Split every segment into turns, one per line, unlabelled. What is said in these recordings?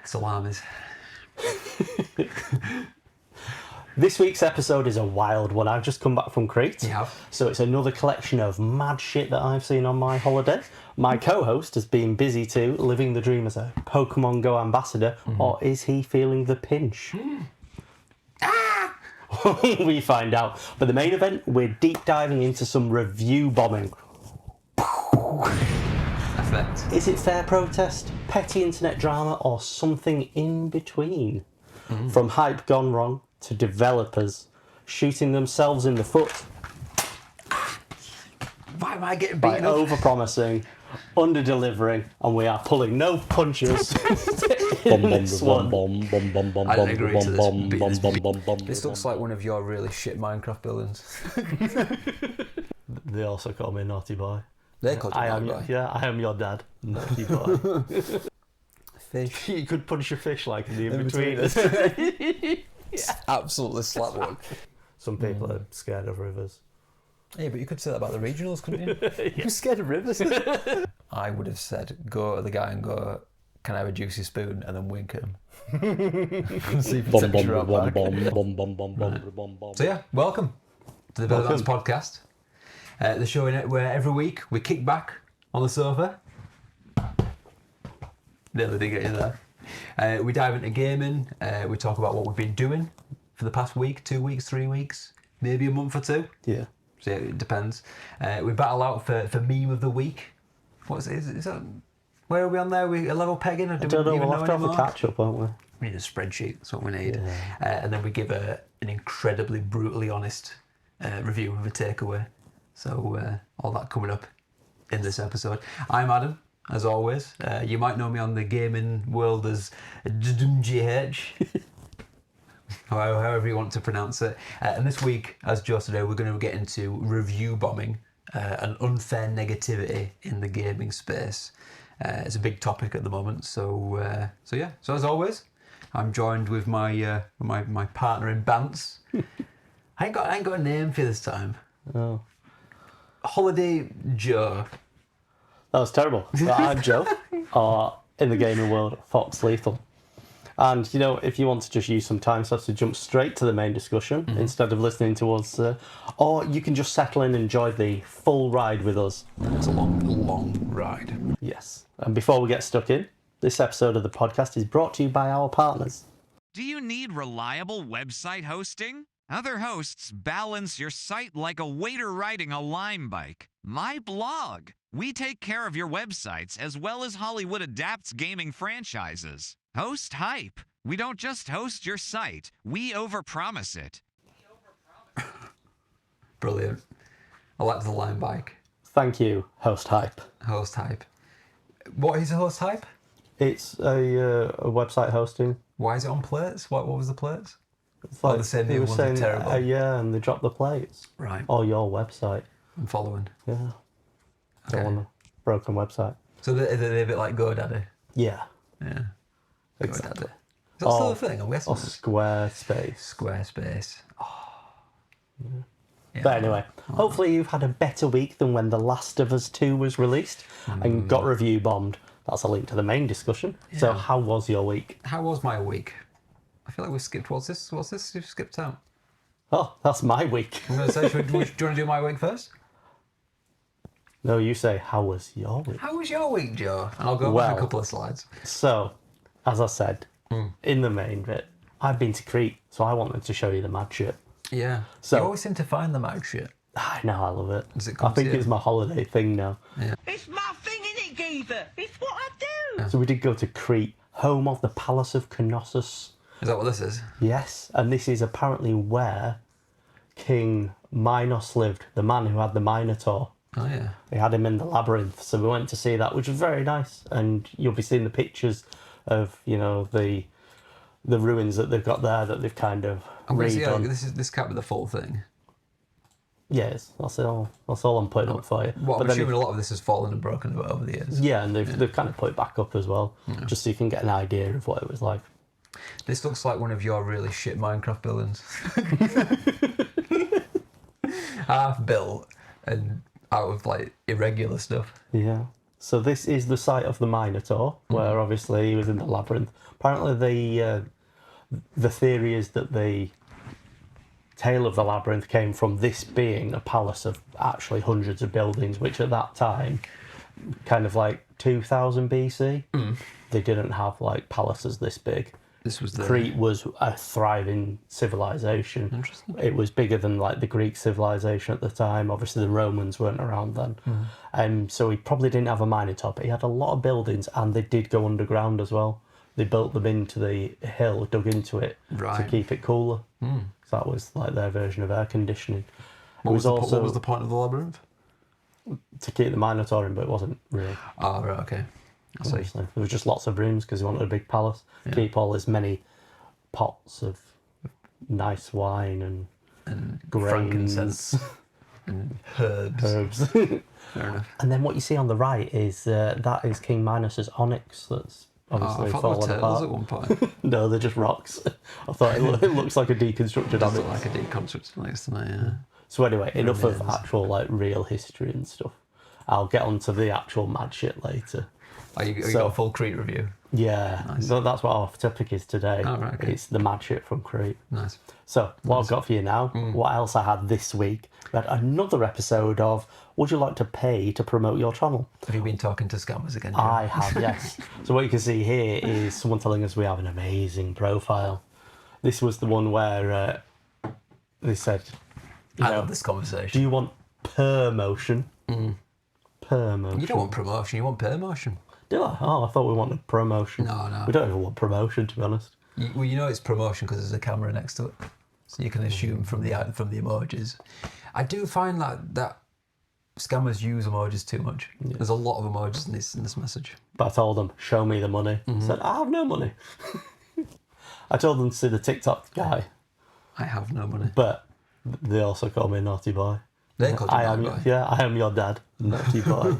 Salamis.
This week's episode is a wild one. I've just come back from Crete.
Yeah.
So it's another collection of mad shit that I've seen on my holiday. My co-host has been busy too, living the dream as a Pokémon Go ambassador, or is he feeling the pinch? We find out. But the main event, we're deep diving into some review bombing.
Effect.
Is it fair protest, petty internet drama, or something in between? From hype gone wrong to developers shooting themselves in the foot
Why am I getting
by
beaten up?
over-promising, under-delivering, and we are pulling no punches in this one.
I don't agree to this. This looks like one of your really shit Minecraft buildings.
They also call me Naughty Boy.
They called you
I am,
Naughty Boy.
yeah, I am your dad, Naughty Boy.
Fish.
You could punch a fish like in the in-betweeners.
Absolutely slap one.
Some people are scared of rivers.
Yeah, but you could say that about the regionals, couldn't you? You're scared of rivers. I would have said, go to the guy and go, can I have a juicy spoon? And then wink at him. See if it's extra back. So yeah, welcome to the Burly Bantz Podcast. The show where every week we kick back on the sofa. Nearly did get you there. We dive into gaming. We talk about what we've been doing for the past week, 2 weeks, 3 weeks, maybe a month or two.
Yeah.
So yeah, it depends. We battle out for meme of the week. What is that? Where are we on there? We a level pegging? Or
I don't know,
even
we'll have to have a
anymore?
catch-up, won't we?
We need a spreadsheet. That's what we need.
Yeah.
And then we give an incredibly brutally honest review of a takeaway. So all that coming up in this episode. I'm Adam, as always. You might know me on the gaming world as GH. However you want to pronounce it. And this week, as Joe today, we're going to get into review bombing and unfair negativity in the gaming space. It's a big topic at the moment. So yeah. So as always, I'm joined with my my partner in Bantz. I ain't got a name for you this time.
Oh.
Holiday Joe.
That was terrible. But I'm Joe, or in the gaming world, Fox Lethal. And, you know, if you want to just use some time slots to jump straight to the main discussion instead of listening to us, or you can just settle in and enjoy the full ride with us.
It's a long ride.
Yes. And before we get stuck in, this episode of the podcast is brought to you by our partners.
Do you need reliable website hosting? Other hosts balance your site like a waiter riding a Lime bike. My Blog. We take care of your websites as well as Hollywood adapts gaming franchises. Host Hype. We don't just host your site, we overpromise it.
Brilliant. I like the line bike.
Thank you, Host Hype.
Host Hype. What is a Host Hype?
It's a website hosting.
Why is it on plates? What was the plates?
It's
Oh, they said the
were
ones are
saying,
terrible.
yeah, and they dropped the plates.
Right.
Or your website.
I'm following.
Yeah.
Okay.
Don't want a broken website.
So they're a bit like GoDaddy.
Yeah.
Yeah.
Exactly.
GoDaddy. Is that still a thing? I'm guessing.
Or Squarespace.
Squarespace. Yeah.
But anyway, hopefully you've had a better week than when The Last of Us 2 was released and got review bombed. That's a link to the main discussion. Yeah. So how was your week?
How was my week? I feel like we skipped. What's this? You've skipped out.
Oh, that's my week.
I'm going to say, do you want to do my week first?
No, you say, how was your week?
How was your week, Joe? And I'll go back a couple of slides.
So, as I said, in the main bit, I've been to Crete, so I wanted to show you the mad shit.
Yeah.
So,
you always seem to find the mad shit.
I know, I love it.
Does it
I
come
think
to you?
it's my holiday thing now.
Yeah.
It's my thing, innit, Geever? It's what I do.
So we did go to Crete, home of the Palace of Knossos.
Is that what this is?
Yes, and this is apparently where King Minos lived, the man who had the Minotaur.
Oh, yeah.
They had him in the labyrinth, so we went to see that, which was very nice. And you'll be seeing the pictures of, you know, the ruins that they've got there that they've kind of redone.
This can't be the full thing.
Yes, that's all I'm putting up for you.
Well, I'm
then
assuming a lot of this has fallen and broken over the years.
yeah, and they've kind of put it back up as well, just so you can get an idea of what it was like.
This looks like one of your really shit Minecraft buildings. Half built and out of like irregular stuff.
Yeah. So this is the site of the Minotaur, where obviously he was in the labyrinth. Apparently the theory is that the tale of the labyrinth came from this being a palace of actually hundreds of buildings, which at that time, kind of like 2000 BC, they didn't have like palaces this big.
This was
Crete was a thriving civilization.
Interesting.
It was bigger than like the Greek civilization at the time. Obviously, the Romans weren't around then. So he probably didn't have a Minotaur, but he had a lot of buildings, and they did go underground as well. They built them into the hill, dug into it to keep it cooler. So that was like their version of air conditioning.
What was the point of the labyrinth?
To keep the Minotaur in, but it wasn't real.
Oh, right, okay. I see.
There was just lots of rooms because he wanted a big palace. Keep all as many pots of nice wine and grains.
Frankincense and herbs.
Fair
enough.
And then what you see on the right is that is King Minos's onyx that's obviously
I thought
fallen
they were
apart.
turtles at one point.
No, they're just rocks. I thought it looks like a deconstructed
Does
onyx.
look like a deconstructed onyx to me, yeah.
So anyway, enough of
Remains.
actual like real history and stuff. I'll get onto the actual mad shit later.
Oh, you got a full Crete review?
Yeah,
Nice.
so that's what our topic is today.
Oh, right, okay.
It's the mad shit from Crete.
Nice.
So, what I've got for you now, what else I had this week, we had another episode of Would You Like to Pay to Promote Your Channel?
Have you been talking to scammers again, Joe?
I have, yes. So what you can see here is someone telling us we have an amazing profile. This was the one where they said,
I love this conversation.
do you want promotion? Promotion.
You don't want promotion, you want promotion.
Do I? Oh, I thought we wanted promotion.
No.
We don't even want promotion, to be honest.
You know it's promotion because there's a camera next to it. So you can assume from the emojis. I do find that scammers use emojis too much. Yeah. There's a lot of emojis in this message.
But I told them, show me the money. Said, I have no money. I told them to see the TikTok guy.
I have no money.
But they also call me naughty boy.
They call you naughty boy?
Yeah, I am your dad, naughty boy.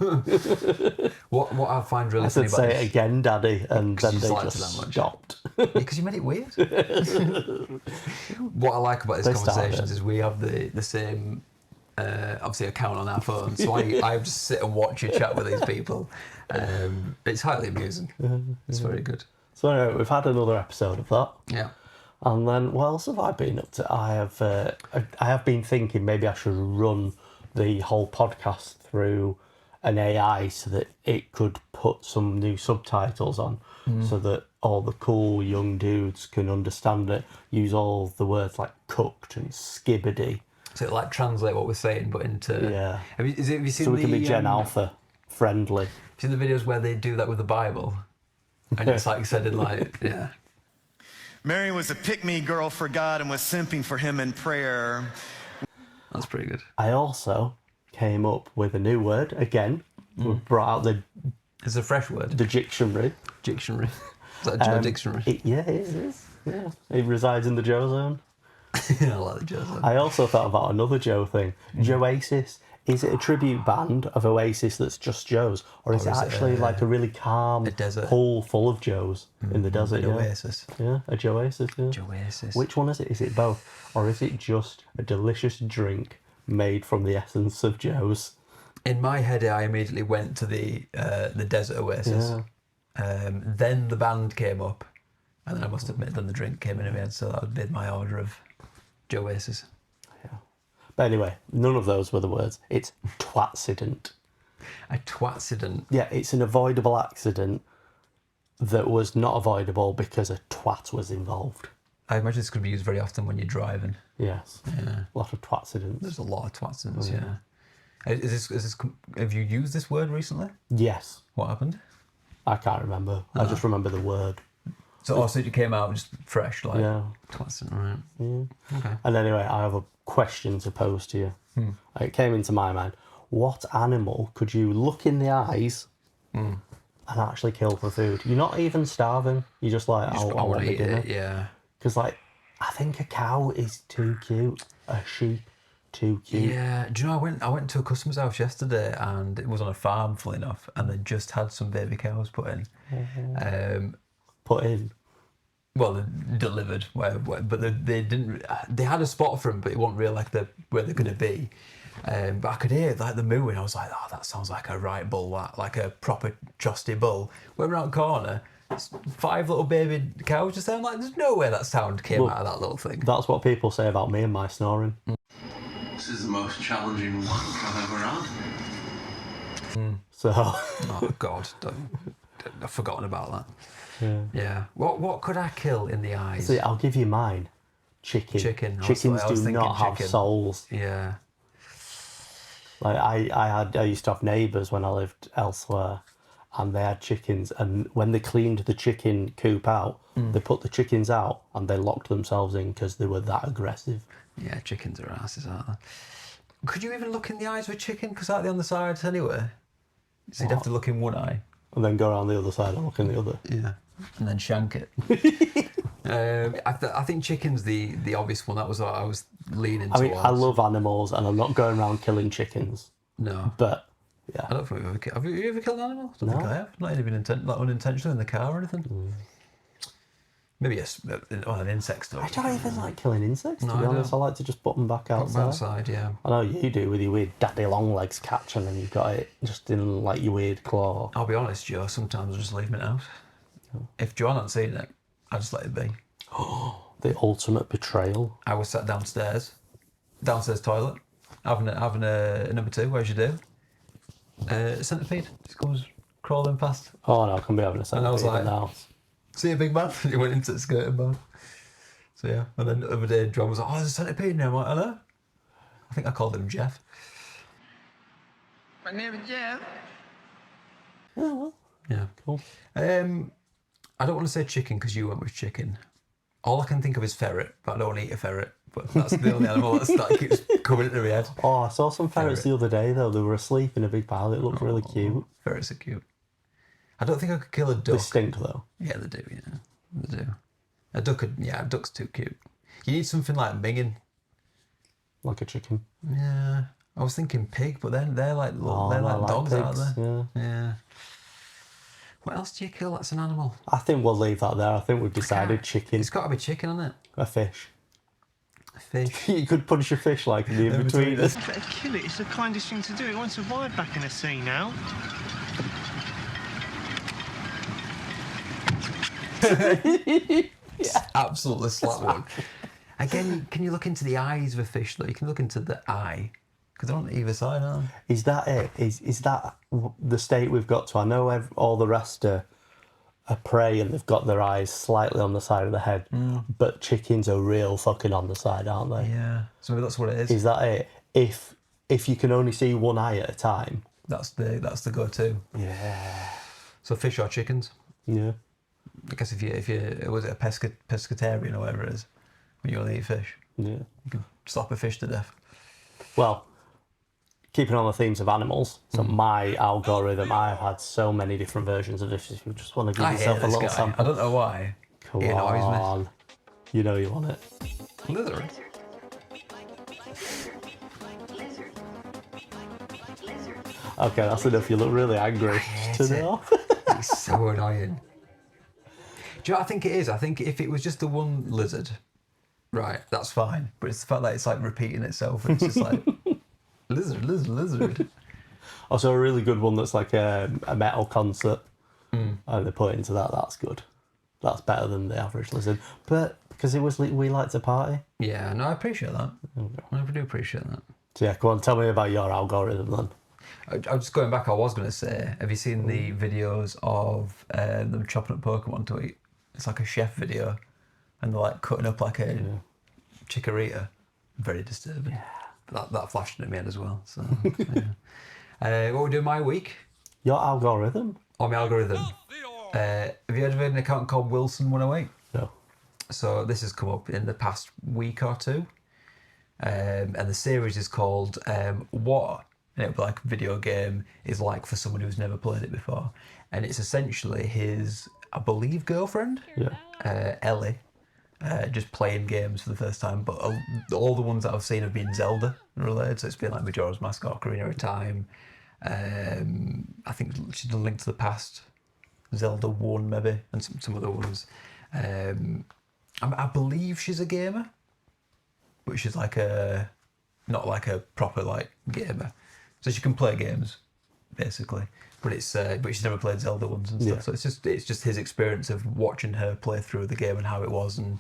What I find really
I
funny
said,
about
say it again, daddy, and then
you
they
liked it
just
that much.
stopped.
because you made it weird. What I like about these conversations is we have the same obviously account on our phone, so I just sit and watch you chat with these people. It's highly amusing. It's very good.
So anyway, we've had another episode of that.
Yeah.
And then what else have I been up to? I have been thinking maybe I should run the whole podcast through an AI so that it could put some new subtitles on so that all the cool young dudes can understand it, use all the words like cooked and skibbity.
So it like translate what we're saying, but into Have you seen
So we can be Gen Alpha friendly.
Seen the videos where they do that with the Bible, and it's like said in like
Mary was a pick-me girl for God and was simping for him in prayer.
That's pretty good.
I also came up with a new word again. We brought out
It's a fresh word.
the dictionary.
Dictionary. Is that a Joe dictionary?
It is. Yeah, it resides in the Joe Zone.
I like the Joe Zone.
I also thought about another Joe thing. Joasis. Is it a tribute band of Oasis that's just Joes? Or is it actually like a really calm
a desert
pool full of Joes in the desert?
An oasis.
Yeah, a Joasis. Yeah.
Joasis.
Which one is it? Is it both? Or is it just a delicious drink made from the essence of Joes?
In my head, I immediately went to the desert oasis.
Yeah.
Then the band came up, and then I must admit, then the drink came in my head, so that would be my order of Joasis.
But anyway, none of those were the words. It's twatcident.
A twatcident.
Yeah, it's an avoidable accident that was not avoidable because a twat was involved.
I imagine this could be used very often when you're driving.
Yes.
Yeah.
A lot of twatcidents.
There's a lot of twatcidents, Is this? Have you used this word recently?
Yes.
What happened?
I can't remember. I just remember the word.
So it came out just fresh, like twatcident, right?
Yeah.
Okay.
And anyway, I have a question to pose to you. It came into my mind. What animal could you look in the eyes and actually kill for food? You're not even starving. You're just like, I want to eat dinner.
Yeah.
Because like, I think a cow is too cute. A sheep, too cute.
Yeah. Do you know, I went to a customer's house yesterday, and it was on a farm, full enough, and they just had some baby cows put in.
Put in.
well, delivered, but they didn't. They had a spot for them, but it wasn't really like where they're going to be. But I could hear like the mooing. I was like, oh, that sounds like a right bull, like a proper trusty bull. Went round the corner, 5 little baby cows just there. I'm like, there's no way that sound came out of that little thing.
That's what people say about me and my snoring.
This is the most challenging one I've ever had.
So.
Oh God, I've forgotten about that. Yeah. What could I kill in the eyes?
See, I'll give you mine. Chicken. Chickens do not have souls.
Yeah.
Like I used to have neighbours when I lived elsewhere, and they had chickens, and when they cleaned the chicken coop out, they put the chickens out and they locked themselves in because they were that aggressive.
Yeah, chickens are asses, aren't they? Could you even look in the eyes of a chicken? Because they're on the sides anyway. So you'd have to look in one eye.
And then go around the other side and look in the other.
Yeah. And then shank it. I think chicken's the obvious one. That was what I was leaning towards.
I mean, I love animals and I'm not going around killing chickens.
No.
But, yeah.
I don't think have you ever killed an animal? I don't think
No.
I have. Not even unintentionally in the car or anything. Maybe an insect though.
I don't even like killing insects, to
No,
be
I
honest.
don't.
I like to just put them back outside.
Outside, yeah.
I know you do with your weird daddy long legs catch, and then you've got it just in like your weird claw.
I'll be honest, Joe, sometimes I just leave it out. If Joanne hadn't seen it, I just let it be.
The ultimate betrayal.
I was sat downstairs toilet, having a number 2, as you do. A centipede just comes crawling past.
Oh no, I can be having a centipede
I was like,
now.
See a big man? He went into the skirting board. So yeah, and then the other day, John was like, oh, there's a centipede in there. I'm like, hello? I think I called him Jeff.
My name is Jeff.
Oh, well,
Yeah.
cool.
I don't want to say chicken because you went with chicken. All I can think of is ferret, but I don't want to eat a ferret. But that's the only animal that keeps coming into my head.
Oh, I saw some ferrets the other day though. They were asleep in a big pile. It looked really cute.
Ferrets are cute. I don't think I could kill a
They
duck.
stink though.
Yeah, they do, yeah. They do. A duck's too cute. You need something like minging.
Like a chicken.
Yeah. I was thinking pig, but then they're like
Oh,
they're
I
like
like
dogs,
pigs,
aren't they?
yeah.
Yeah. What else do you kill that's an animal?
I think we'll leave that there. I think we've decided chicken.
It's got to be chicken, hasn't it?
A fish.
A fish.
You could punch a fish like in the in-betweeners.
I better kill it. It's the kindest thing to do. It won't survive back in the sea now.
Absolutely slap one. Again, can you look into the eyes of a fish though? You can look into the eye. Because they're on either side, aren't they?
Is that it? Is that the state we've got to? I know all the rest are prey and they've got their eyes slightly on the side of the head, but chickens are real fucking on the side, aren't they?
Yeah. So maybe that's what it is.
Is that it? If you can only see one eye at a time.
That's the go-to.
Yeah.
So fish or chickens?
Yeah.
I guess if you was it a pescatarian or whatever it is, when you only eat fish,
Yeah.
you can slap a fish to death.
Well, keeping on the themes of animals, so my algorithm, I've had so many different versions of this. If you just want to give
I
yourself
hate
a
this
little
guy.
sample.
I don't know why.
Come
He annoys me.
on. You know you want it.
Lizard.
Okay, that's enough. You look really angry. Turn it
it.
off.
It's so annoying. Do you know what I think it is? I think if it was just the one lizard, right, that's fine. But it's the fact that it's like repeating itself. And it's just like lizard.
Also, a really good one that's like a metal concert. And they put into that. That's good. That's better than the average lizard. But because we like to party.
Yeah, no, I appreciate that. I do appreciate that.
So yeah, go on, tell me about your algorithm then.
I was going back. I was going to say, have you seen the videos of them chopping up Pokemon to eat? It's like a chef video, and they're like cutting up like a chikorita. Very disturbing. Yeah. That flashed into my head as well. So, yeah. What we doing my week?
Your algorithm?
On my algorithm. Have you heard of an account called Wilson108?
No.
So this has come up in the past week or two, and the series is called What? And it'll be like a video game is like for someone who's never played it before. And it's essentially his, I believe, girlfriend, Ellie, just playing games for the first time. But all the ones that I've seen have been Zelda related. So it's been like Majora's Mask, Ocarina of Time. I think she's done Link to the Past, Zelda 1 maybe, and some other ones. I believe she's a gamer, but she's like not like a proper like gamer. So she can play games, basically. But she's never played Zelda ones and stuff.
Yeah.
So it's just his experience of watching her play through the game and how it was and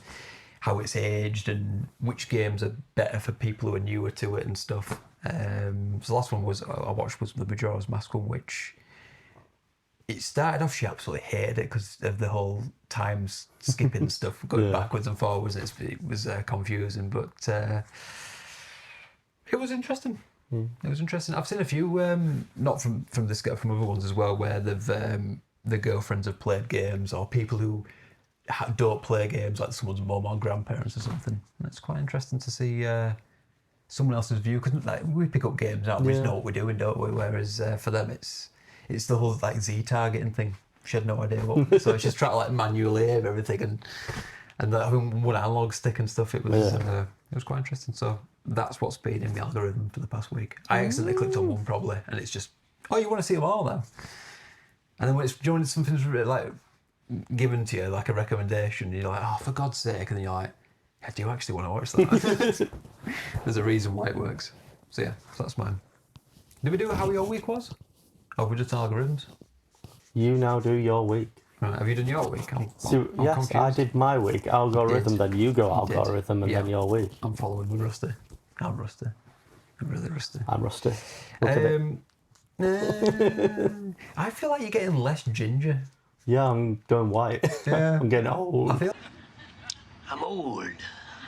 how it's aged and which games are better for people who are newer to it and stuff. So the last one I watched was the Majora's Mask one, which it started off she absolutely hated it because of the whole time skipping stuff, going backwards and forwards. It was confusing, but it was interesting. It was interesting. I've seen a few, not from this guy, from other ones as well, where the girlfriends have played games, or people who don't play games, like someone's mum or grandparents or something. And it's quite interesting to see someone else's view, because like we pick up games now, we just know what we're doing, don't we? Whereas for them, it's the whole like Z targeting thing. She had no idea what, so she's trying to like manually aim everything and having one analog stick and stuff. It was quite interesting. So that's what's been in the algorithm for the past week. I accidentally clicked on one probably, and it's just, oh, you want to see them all now? And then when it's joining something's like given to you, like a recommendation, you're like, oh, for God's sake, and then you're like, yeah, do you actually want to watch that? There's a reason why it works. So yeah, so that's mine. Did we do how your week was? Or have we just algorithms? You
now do your week.
Right, have you done your week?
I'm yes, confused. I did my week. Algorithm, then you go algorithm, and then your week.
I'm following with Rusty. I'm rusty. I'm really rusty.
I'm rusty.
I feel like you're getting less ginger.
Yeah, I'm going white.
Yeah.
I'm getting old.
I'm old.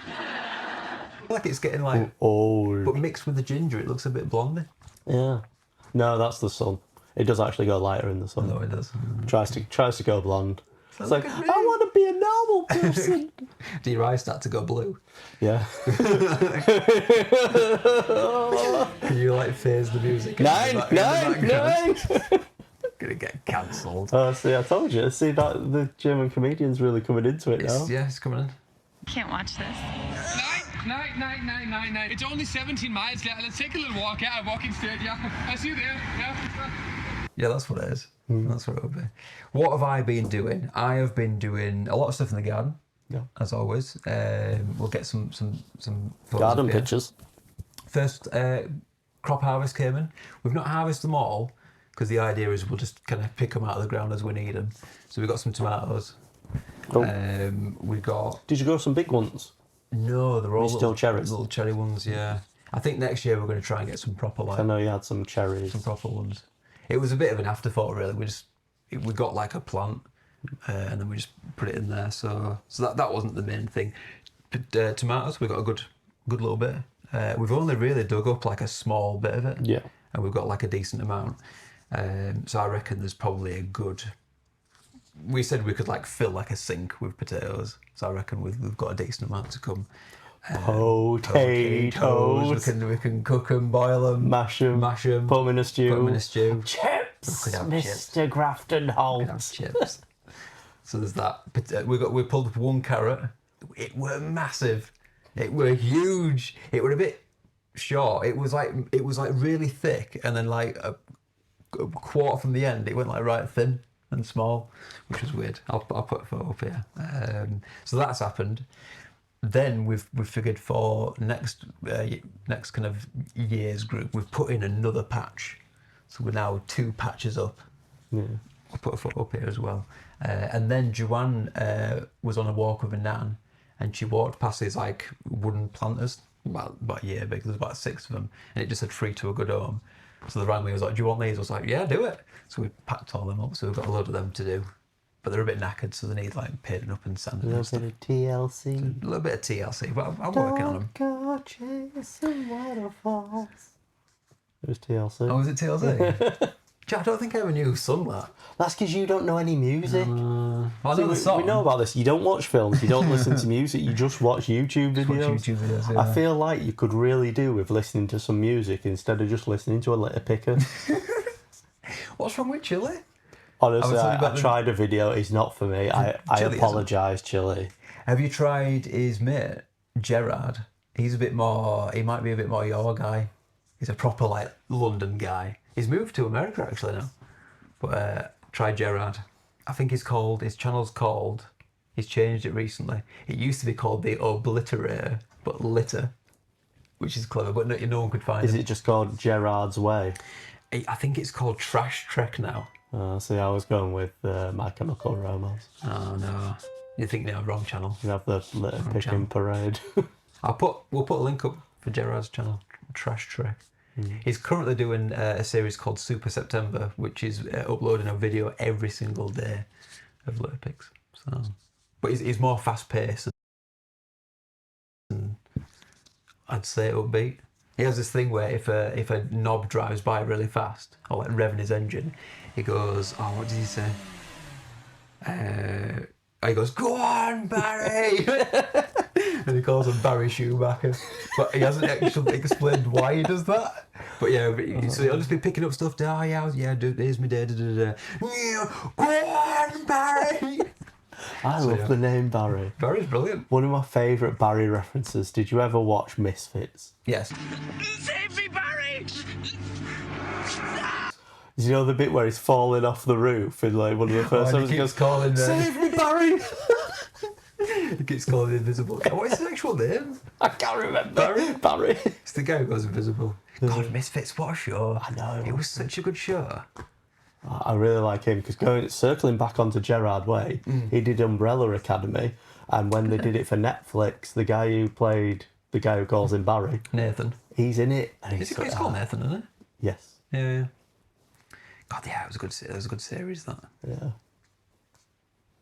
I feel like it's getting like
old.
But mixed with the ginger, it looks a bit blondie.
Yeah. No, that's the sun. It does actually go lighter in the sun.
No, it does.
Tries to go blonde. It's like, I want to be a normal person.
Do your eyes start to go blue?
Yeah.
Can you like phase the music?
Nine.
Gonna get cancelled.
Oh, see, I told you. See, that the German comedian's really coming into it now.
Yeah, it's coming in.
Can't watch this.
Nine. It's only 17 miles. Let's take a little walk. Yeah, walking straight. Yeah, I see you there. Yeah.
Yeah, that's what it is. That's what it would be. What have I been doing? I have been doing a lot of stuff in the garden.
Yeah.
As always. We'll get some
garden pictures.
First, crop harvest came in. We've not harvested them all because the idea is we'll just kind of pick them out of the ground as we need them. So we got some tomatoes.
Cool.
We got.
Did you grow some big ones?
No, they're all
still cherries.
Little cherry ones. Yeah. I think next year we're going to try and get some proper like.
I know you had some cherries.
Some proper ones. It was a bit of an afterthought, really. We got like a plant, and then we just put it in there. So that wasn't the main thing. But, tomatoes, we got a good little bit. We've only really dug up like a small bit of it.
Yeah.
And we've got like a decent amount. So I reckon there's probably a good. We said we could like fill like a sink with potatoes. So I reckon we've got a decent amount to come.
Potatoes.
We can cook them, boil them,
mash them, put them in a stew. Chips, Mr. Grafton Holt.
Chips. So there's that. We pulled up one carrot. It were massive. It were huge. It were a bit short. It was like really thick, and then like a quarter from the end, it went like right thin and small, which was weird. I'll put a photo up here. So that's happened. Then we've figured for next kind of year's group, we've put in another patch. So we're now 2 patches up.
Yeah.
I'll put a photo up here as well. And then Joanne was on a walk with a nan, and she walked past these like wooden planters, about a year big. There's about 6 of them, and it just said free to a good home. So they rang me. I was like, "Do you want these?" I was like, "Yeah, do it." So we packed all them up. So we've got a load of them to do. But they're a bit knackered, so they need like painting up and sanding.
A little bit of TLC.
A little bit of TLC, but I'm working on them.
Go chasing waterfalls. It was TLC.
Oh, was it TLC? I don't think I ever knew who sung that.
That's because you don't know any music.
I know the song.
We know about this. You don't watch films. You don't listen to music. You just watch YouTube videos.
Yeah.
I feel like you could really do with listening to some music instead of just listening to a litter picker.
What's wrong with Chile?
Honestly, I tried a video. It's not for me. I apologise, Chile.
Have you tried his mate, Gerard? He might be a bit more your guy. He's a proper like London guy. He's moved to America actually now. But try Gerard. I think his channel's called He's changed it recently. It used to be called the Obliterator, but litter, which is clever, but no one could find it.
Is it just called Gerard's Way?
I think it's called Trash Trek now.
See, I was going with My Chemical Romance.
Oh no, you think they have wrong channel?
You have the litter picking parade.
We'll put a link up for Gerard's channel, Trash Trek. He's currently doing a series called Super September, which is uploading a video every single day of litter picks. So, but he's more fast paced and I'd say upbeat. He has this thing where if a knob drives by really fast, or like revving his engine, he goes, oh, what did he say? He goes, go on, Barry! And he calls him Barry Schumacher. But he hasn't actually explained why he does that. But yeah, so he'll just be picking up stuff. Oh, yeah, dude, here's my day. Go on, Barry!
I love the name Barry.
Barry's brilliant.
One of my favourite Barry references. Did you ever watch Misfits?
Yes.
Save me, Barry!
You know the bit where he's falling off the roof in like one of the first
episodes? He keeps calling
save me, Barry!
He keeps calling invisible. What is his actual name?
I can't remember. Barry.
It's the guy who goes invisible. God, Misfits, what a show.
I know.
It was such a good show.
I really like him because circling back onto Gerard Way, he did Umbrella Academy, and when they did it for Netflix, the guy who played the guy who calls him Barry,
Nathan,
he's in it. And
it's called Nathan, isn't it?
Yes.
Yeah. God, yeah, it was a good series, that.
Yeah.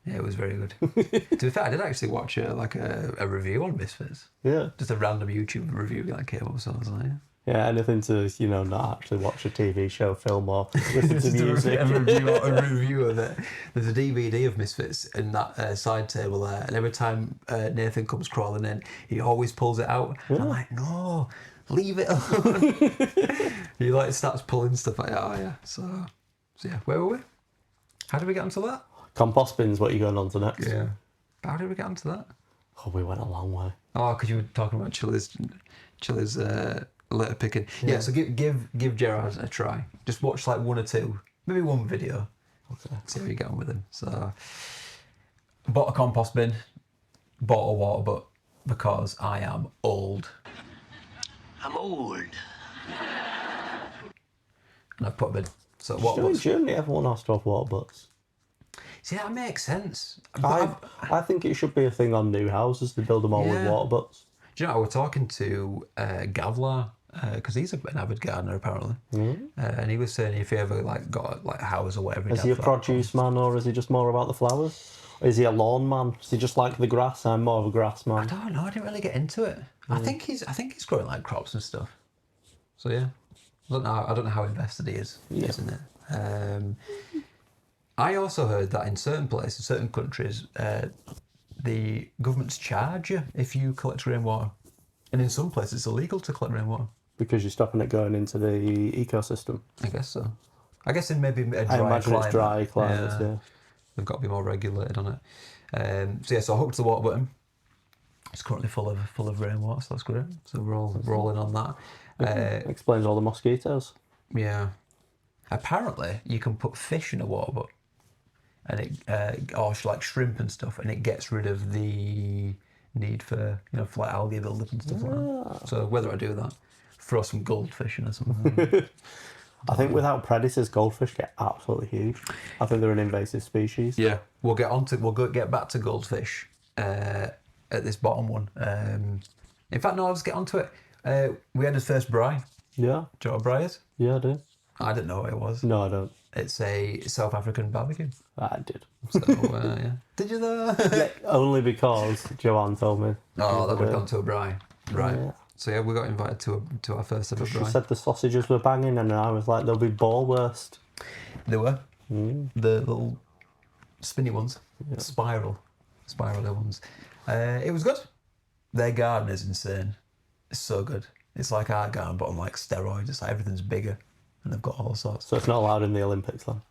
Yeah, it was very good. To be fair, I did actually watch a review on Misfits.
Yeah.
Just a random YouTube review that came up, so I was like,
yeah, anything to, not actually watch a TV show, film, or listen to music.
a review of it. There's a DVD of Misfits in that side table there, and every time Nathan comes crawling in, he always pulls it out. Yeah. I'm like, no, leave it alone. He starts pulling stuff like that. Oh yeah. So yeah, where were we? How did we get onto that?
Compost bins, what are you going on to next?
Yeah. How did we get onto that?
Oh, we went a long way.
Oh, because you were talking about Chili's litter picking. Yeah, so give Gerard a try. Just watch like one or two, maybe one video. Okay. See how you get on with him. So, bought a compost bin, bought a water butt because I am old.
I'm old.
And I've put them in. So water
In
butts.
Germany, everyone has to have water butts.
See, that makes sense.
I think it should be a thing on new houses. They build them all with water butts.
Do you know, I was talking to Gavlar, because he's an avid gardener apparently, and he was saying if he ever got a house or whatever.
Is he a produce man, or is he just more about the flowers? Or is he a lawn man? Is he just like the grass? I'm more of a grass man.
I don't know. I didn't really get into it. I think he's growing like crops and stuff. So yeah, I don't know how invested he is in it. I also heard that in certain places, certain countries, the governments charge you if you collect rainwater. And in some places it's illegal to collect rainwater.
Because you're stopping it going into the ecosystem.
I guess so. I guess in maybe a dry
I imagine
climate.
it's dry climates, yeah.
They've got to be more regulated on it. So I hooked the water button. It's currently full of rainwater, so that's great. So we're all rolling on that.
Explains all the mosquitoes.
Yeah. Apparently you can put fish in a water butt. And it, or like shrimp and stuff, and it gets rid of the need for for like algae buildup and stuff like that. So whether I do that, throw some goldfish in or something.
I think without predators, goldfish get absolutely huge. I think they're an invasive species.
Yeah, we'll get back to goldfish at this bottom one. In fact, no, I'll just get onto it. We had his first braai.
Yeah.
Do you know what a braai is?
Yeah, I do.
I didn't know what it was.
No, I don't.
It's a South African barbecue.
I did.
So, yeah. Did you though?
Yeah, only because Joanne told me.
Oh, that we'd gone to a braai. Right.
Yeah.
So yeah, we got invited to our first ever
She
braai.
said the sausages were banging, and I was like, they'll be ballwurst.
They were. The little spinny ones. Yeah. Spiral ones. It was good. Their garden is insane. It's so good. It's like our garden, but on like steroids. It's like everything's bigger. And they've got all sorts.
So it's not allowed in the Olympics then?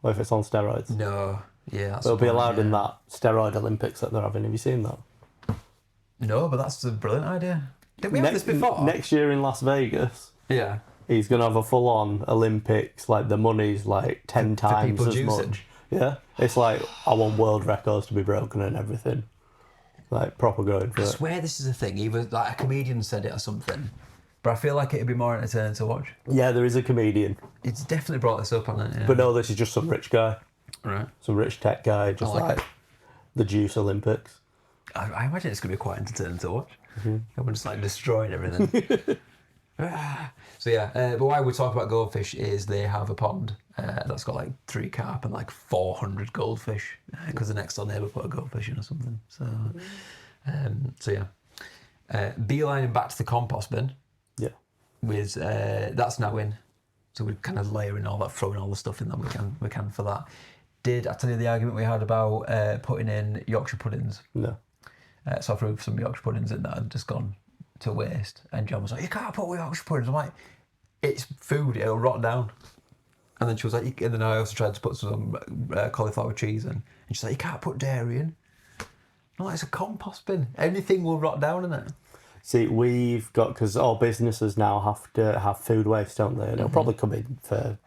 Or if it's on steroids?
No. Yeah.
It'll be allowed in that steroid Olympics that they're having. Have you seen that?
No, but that's a brilliant idea. Did we have this before?
Next year in Las Vegas,
yeah,
he's going to have a full-on Olympics, like the money's like 10 times
people
as
juicing.
much. Yeah, it's like I want world records to be broken and everything. Like proper going for
I
it.
swear this is a thing. Either like a comedian said it or something, but I feel like it'd be more entertaining to watch.
Yeah, there is a comedian.
It's definitely brought this up on it. Yeah.
But no, this is just some rich guy.
Right.
Some rich tech guy, just like the Juice Olympics.
I imagine it's going to be quite entertaining to watch. Everyone's just like destroying everything. So yeah, but why we talk about goldfish is they have a pond that's got like 3 carp and like 400 goldfish because the next door neighbour put a goldfish in or something. So, beelining back to the compost bin.
Yeah.
With that's now in, so we're kind of layering all that, throwing all the stuff in that we can for that. Did I tell you the argument we had about putting in Yorkshire puddings?
No.
So I threw some Yorkshire puddings in that had just gone to waste, and John was like, "You can't put Yorkshire puddings." I'm like, "It's food; it'll rot down." And then she was like, and then I also tried to put some cauliflower cheese in, and she's like, "You can't put dairy in." I'm like, "It's a compost bin. Anything will rot down in it."
See, we've got, because all businesses now have to have food waste, don't they? And it'll probably come in for,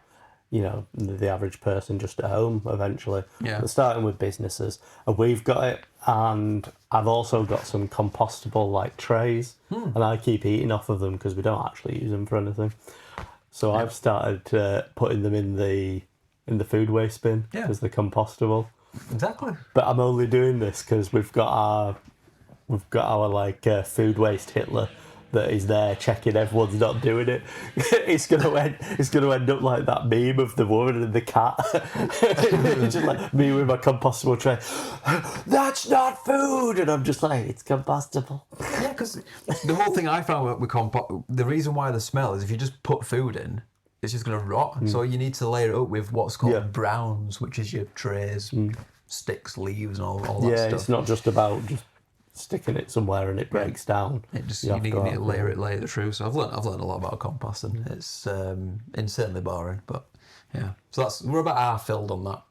the average person just at home eventually.
Yeah.
But starting with businesses, and we've got it, and I've also got some compostable like trays, and I keep eating off of them because we don't actually use them for anything. So I've started putting them in the food waste bin because they're compostable.
Exactly.
But I'm only doing this because we've got our like food waste Hitler that is there checking everyone's not doing it. It's gonna end up like that meme of the woman and the cat. Just like me with my compostable tray. That's not food, and I'm just like, it's compostable.
Yeah, because the whole thing I found with compost, the reason why the smell is if you just put food in, it's just gonna rot. So you need to layer it up with what's called browns, which is your trays, sticks, leaves, and all that stuff.
Yeah, it's not just about just sticking it somewhere and it breaks down.
It just you need to layer it through. So I've learned a lot about composting. It's insanely boring, but yeah. So we're about half filled on that.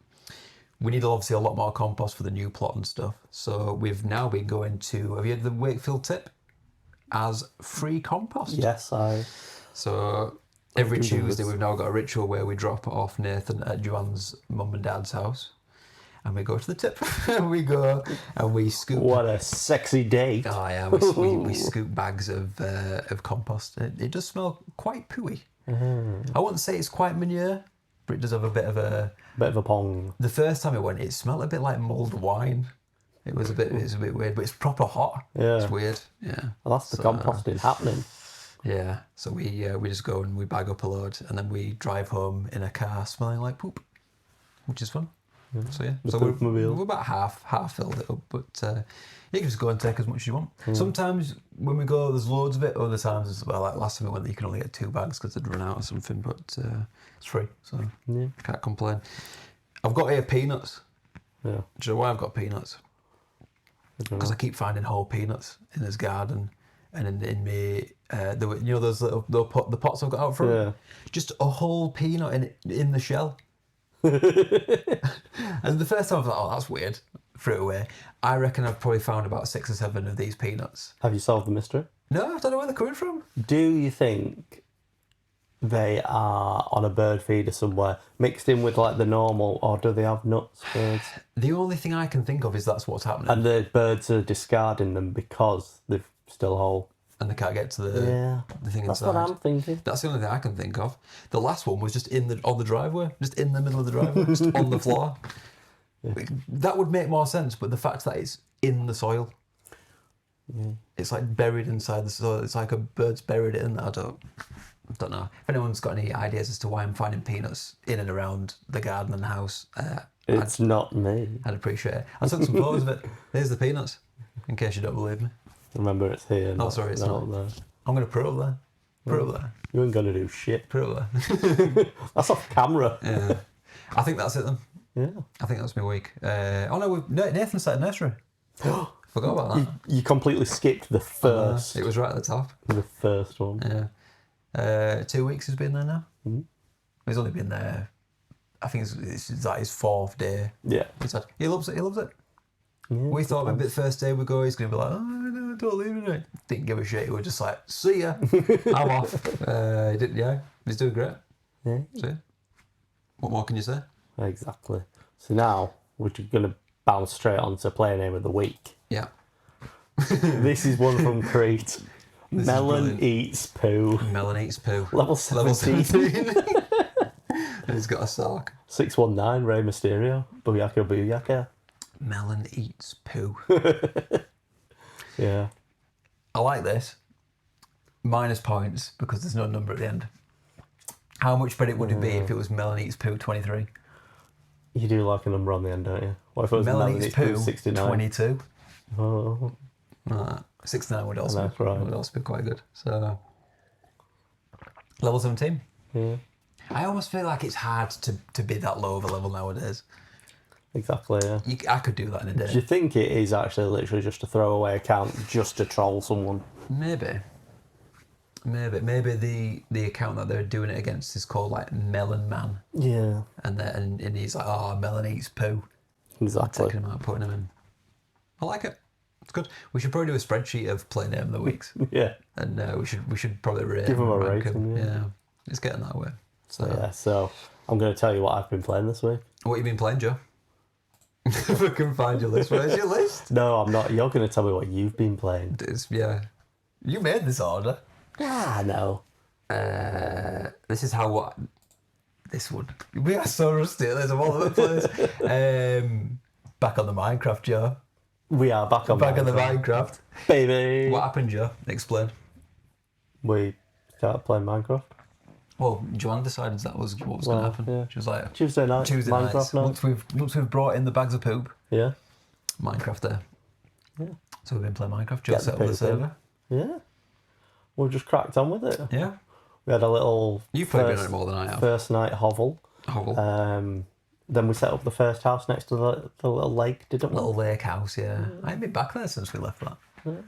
We need obviously a lot more compost for the new plot and stuff. So we've now been going to. Have you had the Wakefield tip as free compost?
Yes,
So every Tuesday we've now got a ritual where we drop off Nathan at Joanne's mum and dad's house. And we go to the tip. We go and we scoop.
What a sexy date!
Oh yeah, we scoop bags of compost. It does smell quite pooey. I wouldn't say it's quite manure, but it does have a bit of a
pong.
The first time I went, it smelled a bit like mulled wine. It was a bit weird, but it's proper hot. Yeah, it's weird. Yeah,
well, that's the composting happening.
Yeah, so we just go and we bag up a load, and then we drive home in a car smelling like poop, which is fun. So yeah, so we're about half filled it up, but you can just go and take as much as you want. Sometimes when we go, there's loads of it. Other times, it's like last time we went, you can only get 2 bags because they'd run out or something. But it's free, so can't complain. I've got here peanuts. Yeah. Do you know why I've got peanuts? Because I keep finding whole peanuts in his garden, and in me, those the pots I've got out front. Yeah. Just a whole peanut in the shell. And the first time I was like, oh, that's weird. Threw it away. I reckon I've probably found about 6 or 7 of these peanuts.
Have you solved the mystery?
No, I don't know where they're coming from.
Do you think they are on a bird feeder somewhere, mixed in with like the normal, or do they have nuts, birds?
The only thing I can think of is that's what's happening.
And the birds are discarding them because they're still whole.
And they can't get to the thing inside.
That's what I'm thinking.
That's the only thing I can think of. The last one was just on the driveway, just in the middle of the driveway, just on the floor. Yeah. That would make more sense, but the fact that it's in the soil, it's like buried inside the soil. It's like a bird's buried it in there. I don't know. If anyone's got any ideas as to why I'm finding peanuts in and around the garden and the house,
it's not me.
I'd appreciate it. I took some photos of it. Here's the peanuts, in case you don't believe me.
Remember, it's here.
Oh, sorry, it's not there. I'm going to put it up there. Put it up there.
You ain't going to do shit.
Put it up there.
That's off camera.
Yeah. I think that's it then.
Yeah.
I think that's my week. Nathan started nursery. Forgot about that.
You completely skipped the first.
It was right at the top.
The first one.
Yeah. 2 weeks he's been there now. Mm-hmm. He's only been there, I think it's like his 4th day. Yeah. He loves it. Yeah, we thought maybe the first day we go, he's going to be like, oh, no, don't leave me. Didn't give a shit. He was just like, see ya. I'm off. He's doing great. Yeah. So, what more can you say?
Exactly. So now we're going to bounce straight on to player name of the week.
Yeah.
This is one from Crete. Melon eats poo.
Melon eats poo.
Level 17.
Level 17. And he's got a sock.
619, Rey Mysterio. Booyaka, booyaka.
Melon eats poo.
Yeah.
I like this. Minus points because there's no number at the end. How much better would it be if it was Melon eats poo 23?
You do like a number on the end, don't you? What if it was
Melon eats poo
69?
22?
Oh.
69 would also,
That's right.
would also be quite good. So, level 17.
Yeah.
I almost feel like it's hard to be that low of a level nowadays.
Exactly, yeah.
I could do that in a day.
Do you think it is actually literally just a throwaway account just to troll someone?
Maybe the account that they're doing it against is called like Melon Man.
Yeah.
And he's like, oh, Melon eats poo.
Exactly.
Taking him out, putting him in. I like it. It's good. We should probably do a spreadsheet of player name of the weeks.
Yeah.
And we should probably rate
Give him a
rank
rating.
him. Yeah. It's getting that way.
So I'm going to tell you what I've been playing this week.
What you been playing, Joe? If I can find your list. Where's your list?
No, I'm not. You're going to tell me what you've been playing.
Yeah. You made this order.
Ah, no.
This is how this would. We are so rusty at this. I'm all over the place. Back on the Minecraft, Joe.
We are back on
the Minecraft.
Baby.
What happened, Joe? Explain.
We started playing Minecraft.
Well, Joanne decided that was what was going to happen.
Yeah.
She was like,
Tuesday night, Minecraft night.
Once we've brought in the bags of poop,
Yeah.
Minecraft there.
Yeah.
So we've been playing Minecraft. Joe
Get
set
the
up the
poop
server.
Yeah. We've just cracked on with it.
Yeah.
We had a little...
You've probably been on it more than I have.
First night hovel. Then we set up the first house next to the little lake, didn't we?
Little lake house, yeah. I haven't been back there since we left that.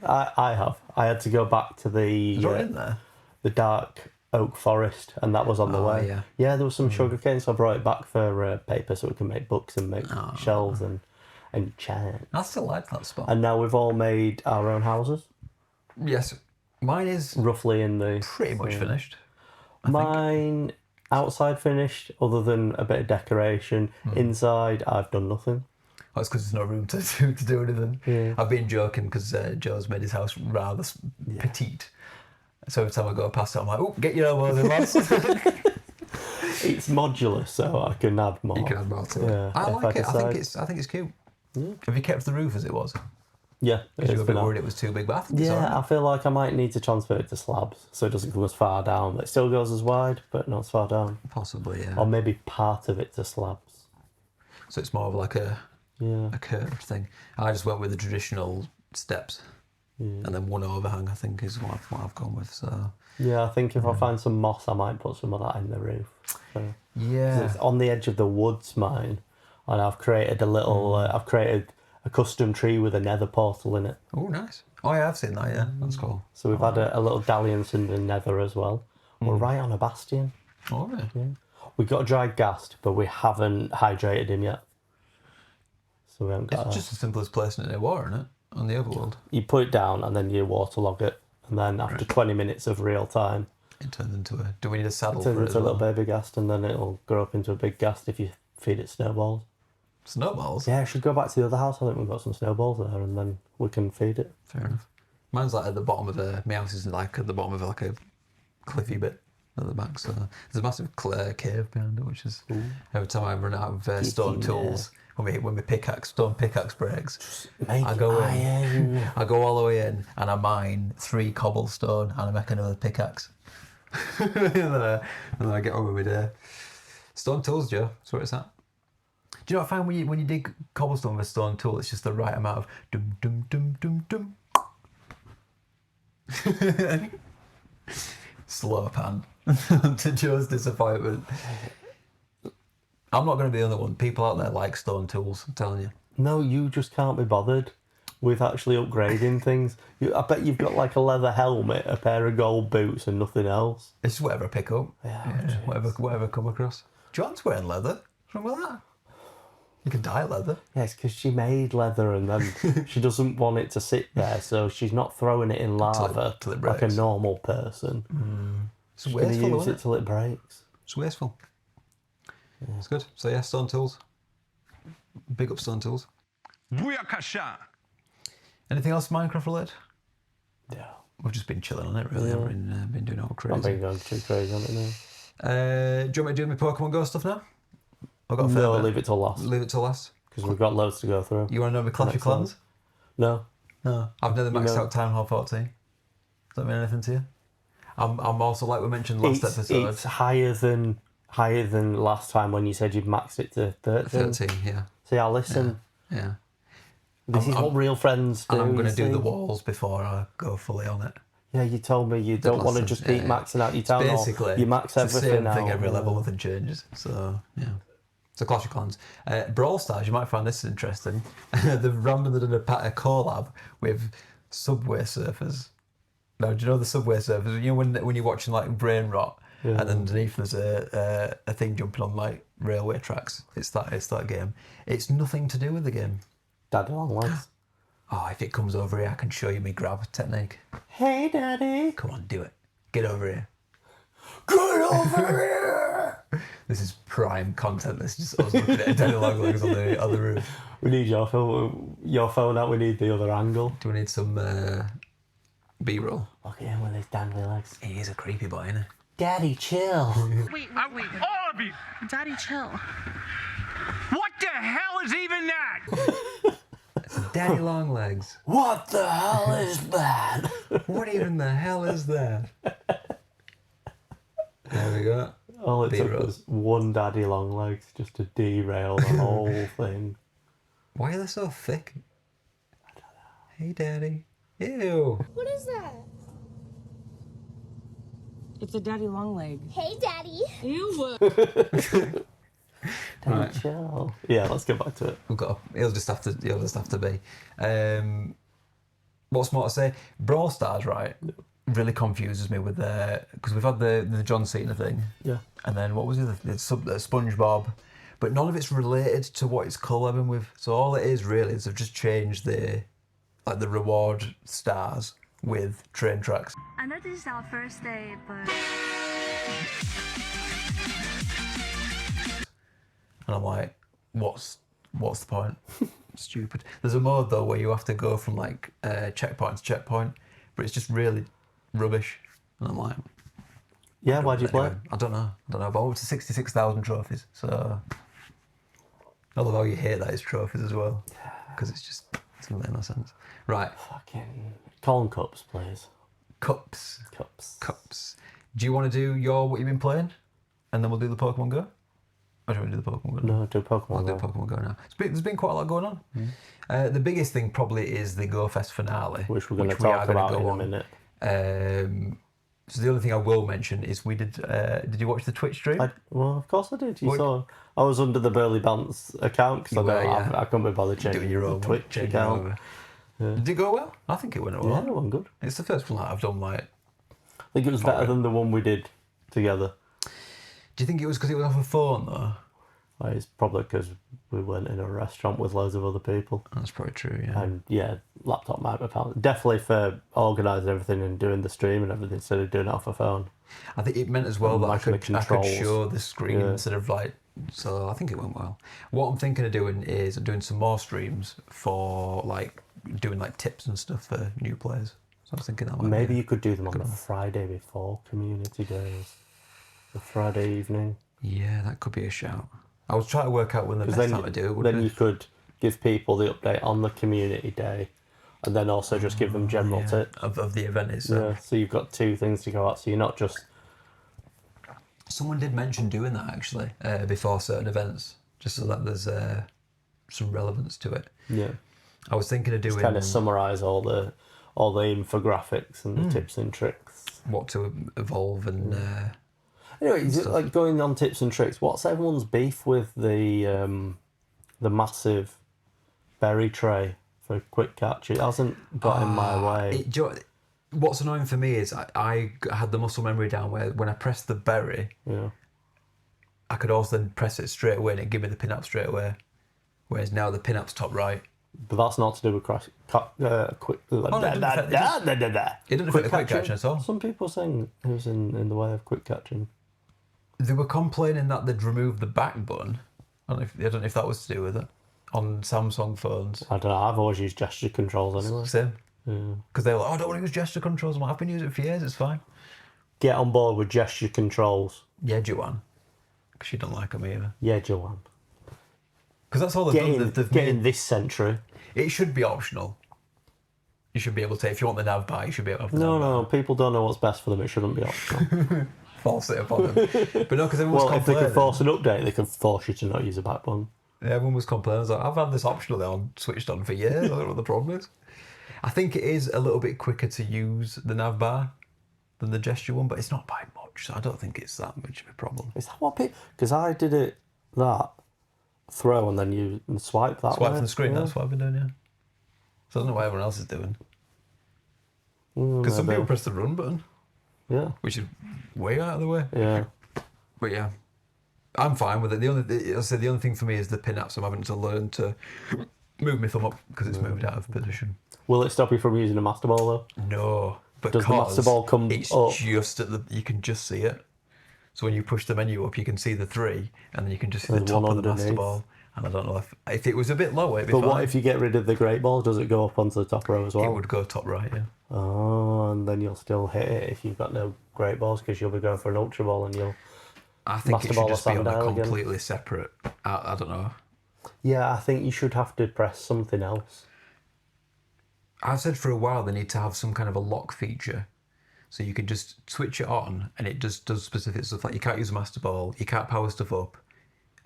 I have. I had to go back to the...
Is it in there?
The dark oak forest, and that was on the way.
Yeah.
Yeah, there was some sugarcane, so I brought it back for paper so we can make books and make shelves and chant.
I still like that spot.
And now we've all made our own houses.
Yes. Mine is
roughly in the...
pretty much finished.
Mine, outside finished, other than a bit of decoration. Inside, I've done nothing.
That's because there's no room to do anything.
Yeah.
I've been joking because Joe's made his house rather petite. So every time I go past it, I'm like, oh, get your elbows in, lads.
It's modular, so I can add more.
You can add more to it.
Yeah,
I
if
like it.
decide.
I think it's cute.
Yeah.
Have you kept the roof as it was?
Yeah.
Because you were a
it's
bit
been
worried it was too big, but I think it's
Yeah,
alright.
I feel like I might need to transfer it to slabs so it doesn't come as far down. It still goes as wide, but not as far down.
Possibly, yeah.
Or maybe part of it to slabs.
So it's more of like a curved thing. I just went with the traditional steps. And then one overhang, I think, is what I've gone with. So
Yeah, I think if I find some moss, I might put some of that in the roof. So, 'cause
yeah,
it's on the edge of the woods, mine, and I've created a little. I've created a custom tree with a nether portal in it.
oh nice. Oh yeah, I've seen that. Yeah, that's cool.
So we've had a little dalliance in the nether as well. We're right on a bastion.
Oh yeah.
We got dry gassed, but we haven't hydrated him yet. So we haven't got.
It's just as simple as placing it in water, isn't it? On the overworld.
You put it down and then you waterlog it, and then after 20 minutes of real time,
It turns into a. Do we need a saddle
it
for
turns
it
into
as
a
well?
little baby ghast, and then it'll grow up into a big ghast if you feed it snowballs.
Snowballs?
Yeah, I should go back to the other house. I think we've got some snowballs there, and then we can feed it.
Fair enough. Mine's like at the bottom of my house is like at the bottom of like a cliffy bit at the back. So there's a massive cave behind it, which is every time I run out of stone tools, when my stone pickaxe breaks, I go in. I go all the way in and I mine 3 cobblestone and I make another pickaxe. and then I get on with my day. Stone tools, Joe. That's where it's at. Do you know what I find when you dig cobblestone with a stone tool, it's just the right amount of dum dum dum dum dum. Slow pan to Joe's disappointment. I'm not going to be the only one. People out there like stone tools, I'm telling you.
No, you just can't be bothered with actually upgrading things. I bet you've got like a leather helmet, a pair of gold boots, and nothing else.
It's just whatever I pick up. Yeah, whatever I come across. Joanne's wearing leather. What's wrong with that? You can dye leather.
Yes, because she made leather and then she doesn't want it to sit there, so she's not throwing it in lava
till it
like a
breaks.
normal person.
It's
She's going to
wasteful,
use
isn't
it till it breaks.
It's wasteful. It's good. So yeah, stone tools. Big up Stone Tools.
Booyakasha.
Anything else Minecraft related?
Yeah.
We've just been chilling on it, really.
Yeah.
Haven't been doing all
Not
crazy.
been going too crazy on it now.
Do you want me to do my Pokemon Go stuff now? I've got a fair
No,
bit.
leave it till last.
Leave it till last.
Because we've got loads to go through.
You want to know my Clash of
Next
Clans?
No.
No. I've never maxed
know.
out Town Hall 14. Does that mean anything to you? I'm also, like we mentioned last episode.
It's higher than last time when you said you'd maxed it to 13.
13, yeah.
See, I listen.
Yeah.
This is what real friends do.
And I'm going
you
to do the
see.
walls before I go fully on it.
Yeah, you told me you don't want to just keep maxing out your town hall.
Basically,
You max
it's
everything
the same thing
out.
every level, nothing changes. So, yeah. So Clash of Clans. Brawl Stars, you might find this interesting. They've randomly done a collab with Subway Surfers. Now, do you know the Subway Surfers? You know when you're watching like Brainrot, and underneath there's a thing jumping on like railway tracks. It's that game. It's nothing to do with the game.
Daddy long legs.
Oh, if it comes over here, I can show you my grab technique.
Hey, Daddy.
Come on, do it. Get over here.
Get over here.
This is prime content. This is just us looking at Daddy long legs on the roof.
We need your phone out. We need the other angle.
Do we need some B-roll?
Look at him with his dangly legs.
He is a creepy boy, isn't he?
Daddy, chill.
Wait.
All of you.
Daddy, chill.
What the hell is even that?
Daddy long legs.
What the hell is that?
What even the hell is that? There we go.
All it took
B-roll.
was one daddy long legs just to derail the whole thing.
Why are they so thick? I don't know. Hey, Daddy. Ew.
What is that?
It's a daddy long leg.
Hey, Daddy.
Ew.
Right.
Chill. Yeah, let's get back to it.
He'll just have to be. What's more to say? Brawl Stars, right? Really confuses me with because we've had the John Cena thing.
Yeah.
And then what was the other? The SpongeBob, but none of it's related to what it's collabing with. So all it is really is they've just changed the reward stars with train tracks.
I know this is our first day, but...
And I'm like, what's the point? Stupid. There's a mode though where you have to go from like checkpoint to checkpoint, but it's just really rubbish. And I'm like,
Yeah, why'd you play?
anyway, I don't know. But I'm up to 66,000 trophies. So I love how you hate that it's trophies as well, because it doesn't make no sense. Right,
Fucking corn cups, please.
cups.
Cups.
Do you want to do what you've been playing, and then we'll do the Pokemon Go? Or do you want to do the Pokemon Go?
No, do Pokemon
I'll
Go.
do Pokemon Go now. There's been quite a lot going on. The biggest thing probably is the Go Fest finale,
Which we're going to
we are
talk
gonna
about
go
in a
on.
minute.
So the only thing I will mention is we did. Did you watch the Twitch stream?
Well, of course I did. You
What-
saw. I was under the Burly Bantz account because
You were, yeah.
I couldn't be bothered changing
Doing your own
the Twitch
changing
account.
over. Did it go well? I think it went well.
Yeah, it went good.
It's the first one that I've done like.
I think it was better than the one we did together.
Do you think it was because it was off a phone though?
Like, it's probably because we went in a restaurant with loads of other people.
That's probably true. Yeah.
And yeah, laptop might have found definitely for organising everything and doing the stream and everything instead of doing it off a phone.
I think it meant as well that I
Mashing
could
the controls.
show the screen
Yeah.
instead of like. So I think it went well. What I'm thinking of doing is doing some more streams for like doing like tips and stuff for new players. So I was thinking that might
Maybe
be
you could do them on the Friday before community days. The Friday evening.
Yeah, that could be a shout. I was trying to work out when the best
Because
time to do it would
then
be.
you could give people the update on the community day and then also just give them general tips.
of the event itself.
Yeah, so you've got two things to go at. So you're not just...
Someone did mention doing that actually before certain events, just so that there's some relevance to it.
Yeah.
I was thinking of doing
Kind of summarise all the infographics and the tips and tricks.
what to evolve and
Anyway, is it like going on tips and tricks? What's everyone's beef with the massive berry tray for quick catch? It hasn't got in my way.
What's annoying for me is I had the muscle memory down where when I pressed the berry,
Yeah.
I could also then press it straight away and it'd give me the pin-up straight away. Whereas now the pin-up's top right.
But that's not to do with quick.
It doesn't affect the quick catching at all.
Some people saying it was in the way of quick catching.
They were complaining that they'd removed the back button. I don't know if that was to do with it. on Samsung phones.
I don't know. I've always used gesture controls anyway.
Same. Because they're like, I don't want to use gesture controls. I'm like, I've been using it for years. It's fine.
Get on board with gesture controls.
Yeah, Joanne. Because she don't like them either.
Yeah, Joanne.
Because that's all they've done. They've
in this century.
It should be optional. You should be able to, if you want the nav bar, you should be able to have the nav bar.
No, people don't know what's best for them. It shouldn't be optional.
Force it upon them. But no, because everyone's complaining.
If they can force an update, they can force you to not use a back button.
Yeah, everyone was complaining. I was like, I've had this optional on, switched on for years. I don't know what the problem is. I think it is a little bit quicker to use the nav bar than the gesture one, but it's not by much, so I don't think it's that much of a problem.
Is that what people... Because I did it throw and then you swipe that way.
Swipe from the screen, that's what I've been doing, yeah. So I don't know what everyone else is doing. Because some people press the run button.
Yeah.
Which is way out of the way.
Yeah.
But yeah, I'm fine with it. The only thing for me is the pin apps. I'm having to learn to move my thumb up because it's moved out of position.
Will it stop you from using a master ball though?
No.
Does the master ball come
it's
up?
Just at you can just see it. So when you push the menu up, you can see the 3, and then you can just see the top of the master ball. And I don't know if it was a bit lower, it'd be fine.
But what if you get rid of the great ball? Does it go up onto the top row as well?
It would go top right, yeah.
Oh, and then you'll still hit it if you've got no great balls because you'll be going for an ultra ball and you'll.
I think it should just be on a completely separate. I don't know.
Yeah, I think you should have to press something else.
I've said for a while they need to have some kind of a lock feature. So you can just switch it on and it just does specific stuff. Like you can't use a master ball, you can't power stuff up.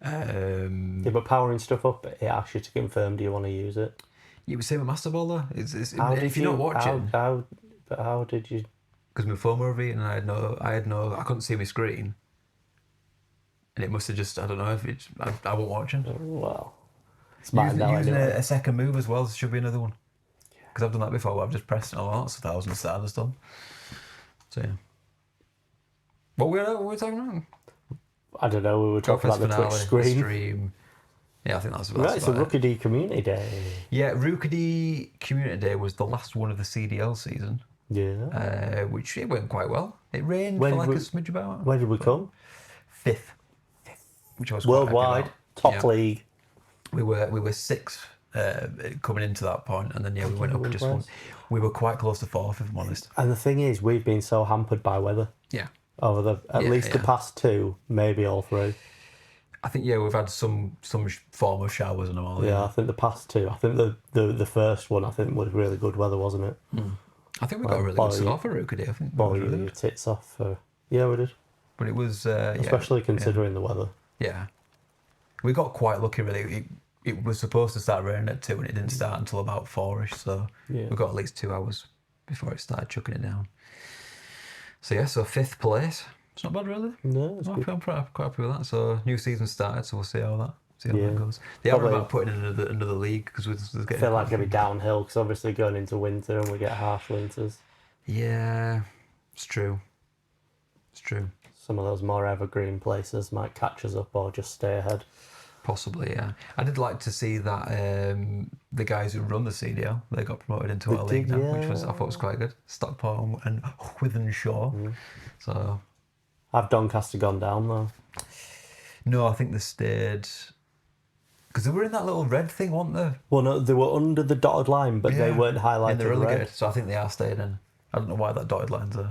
Yeah, but powering stuff up, it asks you to confirm, do you want to use it?
You would say a master ball though. If you're not watching.
How did you?
Because my phone were overheating and I couldn't see my screen. And it must have just, I don't know if it's, I wasn't watching.
Well, it's mine now
using
anyway.
a second move as well, there should be another one. Because I've done that before where I've just pressed it. Oh, that's 1,000 stars done. So yeah. What were we talking about?
I don't know, we were talking about the Twitch
stream. Yeah, I think that's
right, it's a Rookedy Community Day.
Yeah, Rookedy Community Day was the last one of the CDL season.
Yeah.
Which it went quite well. It rained for like a smidge about.
Where did we come?
5th. Which I was
worldwide, top league.
We were 6th coming into that point, and then we went up just one. We were quite close to 4th, if I'm honest.
And the thing is, we've been so hampered by weather.
Yeah.
Over at least the past 2, maybe all 3.
I think we've had some form of showers and all.
Yeah, I think the past 2. I think the first one was really good weather, wasn't it?
I think we got a really good start for Rookedy. I think.
Ball your tits off. Yeah, we did.
But it was
especially considering the weather.
Yeah, we got quite lucky. Really, it was supposed to start raining at 2, and it didn't start until about 4ish. So we got at least 2 hours before it started chucking it down. So 5th place. It's not bad, really.
No, it's good.
I'm quite happy with that. So new season started, so we'll see how that goes. They are about putting in another league because we're getting.
I feel like it'll be downhill because obviously going into winter and we get harsh winters.
Yeah, it's true. It's true.
Some of those more evergreen places might catch us up or just stay ahead.
Possibly, yeah. I did like to see that the guys who run the CDL, they got promoted into our league now, which I thought was quite good. Stockport and Withenshaw. So.
Have Doncaster gone down though?
No, I think they stayed. Because they were in that little red thing, weren't they?
Well, no, they were under the dotted line, but they weren't highlighted.
And they're relegated,
red.
so I think they are staying in. I don't know why that dotted line's there.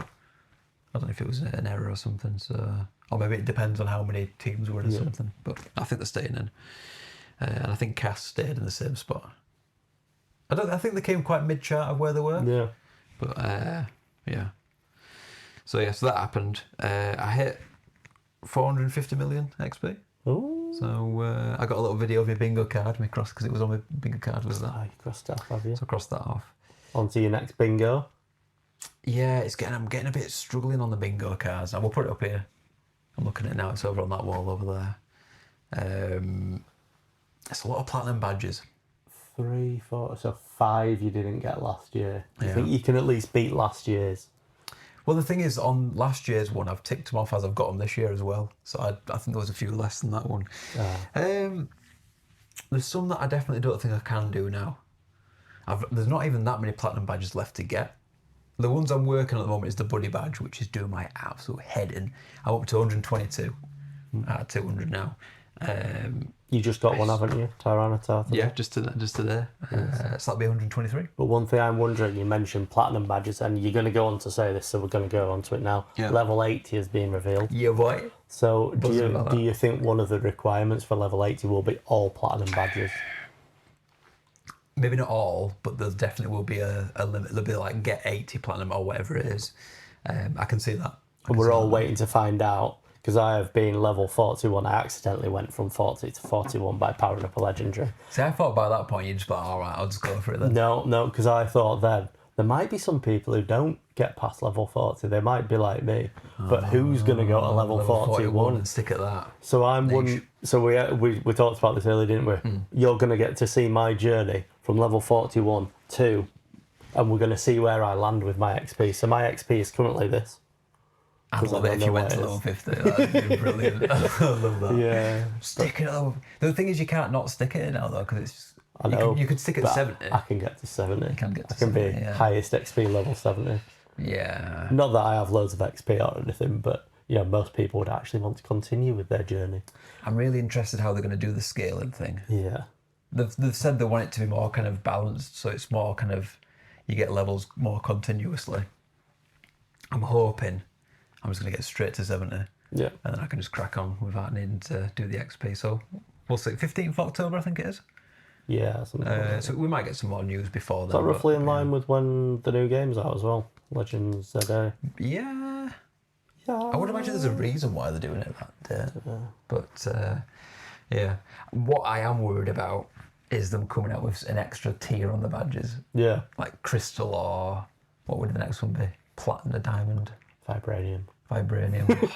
I don't know if it was an error or something. So, or maybe it depends on how many teams were in or something. But I think they're staying in. And I think Cass stayed in the same spot. I think they came quite mid-chart of where they were.
Yeah.
But, yeah. So that happened. I hit 450 million XP.
Ooh.
So I got a little video of my bingo card, my cross, because it was on my bingo card, was that?
Oh, you crossed that off, have you?
So I crossed that off.
On to your next bingo.
Yeah, I'm getting a bit struggling on the bingo cards. I will put it up here. I'm looking at it now. It's over on that wall over there. It's a lot of platinum badges.
3, 4, so 5 you didn't get last year. I think you can at least beat last year's.
Well, the thing is, on last year's one, I've ticked them off as I've got them this year as well. So I think there was a few less than that one. There's some that I definitely don't think I can do now. There's not even that many platinum badges left to get. The ones I'm working on at the moment is the buddy badge, which is doing my absolute head in. I'm up to 122 out of 200 now.
You just got one, haven't you? Tyranitar.
Yeah, just today. So that'll be 123.
But one thing I'm wondering, you mentioned platinum badges, and you're going to go on to say this, so we're going to go on to it now.
Yeah.
Level 80 is being revealed.
Yeah, boy.
So
Buzzing
do
about
you think one of the requirements for level 80 will be all platinum badges?
Maybe not all, but there definitely will be a limit. There'll be like get 80 platinum or whatever it is. I can see that.
We're all waiting to find out, because I have been level 41. I accidentally went from 40 to 41 by powering up a legendary.
See, I thought by that point you'd just be like, all right, I'll just go for it then.
No, because I thought then there might be some people who don't get past level 40. They might be like me, but who's going to go to level 41
and stick at that?
So we talked about this earlier, didn't we? You're going to get to see my journey from level 41 to, and we're going to see where I land with my XP. So my XP is currently this.
I love it if you went to level 50. That'd be brilliant. I love that.
Yeah.
Stick it over. The thing is, you can't not stick it in now though, because it's just.
I know.
You could stick at 70.
I can get to 70.
You can get to
I can
70,
be
yeah.
highest XP level 70.
Yeah.
Not that I have loads of XP or anything, but most people would actually want to continue with their journey.
I'm really interested how they're going to do the scaling thing.
Yeah.
They've said they want it to be more kind of balanced, so it's more kind of, you get levels more continuously. I'm hoping I'm just going to get straight to 70.
Yeah.
And then I can just crack on without needing to do the XP. So we'll see. 15th of October, I think it is.
Yeah. Something like that.
So we might get some more news before then.
Is that roughly in line with when the new game's out as well? Legends ZA.
Yeah.
Yeah.
I would imagine there's a reason why they're doing it that day. But, yeah. What I am worried about is them coming out with an extra tier on the badges.
Yeah.
Like crystal, or what would the next one be? Platinum, diamond.
Vibranium.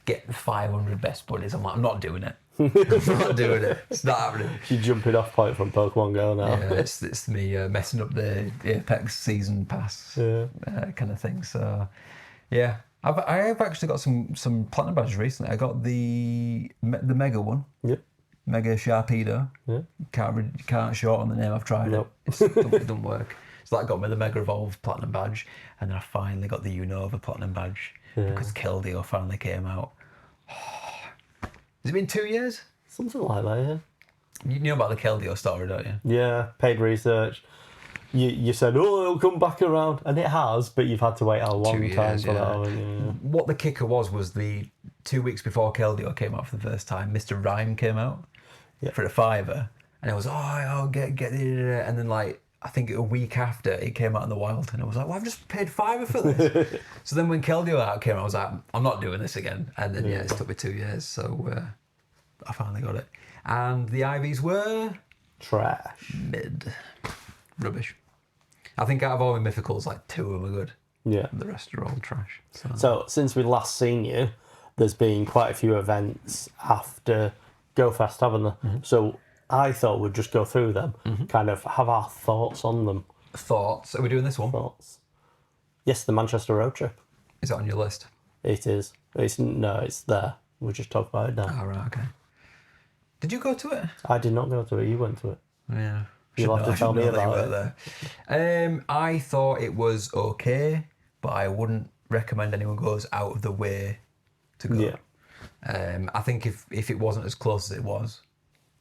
Get 500 best buddies. I'm like, I'm not doing it. I'm not doing it. It's not happening.
You're jumping off point from Pokémon Go now.
Yeah, it's me messing up the Apex season pass kind of thing. So, yeah. I have actually got some platinum badges recently. I got the mega one.
Yep.
Mega Sharpedo.
Yeah.
Can't shorten the name. I've tried
Nope.
it. It doesn't work. So that got me the Mega Evolved Platinum badge, and then I finally got the Unova Platinum badge because Keldeo finally came out. Has it been 2 years?
Something like that, yeah.
You know about the Keldeo story, don't you?
Yeah, paid research. You said, it'll come back around, and it has, but you've had to wait a long
2 years,
time for that,
yeah.
haven't you?
What the kicker was the 2 weeks before Keldeo came out for the first time, Mr. Rhyme came out for a $5, and I was, I'll get it, and then like, I think a week after it came out in the wild, and I was like, well, I've just paid $5 for this. So then when Keldeo came out, I was like, I'm not doing this again. And then, it took me 2 years, so I finally got it. And the IVs were...
Trash.
Mid. Rubbish. I think out of all the mythicals, like 2 of them are good.
Yeah.
The rest are all trash.
So since we last seen you, there's been quite a few events after GoFest, haven't there? Mm-hmm. So I thought we'd just go through them, kind of have our thoughts on them.
Thoughts? Are we doing this one?
Thoughts. Yes, the Manchester road trip.
Is it on your list?
It is. It's there. We'll just talk about it now.
Oh, right, okay. Did you go to it?
I did not go to it. You went to it.
Yeah.
You'll have to tell me about
it. I thought it was okay, but I wouldn't recommend anyone goes out of the way to go.
Yeah.
I think if it wasn't as close as it was,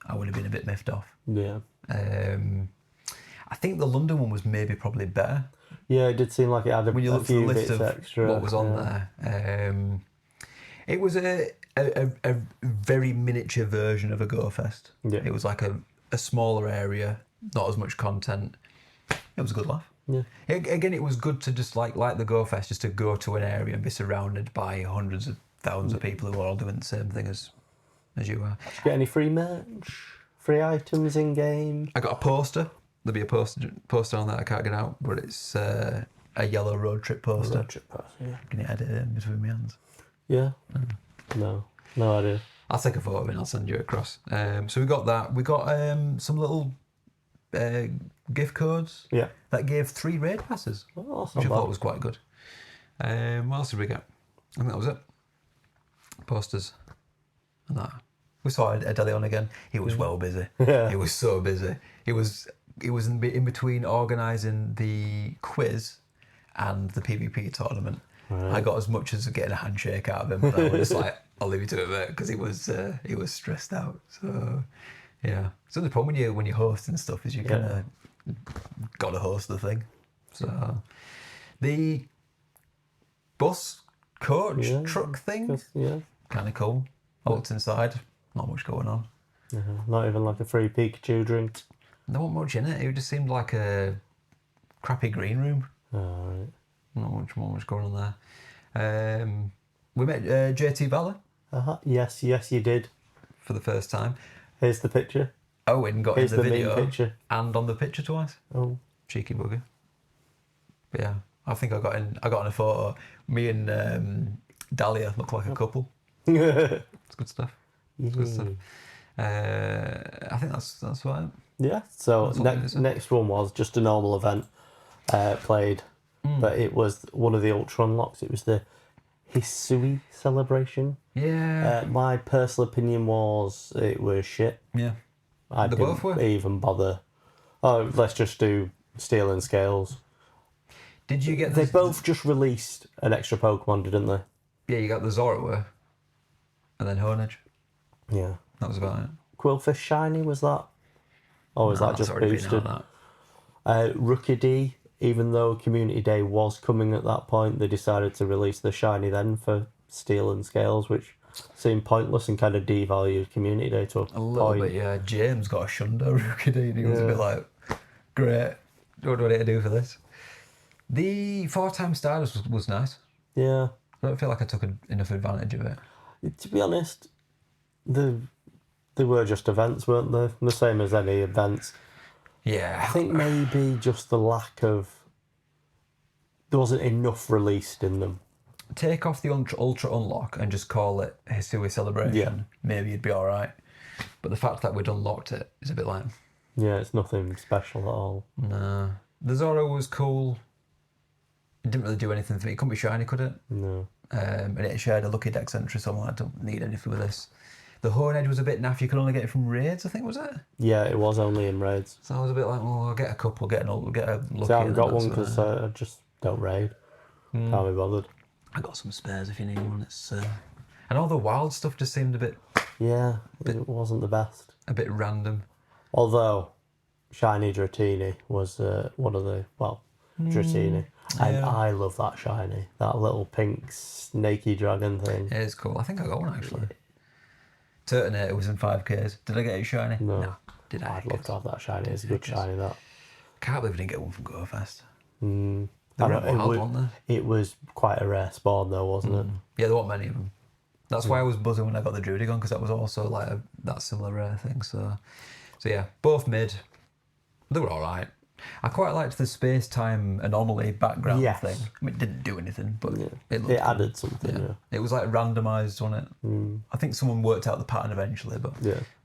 I would have been a bit miffed off.
Yeah.
I think the London one was maybe probably better.
Yeah, it did seem like it had
when you
a
looked at
few
the list
bits
of
extra.
What was on there. It was a very miniature version of a GoFest.
Yeah.
It was like a smaller area, not as much content. It was a good laugh.
Yeah.
Again, it was good to just like the GoFest, just to go to an area and be surrounded by hundreds of thousands of people who are all doing the same thing as you are.
Did you get any free merch? Free items in game?
I got a poster. There'll be a poster on that I can't get out, but it's a yellow road trip poster.
Road trip poster, yeah.
Can you edit it in between my hands?
Yeah. No idea.
I'll take a photo of it and I'll send you it across. So we got that. We got some little gift codes.
Yeah.
That gave 3 raid passes, which I thought was quite good. What else did we get? I think that was it. Posters and that. We saw Adelion again. He was well busy.
Yeah.
He was so busy. It was in between organising the quiz and the PvP tournament. Right. I got as much as getting a handshake out of him. But I was just like, I'll leave you to it, mate, because he was stressed out. So yeah. So the problem when you host and stuff is you kind of got to host the thing. So the bus coach truck thing, kind of cool. I looked inside, not much going on.
Not even like a free Pikachu drink.
There wasn't much in it. It just seemed like a crappy green room.
Oh, right.
Not much going on there. We met JT Valley.
Yes, you did.
For the first time.
Here's the picture.
Owen got
Here's
in the
the
video
main picture.
and on the picture twice.
Oh,
cheeky bugger. But yeah, I think I got in a photo. Me and Dahlia look like a couple. It's good stuff. It's good stuff. I think that's right.
Yeah. So next one was just a normal event played, but it was one of the Ultra Unlocks. It was the Hisui celebration.
Yeah.
My personal opinion was it was shit.
Yeah.
I didn't even bother. Oh, let's just do Steel and Scales.
Did you get?
They both just released an extra Pokemon, didn't they?
Yeah, you got the Zorua, and then Honedge.
Yeah.
That was about it.
Quillfish Shiny, was that? Or was that just boosted? Rookie D, even though Community Day was coming at that point, they decided to release the Shiny then for Steel and Scales, which seemed pointless and kind of devalued Community Day to a
little bit, yeah. James got a Shundo Rookie D and he was a bit like, great, what do I need to do for this? The 4-time Stardust was nice.
Yeah.
I don't feel like I took enough advantage of it.
To be honest, they were just events, weren't they? The same as any events.
Yeah.
I think maybe just the lack of... There wasn't enough released in them.
Take off the Ultra Unlock and just call it Hisui Celebration.
Yeah.
Maybe you'd be alright. But the fact that we'd unlocked it is a bit like...
Yeah, it's nothing special at all.
No. The Zoro was cool. It didn't really do anything for me. It couldn't be shiny, could it?
No.
And it shared a Lucky Dex entry, so I'm like, I don't need anything with this. The Horned was a bit naff. You could only get it from raids, I think, was it?
Yeah, it was only in raids.
So I was a bit like, well, I'll get a couple, get a Lucky.
See, I haven't got one because I just don't raid. Can't be bothered.
I got some spares if you need one. It's and all the wild stuff just seemed a bit...
Yeah, it wasn't the best.
A bit random.
Although, Shiny Dratini was one of the... Well, Dratini. And I love that Shiny. That little pink snaky dragon thing.
It is cool. I think I got one, actually. Turtonator was in 5Ks. Did I get it shiny?
No.
Did I?
I'd love to have that Shiny. It's a good Shiny, that.
Can't believe I didn't get one from GoFest.
They were wild, weren't they? It was quite a rare spawn, though, wasn't it?
Yeah, there weren't many of them. That's why I was buzzing when I got the Drudigon, because that was also like that similar rare thing. So yeah, both mid. They were all right. I quite liked the space-time anomaly background thing. I mean, it didn't do anything, but it
added something. Yeah.
It was like randomised, wasn't it? I think someone worked out the pattern eventually, but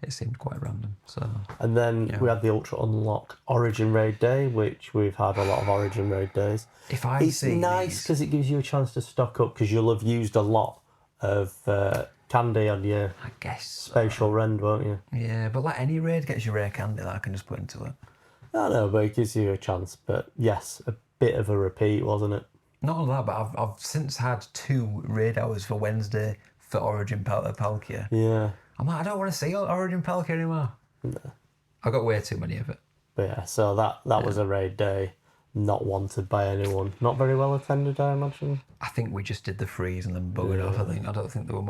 it seemed quite random. So.
And then we had the Ultra Unlock Origin Raid Day, which we've had a lot of Origin Raid Days. It's nice because it gives you a chance to stock up because you'll have used a lot of candy on your spatial rend, won't you?
Yeah, but like any raid gets you rare candy that I can just put into it.
I know, but it gives you a chance. But yes, a bit of a repeat, wasn't it?
Not only that, but I've since had 2 raid hours for Wednesday for Origin Palkia.
Yeah.
I'm like, I don't want to see Origin Palkia anymore. No. I got way too many of it.
But yeah, so that was a raid day, not wanted by anyone. Not very well attended, I imagine.
I think we just did the freeze and then buggered off, I don't think there were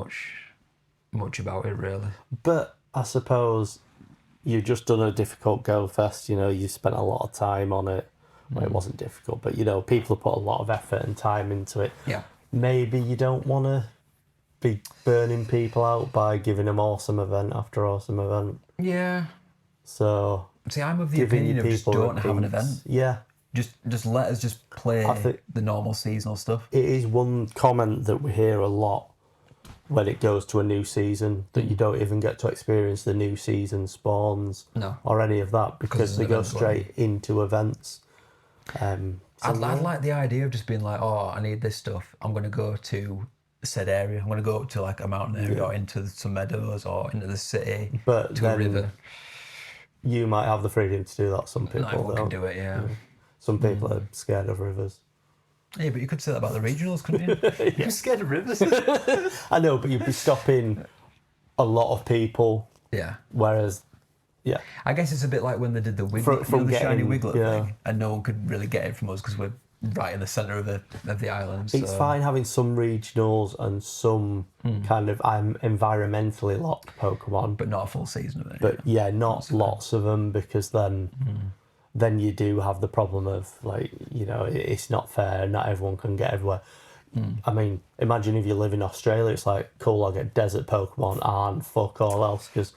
much about it, really.
But I suppose... You've just done a difficult Go Fest, you spent a lot of time on it. Well, it wasn't difficult, but, people have put a lot of effort and time into it.
Yeah.
Maybe you don't want to be burning people out by giving them awesome event after awesome event.
Yeah.
So...
See, I'm of the opinion of just don't have an event.
Yeah.
Just let us just play the normal seasonal stuff.
It is one comment that we hear a lot when it goes to a new season, that you don't even get to experience the new season spawns or any of that because they go straight into events.
I'd like the idea of just being like, oh, I need this stuff. I'm going to go to said area. I'm going to go up to like a mountain area or into some meadows or into the city to a river.
You might have the freedom to do that. Some people
can do it, yeah.
Some people are scared of rivers.
Yeah, but you could say that about the regionals, couldn't you? You're scared of rivers.
I know, but you'd be stopping a lot of people.
Yeah.
Whereas, yeah.
I guess it's a bit like when they did the shiny Wiggler thing, and no one could really get it from us because we're right in the centre of the island. So.
It's fine having some regionals and some kind of environmentally locked Pokemon.
But not a full season of it.
But yeah, not lots of them, because then you do have the problem of, like, you know, it's not fair, not everyone can get everywhere. I mean, imagine if you live in Australia, it's like, cool, I'll get desert Pokemon and fuck all else, because...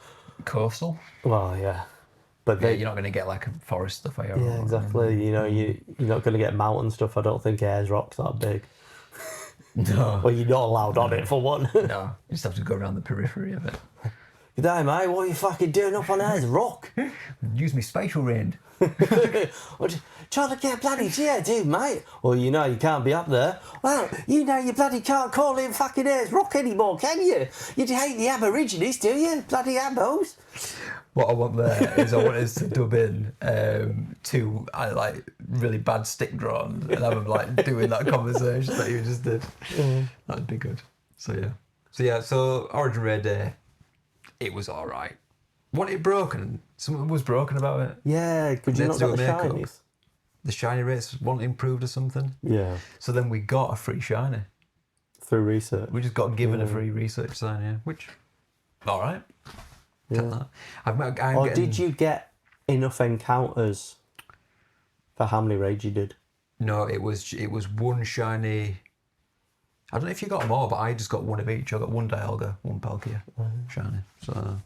Coastal?
Well, yeah. But
you're not going to get, like, forest stuff, are you?
Yeah, exactly. You know, you're not going to get mountain stuff. I don't think Ayers Rock's that big.
No.
Well, you're not allowed on it, for one.
No, you just have to go around the periphery of it.
Good day, mate. What are you fucking doing up on Ayers Rock?
Use me spatial range.
Trying to get bloody Geodude, mate. Well, you know you can't be up there. Well, you know you bloody can't call it fucking Ayers Rock anymore, can you? You hate the Aborigines, do you? Bloody Abos.
What I want there is I want us to dub in two like really bad stick drawings and have them like doing that conversation that you just did. That'd be good. So Origin Raid Day, it was all right. Wasn't it broken? Something was broken about it.
Yeah, could you not get the shinies?
The shiny rates weren't improved or something.
Yeah.
So then we got a free shiny.
Through research.
We just got given a free research sign, yeah. Which, all right. Yeah.
Did you get enough encounters for how many raids you did?
No, it was one shiny. I don't know if you got them all, but I just got one of each. I got one Dialga, one Palkia, shiny. So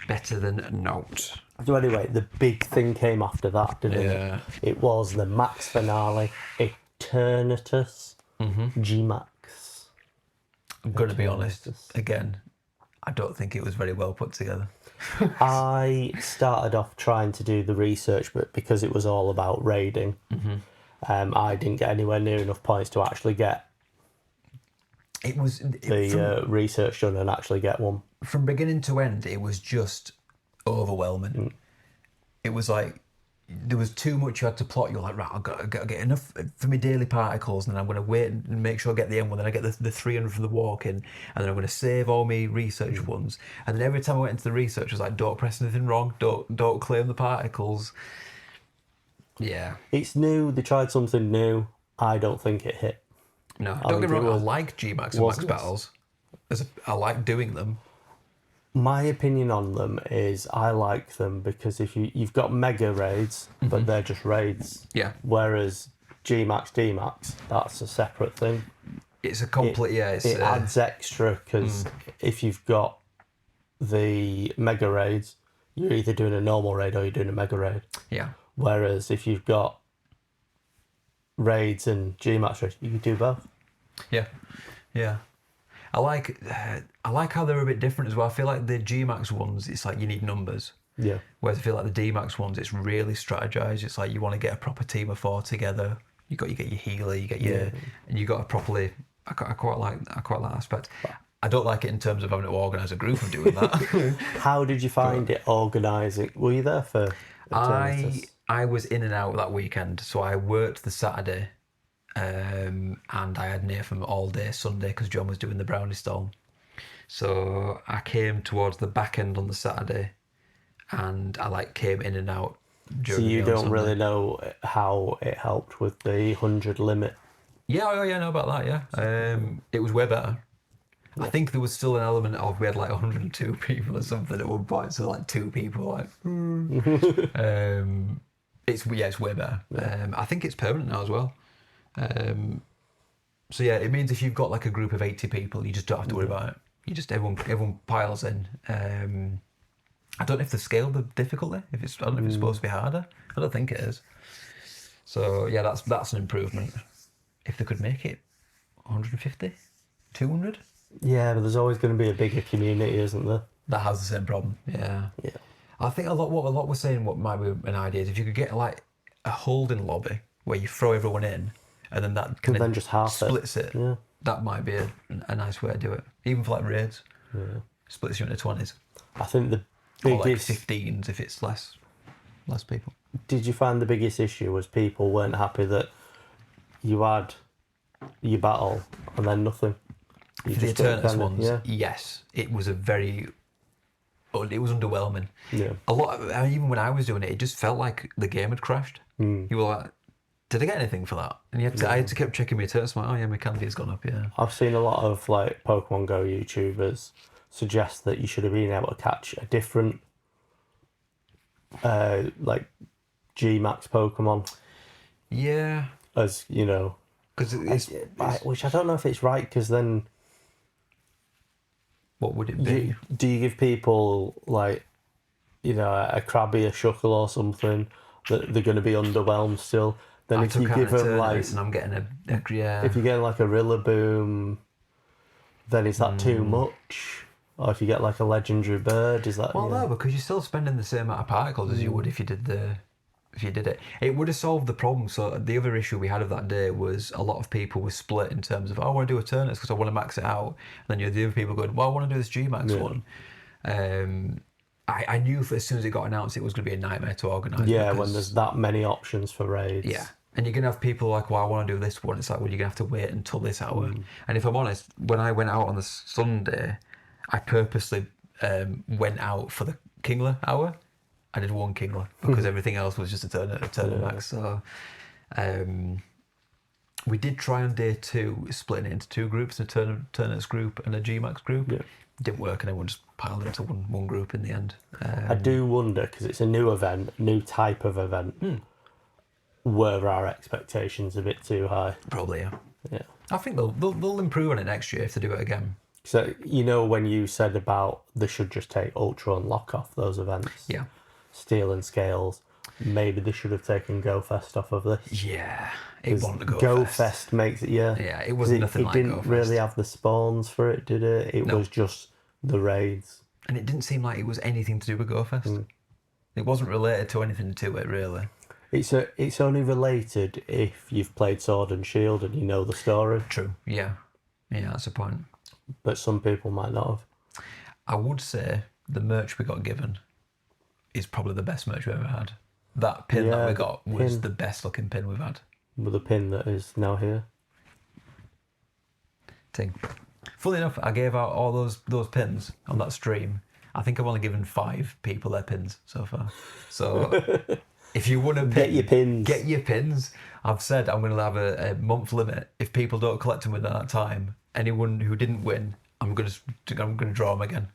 better than a note.
So anyway, the big thing came after that, didn't it? It was the max finale, Eternatus G-Max.
I'm going to be honest, again, I don't think it was very well put together.
I started off trying to do the research, but because it was all about raiding, I didn't get anywhere near enough points to actually get research done and actually get one.
From beginning to end, it was just overwhelming. It was like there was too much you had to plot. You're like, right, I've got to get enough for my daily particles, and then I'm going to wait and make sure I get the end one. Then I get the 300 from the walk-in, and then I'm going to save all my research ones. And then every time I went into the research, I was like, don't press anything wrong. Don't claim the particles. Yeah.
It's new. They tried something new. I don't think it hit.
No, don't get me wrong. I like G-Max and Max Battles. I like doing them.
My opinion on them is I like them because if you've got mega raids, but they're just raids.
Yeah.
Whereas G-Max, D-Max, that's a separate thing.
It's a complete,
it adds extra because if you've got the mega raids, you're either doing a normal raid or you're doing a mega raid.
Yeah.
Whereas if you've got raids and G-Max raids, you can do both.
Yeah. Yeah. I like how they're a bit different as well. I feel like the G-Max ones, it's like you need numbers.
Yeah.
Whereas I feel like the D-Max ones, it's really strategized. It's like you want to get a proper team of 4 together. You get your healer, you get your, and you got to properly. I quite like that aspect. I don't like it in terms of having to organise a group and doing that.
How did you find it organising? Were you there for?
I was in and out that weekend, so I worked the Saturday. And I had Nathan all day Sunday because John was doing the brownie stall. So I came towards the back end on the Saturday, and I came in and out.
So you don't really know how it helped with the 100 limit?
Yeah, I know about that. Yeah, it was way better. I think there was still an element of we had 102 people or something at one point, so 2 people It's way better. I think it's permanent now as well. So yeah, it means if you've got a group of 80 people, you just don't have to worry about it. You just everyone piles in. I don't know if they scaled the difficulty. I don't know if it's supposed to be harder. I don't think it is. So yeah, that's an improvement. If they could make it 150, 200.
Yeah, but there's always going to be a bigger community, isn't there?
That has the same problem. Yeah. Yeah. I think what a lot was saying, what might be an idea is if you could get a holding lobby where you throw everyone in. And then that kind of
just half
splits it. Yeah. That might be a nice way to do it. Even for raids. Yeah. Splits you into 20s.
I think the biggest...
Or 15s if it's less people.
Did you find the biggest issue was people weren't happy that you had your battle and then nothing.
For the Eternus ones, yes, it was it was underwhelming.
Yeah.
Even when I was doing it just felt like the game had crashed. You were like, did I get anything for that? And I had to keep checking my Eternus. I'm like, oh yeah, my candy's gone up, yeah.
I've seen a lot of like Pokemon Go YouTubers suggest that you should have been able to catch a different like G-Max Pokemon.
Yeah.
As, you know... which I don't know if it's right, because then...
What would it be?
Do you give people, like, you know, a Krabby, a Shuckle or something, that they're going to be underwhelmed still? Then if you give them, like...
and I'm getting
If you get, like, a Rillaboom, then is that too much? Or if you get, like, a legendary bird, is that...
Well, no, because you're still spending the same amount of particles as you would if you did it. It would have solved the problem. So the other issue we had of that day was a lot of people were split in terms of, I want to do Eternus because I want to max it out. And then you had the other people going, well, I want to do this G-Max one. I knew as soon as it got announced it was going to be a nightmare to organise.
Yeah, when there's that many options for raids.
Yeah. And you're going to have people like, well, I want to do this one. It's like, well, you're going to have to wait until this hour. And if I'm honest, when I went out on the Sunday, I purposely went out for the Kingler hour. I did one Kingler because everything else was just Eternal Max. So we did try on day 2, splitting it into 2 groups, an Eternus group and a G-Max group. Yeah. Didn't work, and everyone just piled into one group in the end.
I do wonder, because it's a new event, new type of event, were our expectations a bit too high?
Probably, yeah.
Yeah.
I think they'll improve on it next year if they do it again.
So, you know, when you said about they should just take Ultra and lock off those events?
Yeah.
Steel and Scales, maybe they should have taken Go Fest off of this.
Yeah, it wasn't a
Go Fest makes it,
Yeah, it wasn't nothing like Go Fest.
It didn't really have the spawns for it, did it? It was just the raids.
And it didn't seem like it was anything to do with Go Fest. It wasn't related to anything to it, really.
It's only related if you've played Sword and Shield and you know the story.
True, yeah. Yeah, that's a point.
But some people might not have.
I would say the merch we got given is probably the best merch we've ever had. That pin that we got was the best looking pin we've had.
With the pin that is now here.
Funnily enough, I gave out all those pins on that stream. I think I've only given 5 people their pins so far. So if you want to
get your
pins. I've said I'm going to have a month limit. If people don't collect them within that time, anyone who didn't win, I'm going to draw them again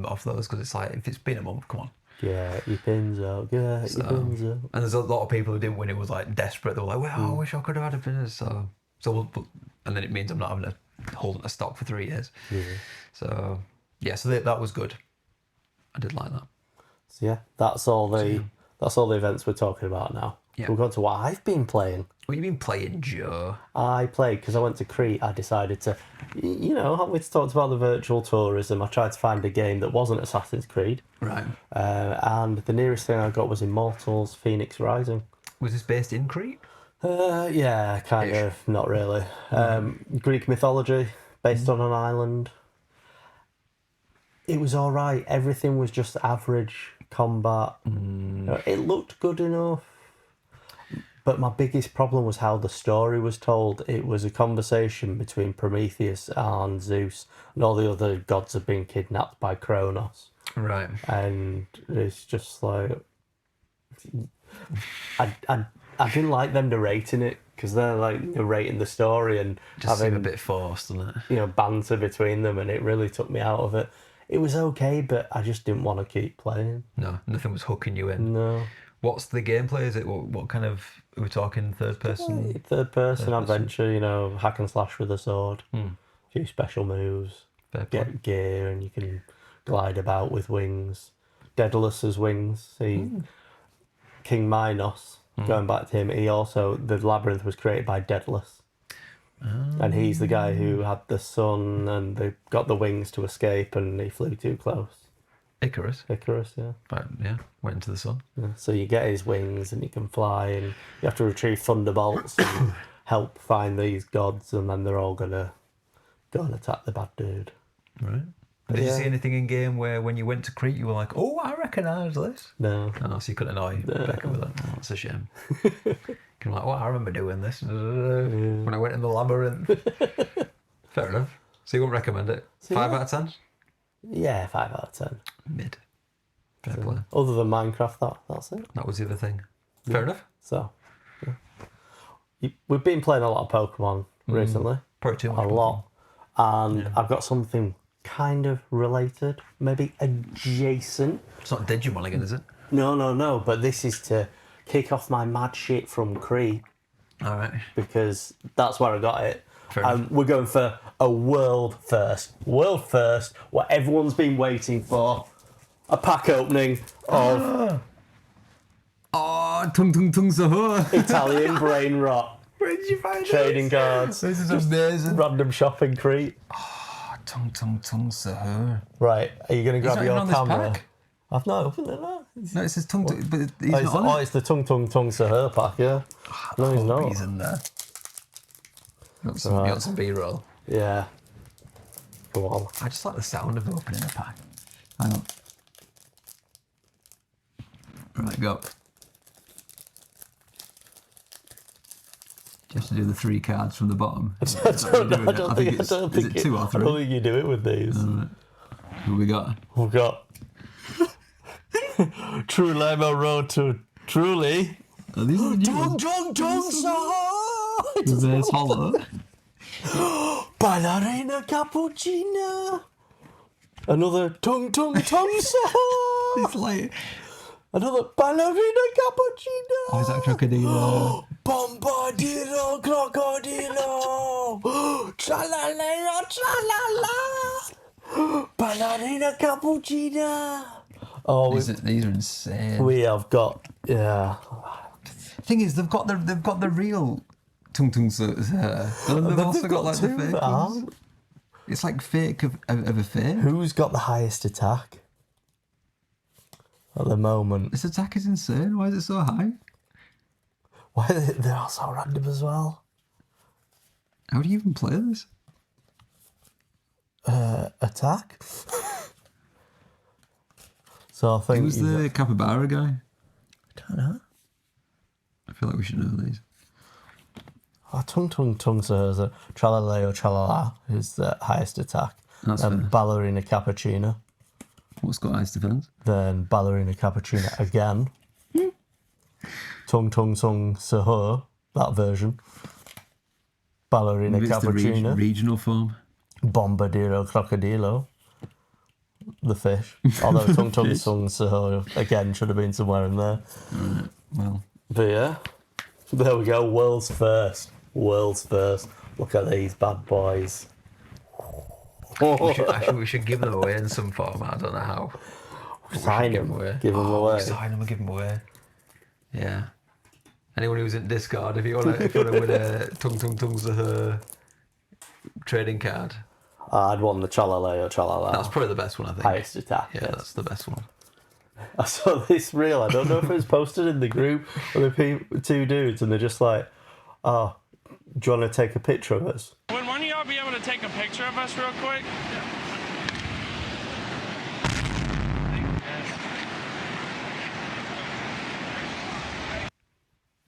off those, because it's like, if it's been a month, come on.
Get your pins out. Your pins out.
And there's a lot of people who didn't win. It was like desperate. They were like, well, I wish I could have had a pin. So and then it means I'm not having to hold a stock for 3 years.
Yeah.
So yeah, so that was good. I did like that.
So yeah, that's all the events we're talking about now. Yeah. We've got to what I've been playing.
What have you been playing, Joe?
I played, because I went to Crete, I decided to, you know, we talked about the virtual tourism. I tried to find a game that wasn't Assassin's Creed.
Right.
And the nearest thing I got was Immortals Phoenix Rising.
Was this based in Crete?
Yeah, kind of, not really. Greek mythology, based on an island. It was all right. Everything was just average combat. It looked good enough. But my biggest problem was how the story was told. It was a conversation between Prometheus and Zeus, and all the other gods have been kidnapped by Kronos.
Right.
And it's just like... I didn't like them narrating it, because they're like narrating the story and
just having a bit forced, doesn't it?
You know, banter between them, and it really took me out of it. It was okay, but I just didn't want to keep playing.
No, nothing was hooking you in.
No.
What's the gameplay? Is it what kind of... Are we talking third person?
Third person adventure, you know, hack and slash with a sword. A few special moves. Get gear, and you can glide about with wings. Daedalus' wings. King Minos, going back to him, the labyrinth was created by Daedalus. And he's the guy who had the sun, and they got the wings to escape, and he flew too close.
Icarus,
yeah.
But yeah, went into the sun.
Yeah, so you get his wings, and you can fly, and you have to retrieve thunderbolts and help find these gods, and then they're all gonna go and attack the bad dude.
Right. Did you see anything in game where when you went to Crete you were like, oh, I recognise this?
No.
Oh, so you couldn't annoy Becca with that. Oh, that's a shame. I'm like, well, I remember doing this when I went in the labyrinth. Fair enough. So you wouldn't recommend it? 5 out of 10?
Yeah, 5 out of 10.
Mid. Fair play.
Other than Minecraft, that's it.
That was the other thing. Fair enough.
So, we've been playing a lot of Pokemon recently.
Probably too much.
A lot. And I've got something kind of related, maybe adjacent.
It's not Digimon again, is it?
No. But this is to kick off my mad shit from Crete.
All right.
Because that's where I got it.
Fair enough.
We're going for a world first. World first, what everyone's been waiting for. A pack opening of
Tung Tung Tung Sahur.
Italian Brainrot.
Where did you find
Trading cards.
This is amazing.
Random shopping Crete.
Tung Tung Tung Sahur.
Right, are you going to grab
not
your
even on this
camera?
pack.
I've not opened it, no.
No, it says Tung Tung, but he's not on it.
It's the Tung Tung Tung Sahur pack, yeah. No, he's not.
He's in there. You got some B-roll.
Yeah. Go on.
I just like the sound of opening a pack. Hang on. Right, go. You have to do the 3 cards from the bottom.
I don't think
Is it 2 or 3?
I don't think you do it with these.
Right. Who we got?
We've got True Limo Road to Truly.
Are these the new ones?
Tung Sahur.
There's Hollow.
Ballerina Cappuccina. Another Tung Sahur.
It's like...
Another Ballerina Cappuccina.
Oh, is that Crocodile?
Bombardiro Crocodilo. Tra-la-la, tra-la-la. Ballerina Cappuccina. Oh,
These are insane.
we have got, yeah.
Thing is, they've got the real Tung Tung Sahur. But they've also got like the fake ones. It's like fake of a fake.
Who's got the highest attack at the moment?
This attack is insane. Why is it so high?
Why they're all so random as well?
How do you even play this?
Attack? So I think
Who's the capybara guy?
I don't know.
I feel like we should know these.
Oh, Tung Sahur's a Tralaleo Tralala is the highest attack.
That's
Then
fair.
Ballerina Cappuccina.
What's got ice defense?
Then Ballerina Cappuccina again. Tung Sahur, that version. Ballerina
Maybe it's the
Cappuccina.
regional form.
Bombardiro Crocodilo. The fish. Although Tung Sahur, again, should have been somewhere in there.
Right. Well,
But yeah, there we go. World's first. World's first. Look at these bad boys.
we should give them away in some form. I don't know how.
Sign
Give
them.
them away.
Give them away.
Sign them and give them away. Yeah. Anyone who's in Discord, if you want to win a Tung Sahur trading card,
I'd want the Tralaleo Tralala.
that's probably the best one, I think.
Highest attack.
Yeah, that's the best one.
I saw this reel. I don't know if it was posted in the group or the 2 dudes, and they're just like, "Oh, do you want to take a picture of us?"
Would one of y'all be able to take a picture of us real quick?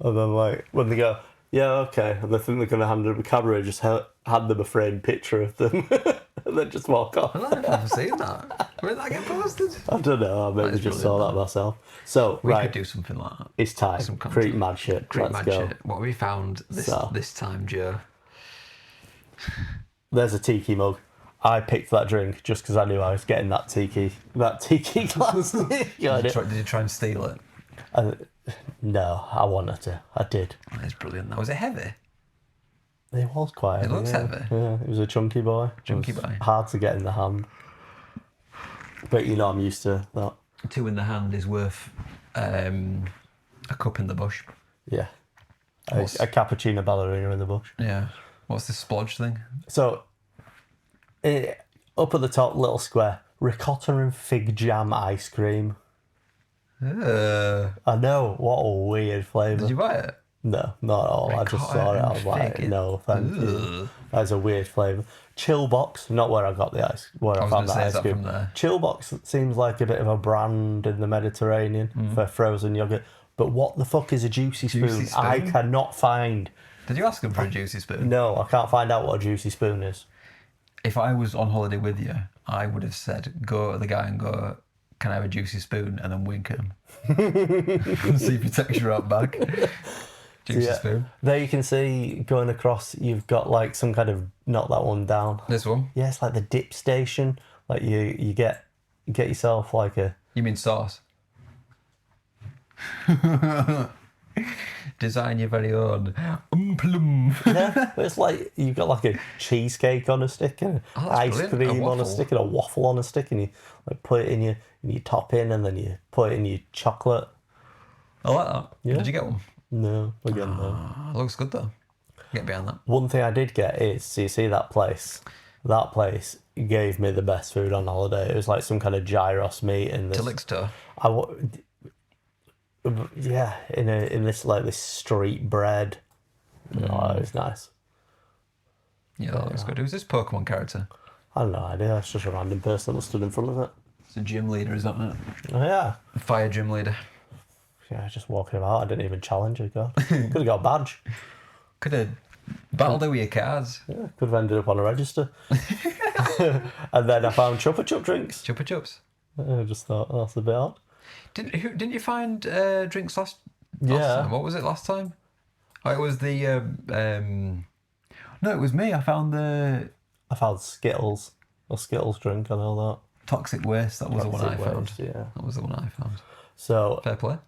And then like when they go, "Yeah, okay," and they think they're gonna hand them a camera, just hand them a framed picture of them, and then just walk off.
I don't know if I've seen that. Where did that get posted?
I don't know. I maybe
That is
just saw
brilliant,
that myself. So
We
right,
could do something like that.
it's time.
some content.
Crete mad shit.
Crete
Let's
mad
go.
shit. What have we found this time, Joe?
There's a tiki mug. I picked that drink just because I knew I was getting that tiki glass.
Did you try and steal it?
No, I wanted to. I did.
That is brilliant. That was it heavy?
It was quite heavy.
It looks
yeah.
heavy.
Yeah, it was a chunky boy.
Chunky
It was
boy.
Hard to get in the hand. But you know, I'm used to that.
2 in the hand is worth a cup in the bush.
Yeah. A cappuccino ballerina in the bush.
Yeah. What's this splodge thing?
So, up at the top, little square, ricotta and fig jam ice cream. I know, what a weird flavour.
Did you buy it?
No, not at all. I just
Ricotta
saw it. I
and
was like,
fig.
no, thank you. That's a weird flavour. Chill box, not where I got the ice. Where I
was
found
gonna
that
say,
ice
is that
cream.
from there?
Chill box seems like a bit of a brand in the Mediterranean for frozen yogurt. But what the fuck is a juicy spoon?
Juicy spoon?
I cannot find.
Did you ask him for a juicy spoon?
No, I can't find out what a juicy spoon is.
If I was on holiday with you, I would have said, go to the guy and go, can I have a juicy spoon? And then wink at him. And see if he takes you out back. Juicy spoon.
There you can see, going across, you've got like some kind of, not that one down.
This one?
Yeah, it's like the dip station. Like you get yourself like a...
You mean sauce? Design your very own plum.
Yeah, but it's like you've got like a cheesecake on a stick and ice cream on a stick and a waffle on a stick, and you like put it in your topping, and then you put it in your chocolate.
I like that.
Yeah.
Did you get one?
No, again no.
Looks good though. Get behind that.
One thing I did get is, so you see that place? That place gave me the best food on holiday. It was like some kind of gyros meat and this.
Tilixto.
Yeah, in this like this street bread. Oh, it was nice.
Yeah, that looks good. Who's this Pokemon character?
I have no idea. It's just a random person that stood in front of it.
It's a gym leader, is that it?
Oh yeah.
Fire gym leader.
Yeah, just walking about. I didn't even challenge it. God, could have got a badge.
Could have battled it with your cards.
Yeah, could have ended up on a register. And then I found Chupa Chup drinks.
Chupa Chups.
I just thought, oh, that's a bit odd.
Didn't you find drinks last
Yeah.
time? What was it last time? Oh, it was the no, it was me. I found
Skittles. A Skittles drink, I know that.
toxic waste. That was the one I found.
Yeah.
That was the one I found.
So
Fair play.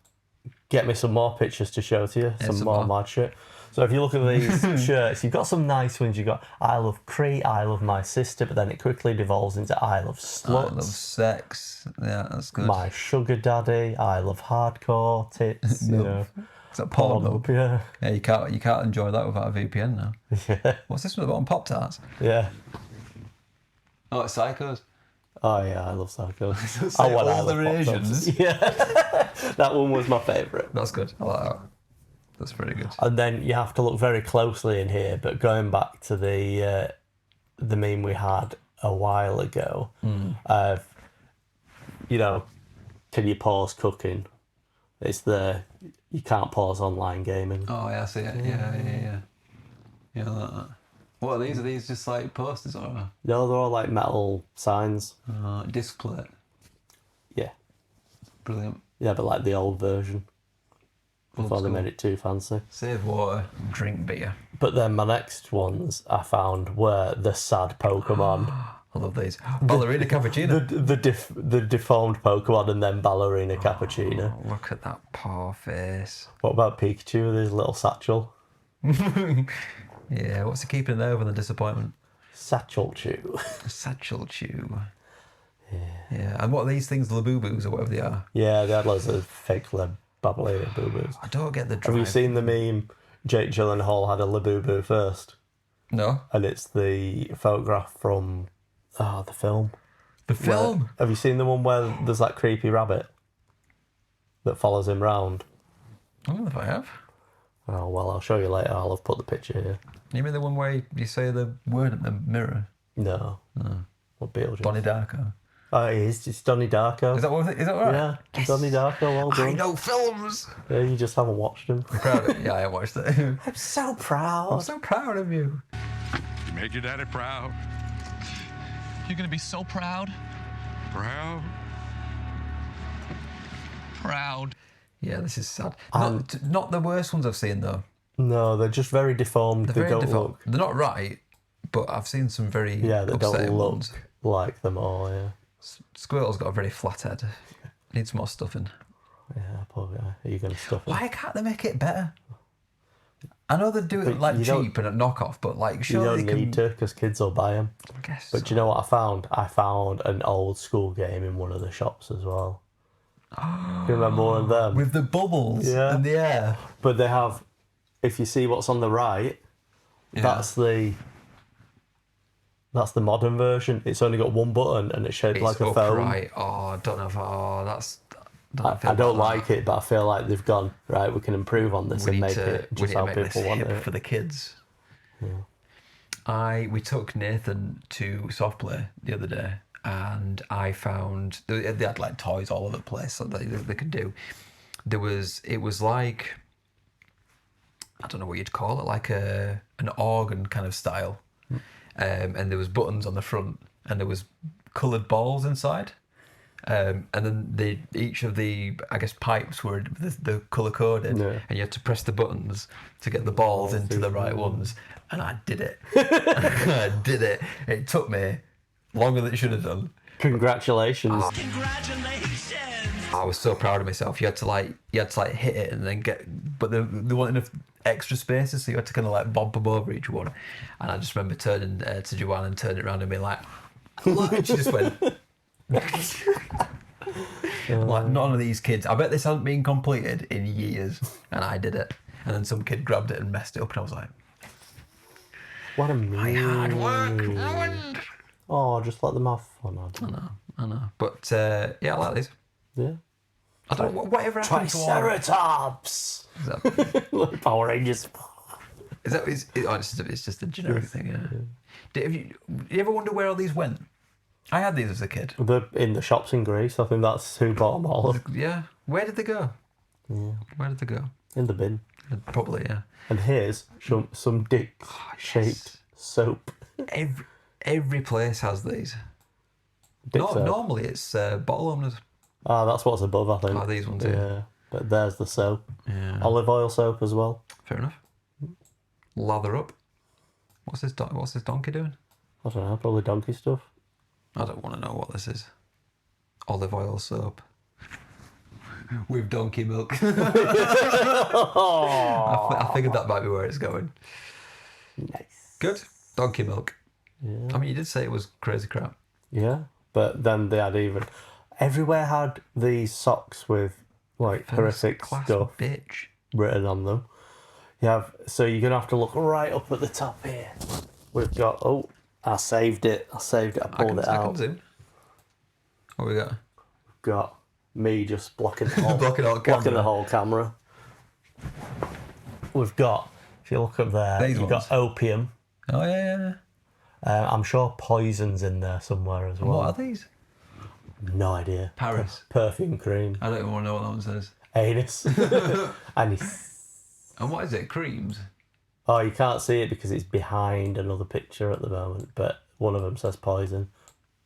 get me some more pictures to show to you.
Yeah,
some more mad shit. So if you look at these shirts, you've got some nice ones. You've got I love Crete, I love my sister, but then it quickly devolves into I love sluts.
I love sex. Yeah, that's good.
My sugar daddy, I love hardcore tits. You know,
Is that porn?
yeah.
Yeah, you can't enjoy that without a VPN now.
Yeah.
What's this one about Pop Tarts?
Yeah.
Oh, it's Psychos.
Oh yeah, I love Psycho.
Say
well, I
all the
love Pop
Asians.
Tarts. Yeah. That one was my favourite.
That's good. I like that. That's pretty good.
And then you have to look very closely in here, but going back to the meme we had a while ago, you know, can you pause cooking? It's you can't pause online gaming.
Oh yeah, I see it. Yeah. Yeah, I like that. What are these? Are these just like posters or?
No, they're all like metal signs.
Disc plate.
Yeah.
Brilliant.
Yeah, but like the old version. Before they made it too fancy.
Save water, drink beer.
But then my next ones I found were the sad Pokemon.
I love these. Ballerina cappuccino.
The deformed Pokemon and then Ballerina cappuccino.
Oh, look at that poor face.
What about Pikachu with his little satchel?
Yeah, what's he keeping there with the disappointment?
Satchel Chew.
Satchel Chew. Yeah. And what are these things, Labubu's or whatever they are?
Yeah, they had loads of fake Ballerina boo-boos.
I don't get the drive.
Have you seen the meme? Jake Gyllenhaal had a Labubu first.
No.
And it's the photograph from the film.
The film?
Have you seen the one where there's that creepy rabbit that follows him round?
I don't know if I have.
Oh, well, I'll show you later. I'll have put the picture here.
You mean the one where you say the word in the mirror?
No. What Beetlejuice?
Donnie Darko.
Oh, it is. It's Donnie Darko.
Is that right?
Yeah, yes. Donnie Darko, well done.
I know films.
Yeah, you just haven't watched him.
I'm proud of it. Yeah, I haven't watched it.
I'm so proud.
I'm so proud of you.
You make your daddy proud.
You're gonna be so proud.
Proud.
Proud.
Yeah, this is sad. Not the worst ones I've seen though.
No, they're just very deformed.
They're
they
very
don't
deformed.
look.
They're not right, but I've seen some very
They
upsetting
don't look
ones.
like them all. Yeah.
Squirtle's got a very flat head. Needs more stuffing.
Yeah, probably. Are you going to stuff it?
Why can't they make it better? I know they do it like cheap and a knockoff, but like surely
you don't need to because kids will buy them.
I guess.
But do you know what I found? I found an old school game in one of the shops as well. Do you remember one of them?
With the bubbles in the air.
But they have, if you see what's on the right, that's the modern version. It's only got one button and it's shaped like a phone.
Right. Oh, I don't know if that's.
I don't like it, but I feel like they've gone, right, we can improve on this and make it just how people want it.
For the kids. Yeah. We took Nathan to soft play the other day and I found they had like toys all over the place that they could do. it was like, I don't know what you'd call it, like an organ kind of style. And there was buttons on the front, and there was coloured balls inside. And then each of the, I guess, pipes were the colour coded, and you had to press the buttons to get the balls into the right ones. And I did it. I did it. It took me longer than it should have done.
Congratulations!
Congratulations!
I was so proud of myself. You had to hit it and then but there weren't enough extra spaces, so you had to kind of like bump them over each one. And I just remember turning to Joanne and turning it around and being like, look, and she just went. Like, none of these kids, I bet this hasn't been completed in years, and I did it. And then some kid grabbed it and messed it up, and I was like,
what a
my hard work ruined.
Oh, just let them have fun.
I know. But yeah, I like these.
Yeah.
I don't know whatever happened to
Triceratops. Like Power Rangers.
It's just a generic thing. Yeah. Have you ever wonder where all these went? I had these as a kid.
They're in the shops in Greece. I think that's who bought them all.
Yeah. Where did they go?
Yeah.
Where did they go?
In the bin.
Probably, yeah.
And here's some dick-shaped soap.
Every place has these. Normally it's bottle openers.
Ah, that's what's above, I think.
Oh, these ones,
yeah. But there's the soap.
Yeah.
Olive oil soap as well.
Fair enough. Lather up. What's this donkey doing?
I don't know, probably donkey stuff.
I don't want to know what this is. Olive oil soap. With donkey milk. I figured that might be where it's going.
Nice.
Good. Donkey milk.
Yeah.
I mean, you did say it was crazy crap.
Yeah, but then they had everywhere had these socks with like horrific stuff
bitch
written on them. So you're gonna have to look right up at the top here. We've got I saved it. I pulled it out.
I can zoom. What we got?
We've got me just blocking the whole
blocking
the whole camera. We've got, if you look up there, you've got opium.
Oh yeah.
I'm sure poison's in there somewhere as well.
What are these?
No idea.
Paris.
Perfume cream.
I don't even want to know what that one says.
Anus. Anus.
And what is it? Creams?
Oh, you can't see it because it's behind another picture at the moment, but one of them says poison.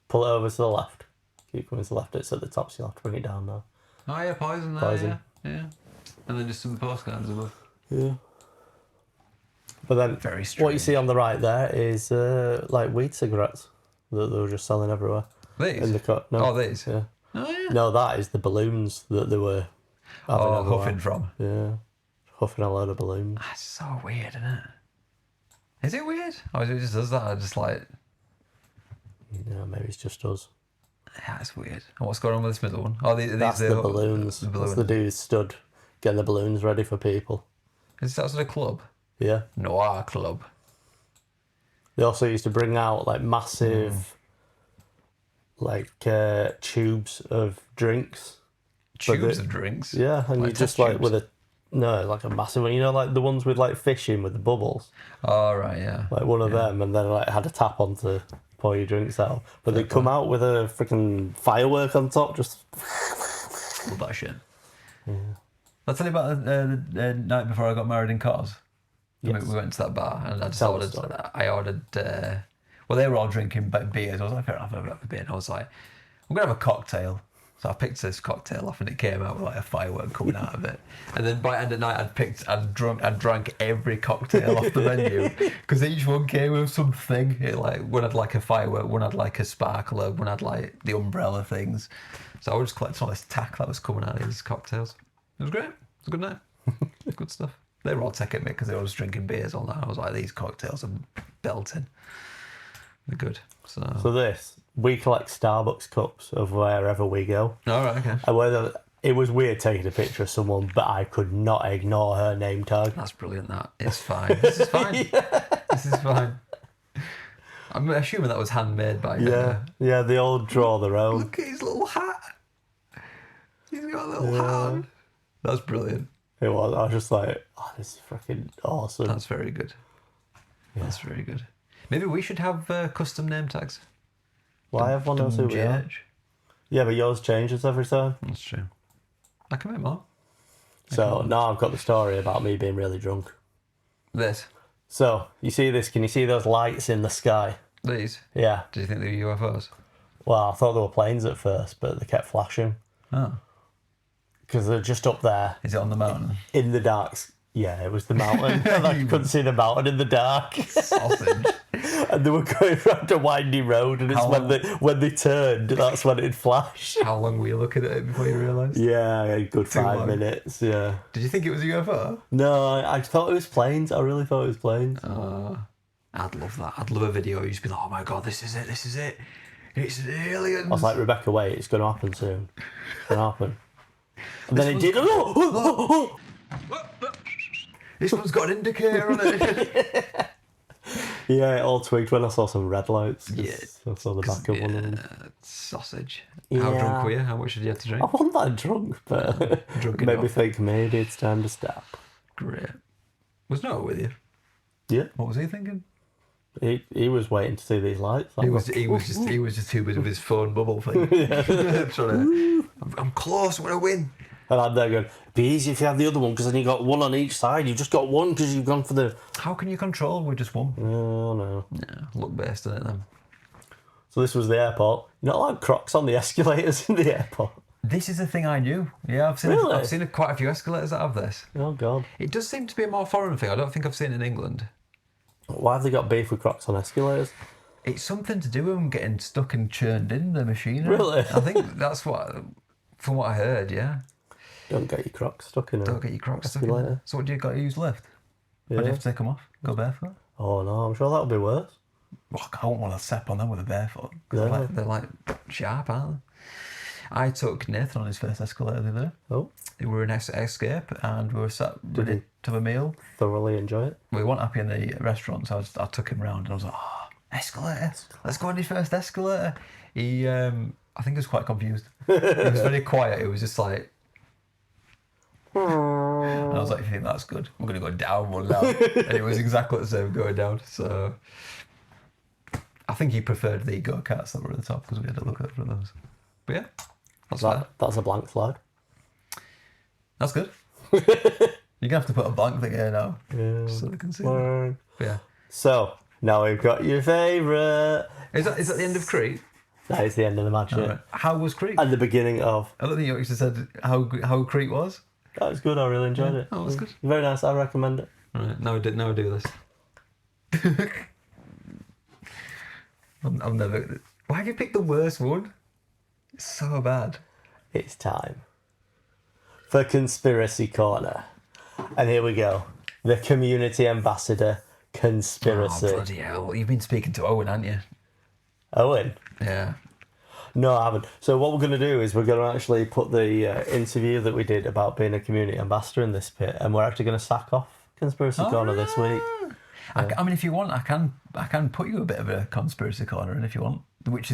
Pull it over to the left. Keep coming to the left, it's at the top, so you'll have to bring it down now.
Oh yeah, poison there,
Poison.
Yeah. And then just some postcards above.
Yeah. But then
Very strange.
What you see on the right there is like weed cigarettes that they were just selling everywhere.
These?
In the no.
Oh, these?
Yeah.
Oh yeah.
No, that is the balloons that they were
huffing from.
Yeah. Huffing a load of balloons.
That's so weird, isn't it? Is it weird? Or is it just us that are just like...
Yeah, maybe it's just us.
Yeah, it's weird. And what's going on with this middle one? Oh,
that's the balloons. That's the dude stood getting the balloons ready for people.
Is that sort of club?
Yeah.
Noir club.
They also used to bring out like massive tubes of drinks.
Tubes of drinks?
Yeah, and
like
you just like with like a massive one, like the ones with like fish in with the bubbles.
Oh right, yeah.
Like one of them, and then like had a tap on to pour your drinks out. But they come out with a freaking firework on top, just
Love that shit. Yeah. I'll tell you about the night before I got married in Cos.
Yes.
We went to that bar and I ordered well, they were all drinking beers. I was like, fair enough, I'll have a beer. And I was like, I'm going to have a cocktail. So I picked this cocktail off and it came out with like a firework coming out of it. And then by the end of the night, I'd drank every cocktail off the menu because each one came with something. One had like a firework, one had like a sparkler, one had like the umbrella things. So I was just collecting all this tack that was coming out of these cocktails. It was great. It was a good night. Good stuff. They were all taking me because they were just drinking beers all night. I was like, these cocktails are belting. They're good. So
we collect Starbucks cups of wherever we go.
All right, okay.
And it was weird taking a picture of someone, but I could not ignore her name tag.
That's brilliant, that. It's fine. This is fine. This is fine. I'm assuming that was handmade by her.
Yeah, they all draw their own.
Look at his little hat. He's got a little hat on. That's brilliant.
It was. I was just like, oh, this is freaking awesome.
That's very good. Yeah. That's very good. Maybe we should have custom name tags.
Well, I have one of those. Yeah, but yours changes every time.
That's true. I can make more.
So now I've got the story about me being really drunk.
This?
So, you see this? Can you see those lights in the sky?
These?
Yeah.
Do you think they were UFOs?
Well, I thought they were planes at first, but they kept flashing.
Oh.
Because they're just up there.
Is it on the mountain?
In the dark. Yeah, it was the mountain. I couldn't see the mountain in the dark.
Sausage.
And they were going around a windy road, and it's when they turned, that's when it flashed.
How long were you looking at it before you realised?
Yeah, a good 5 minutes, yeah.
Did you think it was a UFO?
No, I thought it was planes. I really thought it was planes.
I'd love that. I'd love a video. You'd just be like, oh my God, this is it. It's aliens.
I was like, Rebecca, wait, it's going to happen soon. It's going to happen. And then it did.
This one's got an indicator on it.
Yeah, it all twigged when I saw some red lights.
Yeah.
I saw the back of one of them.
Sausage.
Yeah.
How drunk were you? How much did you have to drink?
I wasn't that drunk, but
Drunk
made me
enough.
think maybe it's time to stop.
Great. Was Noah with you?
Yeah.
What was he thinking?
He was waiting to see these lights.
He was just too busy with his phone bubble thing. I'm close. I'm gonna win.
And I'm there going, it'd be easy if you have the other one, because then you got one on each side. You've just got one because you've gone for the...
How can you control with just one?
Oh, no.
Yeah, look based on it then.
So this was the airport. You're not allowed crocs on the escalators in the airport.
This is a thing I knew. Yeah, I've seen quite a few escalators that have this.
Oh, God.
It does seem to be a more foreign thing. I don't think I've seen it in England.
Why have they got beef with crocs on escalators?
It's something to do with them getting stuck and churned in the machinery.
Really?
I think that's from what I heard, yeah.
Don't get your crocs stuck in
Don't get your crocs stuck in
escalator.
there. So what do you got to use lift?
Yeah.
Or do you have to take them off? Go barefoot?
Oh, no, I'm sure that would be worse.
Well, I don't want to step on them with a barefoot.
No.
They're like sharp, aren't they? I took Nathan on his first escalator the other day.
Oh.
We were in Escape and we were sat ready to have a meal.
Thoroughly enjoy it.
We weren't happy in the restaurant, so I took him round and I was like, oh, escalator, let's go on his first escalator. He, I think he was quite confused. He was very quiet. It was just like... And I was like, if you think that's good, we're going to go down one now. And it was exactly the same going down. So I think he preferred the go-karts that were at the top because we had to look at for those. But yeah,
that's a blank slide.
That's good. You're going to have to put a blank thing here now.
Yeah.
So they can see it. Yeah.
So, now we've got your favourite.
Is that the end of Crete?
That is the end of the match, yeah.
Right. How was Crete?
And the beginning of...
I don't think you actually said how Crete was.
That was good, I really enjoyed it.
Oh, that's good.
Very nice, I recommend it.
Right, now I do this. I've never... Why have you picked the worst one? It's so bad.
It's time for Conspiracy Corner. And here we go. The Community Ambassador Conspiracy.
Oh, bloody hell. You've been speaking to Owen, haven't you?
Owen?
Yeah.
No, I haven't. So what we're going to do is we're going to actually put the interview that we did about being a community ambassador in this pit, and we're actually going to sack off Conspiracy Corner this week.
I mean, if you want, I can put you a bit of a Conspiracy Corner in if you want, which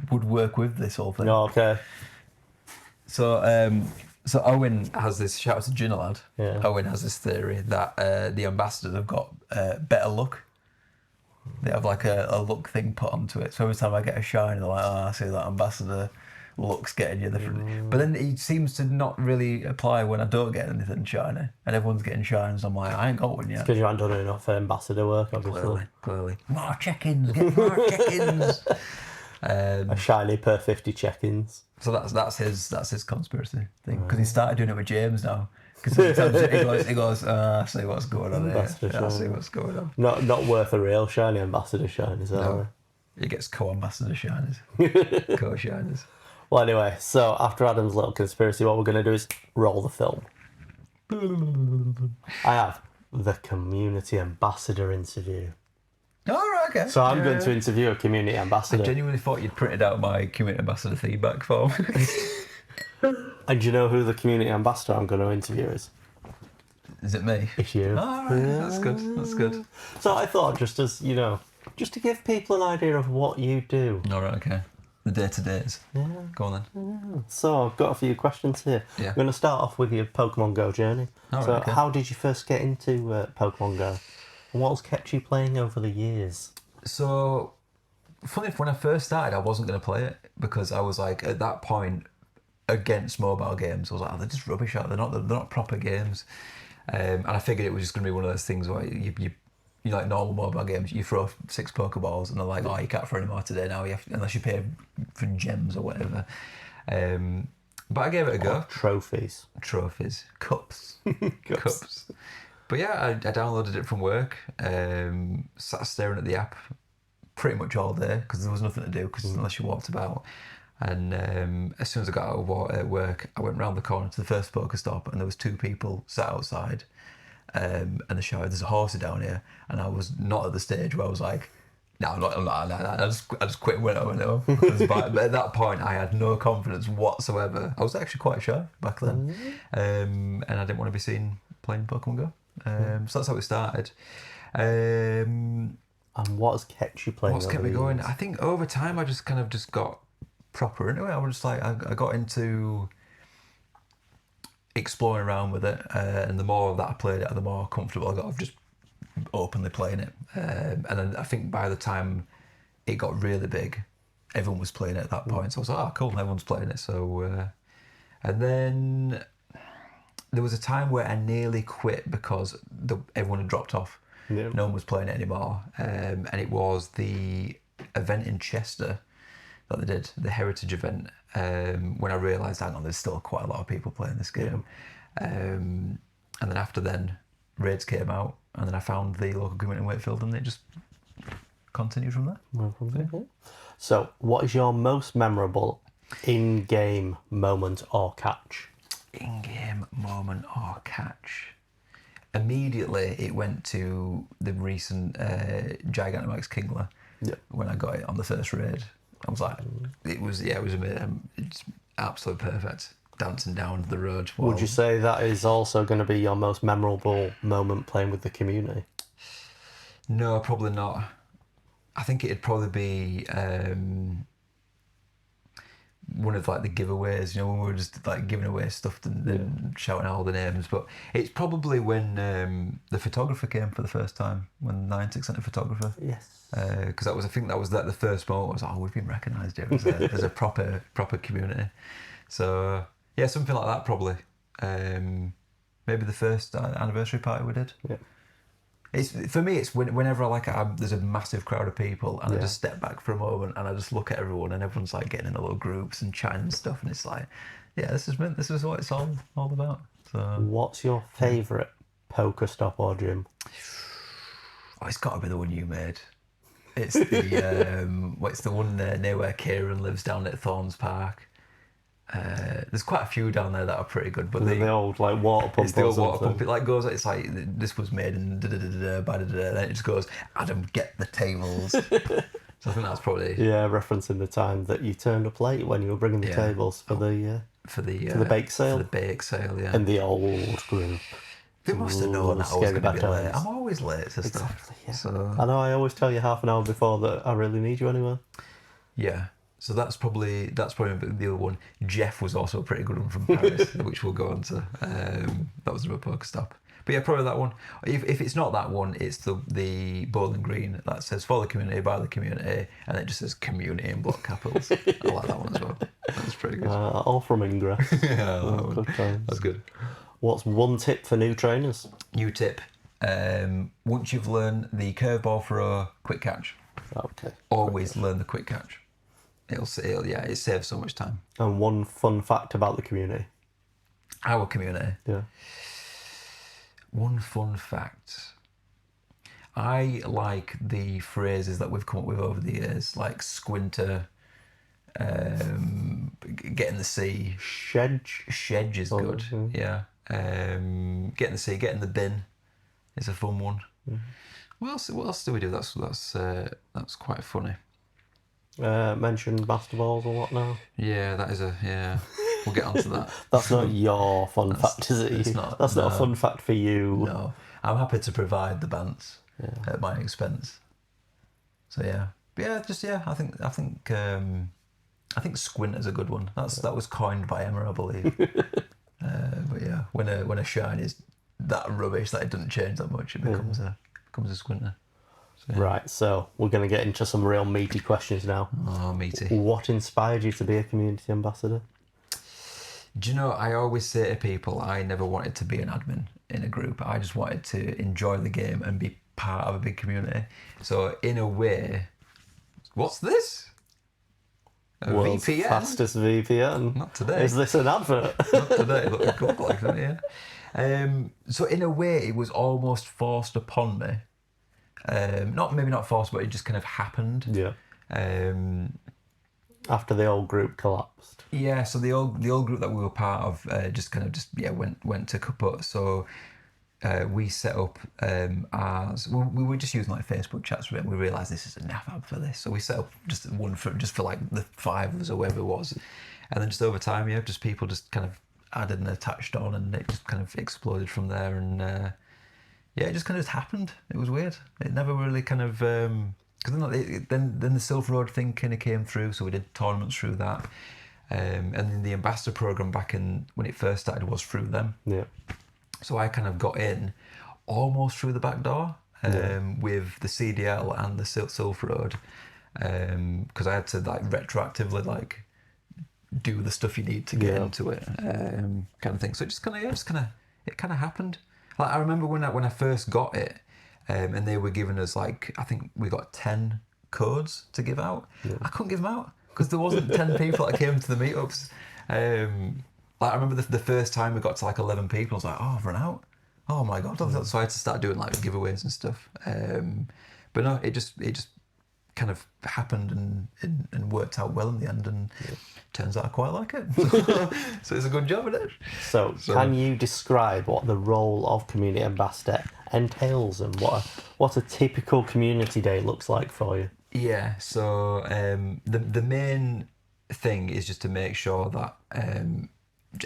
would work with this whole thing.
Oh, okay.
So Owen has this, shout out to Ginalad.
Yeah.
Owen has this theory that the ambassadors have got better luck. They have like a luck thing put onto it. So every time I get a shine, they're like, oh, I see that ambassador luck's getting you. But then it seems to not really apply when I don't get anything shiny. And everyone's getting shines. I'm like, I ain't got one yet.
Because you haven't done enough ambassador work, obviously.
Clearly. More check-ins, get more check-ins.
A shiny per 50 check-ins.
So that's his conspiracy thing. Because he started doing it with James now. Because sometimes he goes, I see what's going on here. I see what's going on.
Not worth a real shiny ambassador shine, is that
No.
right?
He gets co-ambassador shiners. Co-shiners.
Well, anyway, so after Adam's little conspiracy, what we're going to do is roll the film. I have the community ambassador interview.
Oh, right, okay.
So I'm going to interview a community
I
ambassador.
genuinely thought you'd printed out my community ambassador feedback form.
And do you know who the community ambassador I'm going to interview is?
Is it me?
It's you.
Oh, right. That's good. That's good.
So I thought, just to give people an idea of what you do.
All right, okay. The day-to-days.
Yeah.
Go on then.
So I've got a few questions here.
Yeah.
I'm going to start off with your Pokemon Go journey.
All
So
right, okay.
how did you first get into Pokemon Go? And what has kept you playing over the years?
So, funny enough, when I first started, I wasn't going to play it because I was like, at that point, against mobile games. I was like, they're just rubbish. They're not proper games. And I figured it was just going to be one of those things where you like normal mobile games, you throw 6 Pokeballs and they're like, oh, you can't throw any more today now, unless you pay for gems or whatever. But I gave it a go.
Trophies.
Cups. Cups. But yeah, I downloaded it from work, sat staring at the app pretty much all day because there was nothing to do unless you walked about. And as soon as I got out of work, I went round the corner to the first Pokestop and there was 2 people sat outside and they shouted, there's a horsey down here. And I was not at the stage where I was like, no, I'm not. I just quit and went home. But at that point, I had no confidence whatsoever. I was actually quite shy back then. And I didn't want to be seen playing Pokemon Go. So that's how it started.
And what has kept you playing?
What's kept me going? I think over time, I just got proper into it. I was just like, I got into exploring around with it, and the more that I played it, the more comfortable I got of just openly playing it. And then I think by the time it got really big, everyone was playing it at that point. So I was like, oh, cool, everyone's playing it. So, and then there was a time where I nearly quit because everyone had dropped off. Yeah. No one was playing it anymore. And it was the event in Chester that they did, the Heritage event, when I realised, hang on, there's still quite a lot of people playing this game. And then after then, raids came out, and then I found the local community in Wakefield, and it just continued from there.
So, what is your most memorable in-game moment or catch?
In-game moment or catch? Immediately, it went to the recent Gigantamax Kingler when I got it on the first raid. I was like, it was amazing. It's absolutely perfect. Dancing down the road.
Would you say that is also going to be your most memorable moment playing with the community?
No, probably not. I think it'd probably be one of like the giveaways, when we were just like giving away stuff and shouting out all the names. But it's probably when the photographer came for the first time, when Niantic sent a photographer.
Yes.
Because I think that was the first moment. I was like, we've been recognised here as a proper community. So yeah, something like that probably. Maybe the first anniversary party we did.
Yeah.
For me, it's whenever there's a massive crowd of people and I just step back for a moment and I just look at everyone and everyone's like getting in little groups and chatting and stuff, and it's like, yeah, this is what it's all about. So,
what's your favourite Pokestop or gym?
Oh, it's got to be the one you made. It's the it's the one near where Kieran lives down at Thorns Park. There's quite a few down there that are pretty good, but
the old like water pump.
It's the old water pump. It like goes. It's like this was made in then it just goes. Adam, get the tables. So I think that's probably
referencing the time that you turned up late when you were bringing the tables for the bake sale.
For the bake sale, yeah.
And the old group.
They must have known that I was going to be late. I'm always late to stuff.
Yeah.
So
I know. I always tell you half an hour before that I really need you anywhere.
Yeah. So that's probably the other one. Jeff was also a pretty good one from Paris, which we'll go on to. That was another Pokestop. But yeah, probably that one. If it's not that one, it's the Bowling Green that says for the community, by the community, and it just says community in block capitals. I like that one as well. That's pretty good.
All from Ingress.
Yeah,
good times.
That's good.
What's one tip for new trainers?
New tip. Once you've learned the curveball throw, quick catch.
Okay.
Always learn the quick catch. It saves so much time.
And one fun fact about the community.
Our community.
Yeah.
One fun fact. I like the phrases that we've come up with over the years, like squinter, get in the sea. Shedge is good. Yeah. Get in the sea, get in the bin is a fun one. Mm-hmm. What else do we do? That's quite funny.
Mention master balls or what now?
Yeah, that is we'll get onto that.
That's not your fun fact, is it? That's not a fun fact for you.
No, I'm happy to provide the Bantz at my expense. So yeah, but I think squint is a good one. That was coined by Emma, I believe. But yeah, when a shine is that rubbish that it doesn't change that much, it becomes a squinter. So, yeah.
Right, so we're going to get into some real meaty questions now.
Oh, meaty.
What inspired you to be a community ambassador?
Do you know, I always say to people, I never wanted to be an admin in a group. I just wanted to enjoy the game and be part of a big community. So in a way, what's this? A
World's
VPN?
fastest VPN.
Not today.
Is this an advert?
Not today. It looked like that, yeah. So in a way, it was almost forced upon me. Maybe not forced, but it just kind of happened.
Yeah. After the old group collapsed.
Yeah, so the old group that we were part of went to kaput. So we set up ours. We were just using like Facebook chats for it, and we realised this is a naff app for this. So we set up just one for like the 5 of us or whoever it was, and then just over time, just people just kind of added and attached on, and it just kind of exploded from there. And it just kind of happened. It was weird. It never really kind of. Because then the Silver Road thing kind of came through, so we did tournaments through that, and then the ambassador program back in when it first started was through them.
Yeah.
So I kind of got in almost through the back door with the CDL and the Silver Road, because I had to like retroactively like do the stuff you need to get into it, kind of thing. So it just kind of happened. Like I remember when I first got it. And they were giving us like, I think we got 10 codes to give out. Yeah. I couldn't give them out because there wasn't 10 people that came to the meetups. Like I remember the first time we got to like 11 people, I was like, oh, I've run out. Oh my God. So I had to start doing like giveaways and stuff. But no, it just kind of happened and worked out well in the end, and turns out I quite like it. So it's a good job at it.
So can you describe what the role of community ambassador entails and what a typical community day looks like for you?
Yeah, so the main thing is just to make sure that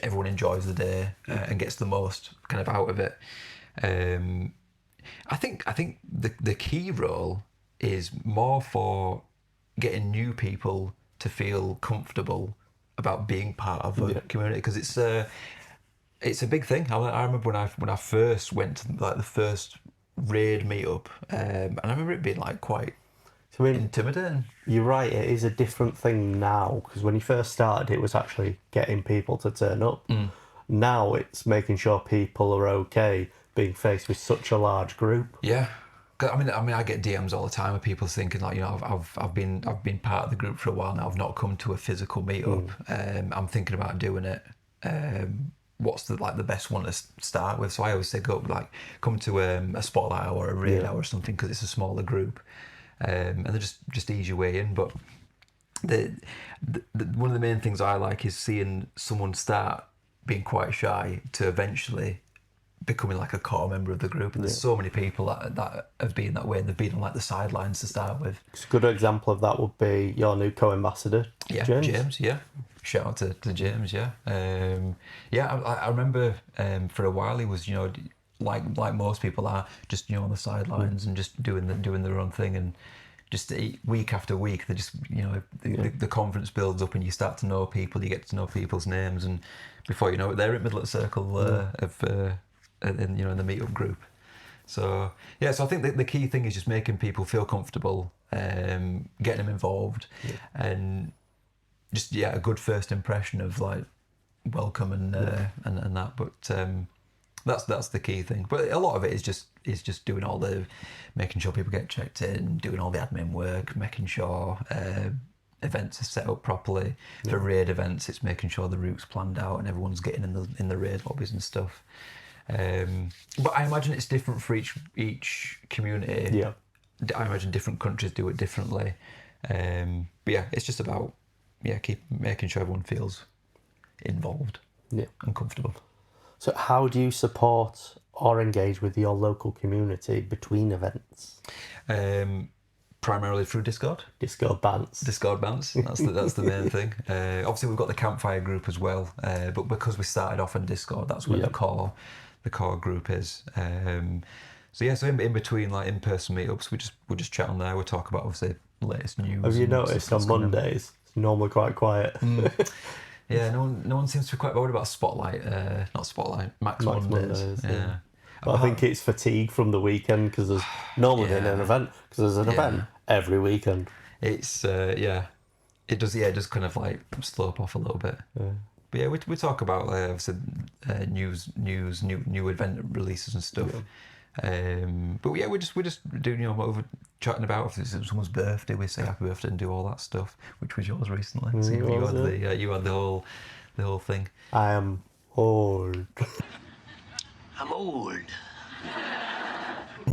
everyone enjoys the day and gets the most kind of out of it. I think the key role is more for getting new people to feel comfortable about being part of a community, because it's a big thing. I remember when I first went to like the first raid meetup, and I remember it being like quite intimidating.
You're right, it is a different thing now, because when you first started it was actually getting people to turn up. Now it's making sure people are okay being faced with such a large group.
Yeah. I mean, I get DMs all the time of people thinking like, I've been part of the group for a while now. I've not come to a physical meetup. I'm thinking about doing it. What's the best one to start with? So I always say come to a spotlight hour or a raid hour or something, because it's a smaller group, and they just ease your way in. But the one of the main things I like is seeing someone start being quite shy to eventually becoming like a core member of the group. And there's so many people that have been that way, and they've been on like the sidelines to start with.
A good example of that would be your new co-ambassador,
James. Shout out to James. I remember for a while he was, like most people are, just on the sidelines and just doing their own thing, and just week after week they just the confidence builds up and you start to know people, you get to know people's names, and before you know it they're in middle of the circle in the meetup group. So I think the key thing is just making people feel comfortable, getting them involved, and just a good first impression of like welcome and that. But that's the key thing. But a lot of it is just doing all the making sure people get checked in, doing all the admin work, making sure events are set up properly. For raid events, it's making sure the route's planned out and everyone's getting in the raid lobbies and stuff. But I imagine it's different for each community. I imagine different countries do it differently. But it's just about keep making sure everyone feels involved and comfortable.
So how do you support or engage with your local community between events?
Primarily through Discord.
Discord Bantz.
That's the main thing. Obviously we've got the campfire group as well, but because we started off on Discord, that's where the core group is. So in between like in-person meetups, we just chat on there. We talk about obviously latest news.
Have you noticed on Mondays it's normally quite quiet?
Yeah, no one seems to be quite bothered about Max Mondays. Yeah.
But I think it's fatigue from the weekend, because there's normally an event, because there's an event every weekend.
It's it does kind of like slope off a little bit. But yeah, we talk about obviously news, new event releases and stuff. But yeah, we're just doing over chatting about if it's someone's birthday, we say happy birthday and do all that stuff, which was yours recently. So you had the whole thing.
I am old.
I'm old.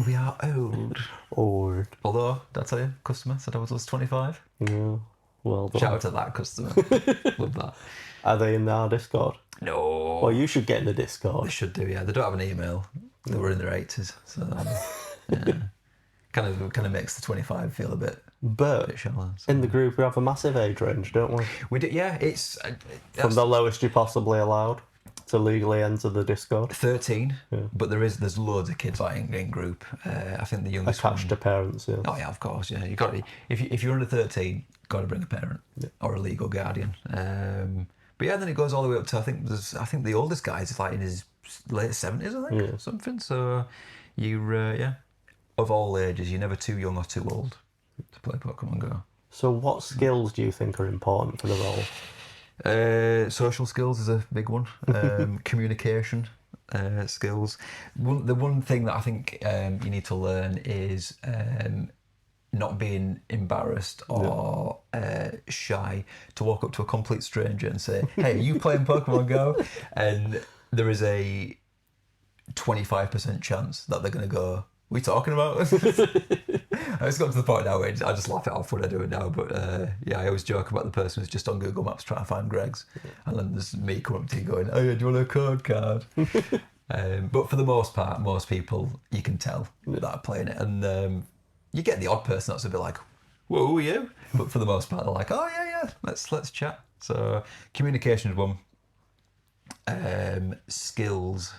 We are old.
Old.
Although, did I tell you, customer said I was 25.
Yeah. Well done.
Shout out to that customer. Love that.
Are they in our Discord?
No.
Well, you should get in the Discord.
They should do, yeah. They don't have an email. They were in their 80s, so yeah. kind of makes the 25 feel a bit shallow. So.
In the group, we have a massive age range, don't we?
We do, yeah. It's
from the lowest you possibly allowed to legally enter the Discord.
13, but there's loads of kids like in group. I think the youngest
attached to parents. Yeah.
Oh yeah, of course. Yeah, you got to, if you're under 13, got to bring a parent or a legal guardian. But yeah, then it goes all the way up to I think the oldest guy is like in his late 70s, I think, something. So you of all ages, you're never too young or too old to play Pokemon Go.
So what skills do you think are important for the role?
Social skills is a big one. Communication skills. The one thing that I think you need to learn is not being embarrassed or shy to walk up to a complete stranger and say, "Hey, are you playing Pokemon Go?" And there is a 25% chance that they're going to go, "What are you talking about?" It's got to the point now where I just laugh it off when I do it now. But I always joke about the person who's just on Google Maps trying to find Greg's. And then there's me coming up to you going, "Oh yeah, do you want a code card?" But for the most part, most people, you can tell that are playing it. And you get the odd person that's a bit like, "Whoa, who are you?" But for the most part, they're like, "Oh yeah, let's chat." So communication is one. Skills.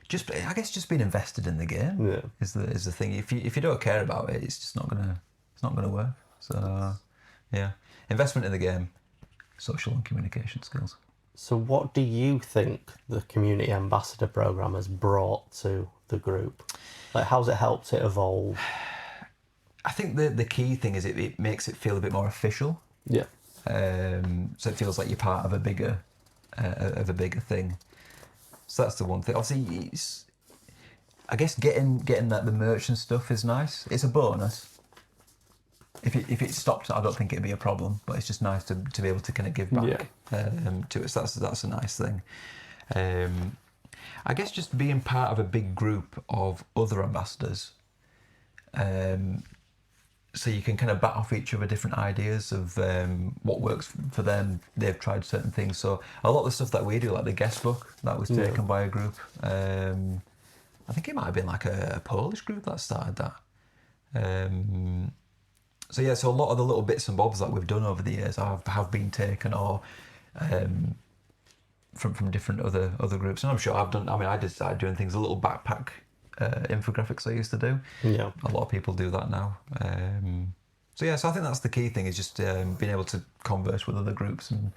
I guess just being invested in the game is the thing. If you don't care about it, it's just not gonna work. So yeah, investment in the game, social and communication skills.
So what do you think the community ambassador program has brought to the group? Like, how's it helped it evolve?
I think the key thing is it makes it feel a bit more official.
Yeah.
So it feels like you're part of a bigger thing. So that's the one thing. Obviously, I guess getting that the merch and stuff is nice. It's a bonus. If it stopped, I don't think it'd be a problem. But it's just nice to be able to kind of give back to it. So that's a nice thing. I guess just being part of a big group of other ambassadors. So you can kind of bat off each other different ideas of what works for them. They've tried certain things. So a lot of the stuff that we do, like the guest book, that was taken by a group. I think it might have been like a Polish group that started that. So a lot of the little bits and bobs that we've done over the years have been taken or from different other groups. And I'm sure I've done. I mean, I did start doing things, a little backpack infographics I used to do.
Yeah.
A lot of people do that now. So I think that's the key thing, is just being able to converse with other groups and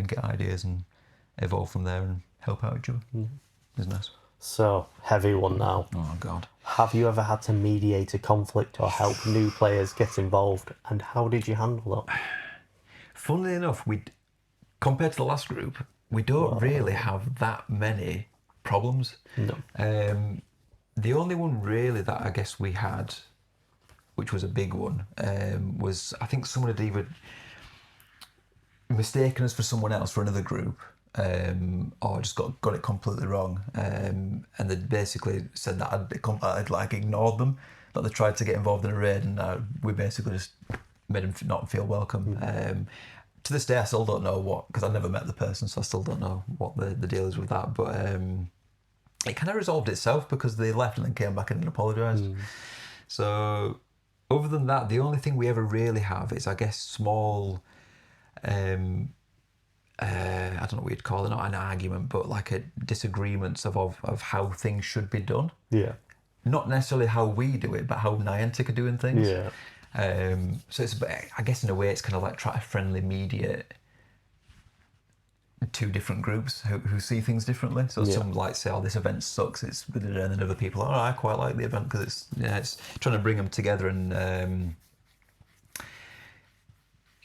get ideas and evolve from there and help out each other. It's nice.
So, heavy one now.
Oh God.
Have you ever had to mediate a conflict or help new players get involved, and how did you handle that?
Funnily enough, compared to the last group, we don't really have that many problems.
No.
The only one really that I guess we had, which was a big one, was I think someone had either mistaken us for someone else for another group, or just got it completely wrong, and they basically said that I'd like ignored them, that they tried to get involved in a raid, and we basically just made them not feel welcome. To this day, I still don't know what, because I never met the person, so I still don't know what the deal is with that, but it kind of resolved itself because they left and then came back and apologised. So other than that, the only thing we ever really have is, I guess, small, I don't know what you'd call it, not an argument, but like a disagreements of how things should be done.
Yeah.
Not necessarily how we do it, but how Niantic are doing things.
Yeah.
So it's, I guess in a way, it's kind of like try to friendly mediate two different groups who see things differently. So some like say, "Oh, this event sucks," and then other people, "Oh, I quite like the event," because it's trying to bring them together and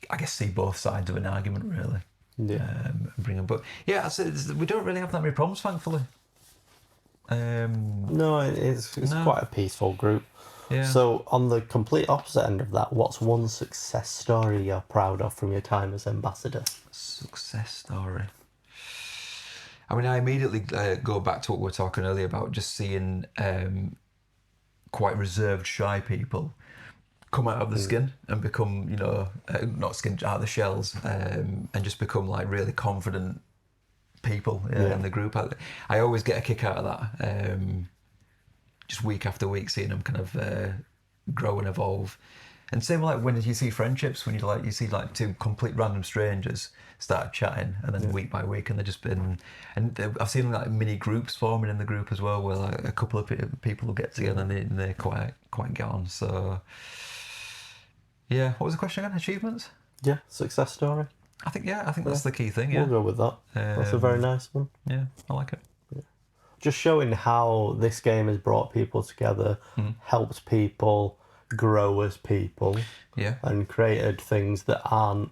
I guess see both sides of an argument really. bring them. But yeah, we don't really have that many problems, thankfully.
No, it's quite a peaceful group.
Yeah.
So on the complete opposite end of that, what's one success story you're proud of from your time as ambassador?
Success story. I mean, I immediately go back to what we were talking earlier about just seeing quite reserved, shy people come out of the skin and become, not skin, out of the shells, and just become like really confident people in the group. I always get a kick out of that. Just week after week, seeing them kind of grow and evolve. And same like when you see friendships, when you see like two complete random strangers start chatting, and then week by week, and they've just been, and I've seen like mini groups forming in the group as well, where like a couple of people will get together and they're quite get on. So yeah, what was the question again? Achievements?
Yeah, success story.
I think that's the key thing. Yeah,
we'll go with that. That's a very nice one.
Yeah, I like it.
Just showing how this game has brought people together, helped people grow as people, and created things that aren't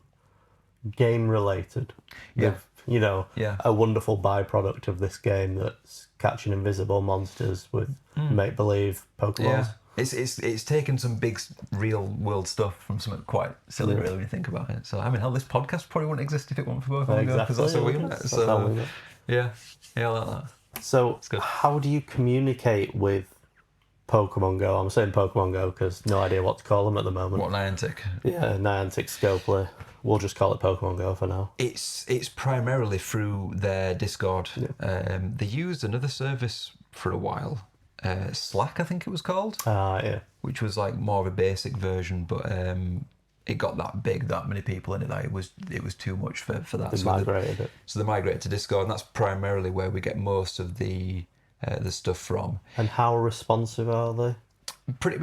game related. A wonderful byproduct of this game that's catching invisible monsters with make believe Pokemon.
It's taken some big real world stuff from something quite silly, really, when you think about it. So I mean, hell, this podcast probably wouldn't exist if it weren't for Pokemon Go, because that's how we met. So yeah, I like that.
So how do you communicate with Pokemon Go? I'm saying Pokemon Go because no idea what to call them at the moment.
What, Niantic?
Yeah, Niantic Scopely. We'll just call it Pokemon Go for now.
It's primarily through their Discord. They used another service for a while, Slack, I think it was called. Which was like more of a basic version, but it got that big, that many people in it, that it was too much for that.
They migrated it.
So they migrated to Discord, and that's primarily where we get most of the stuff from.
And how responsive are they?
Pretty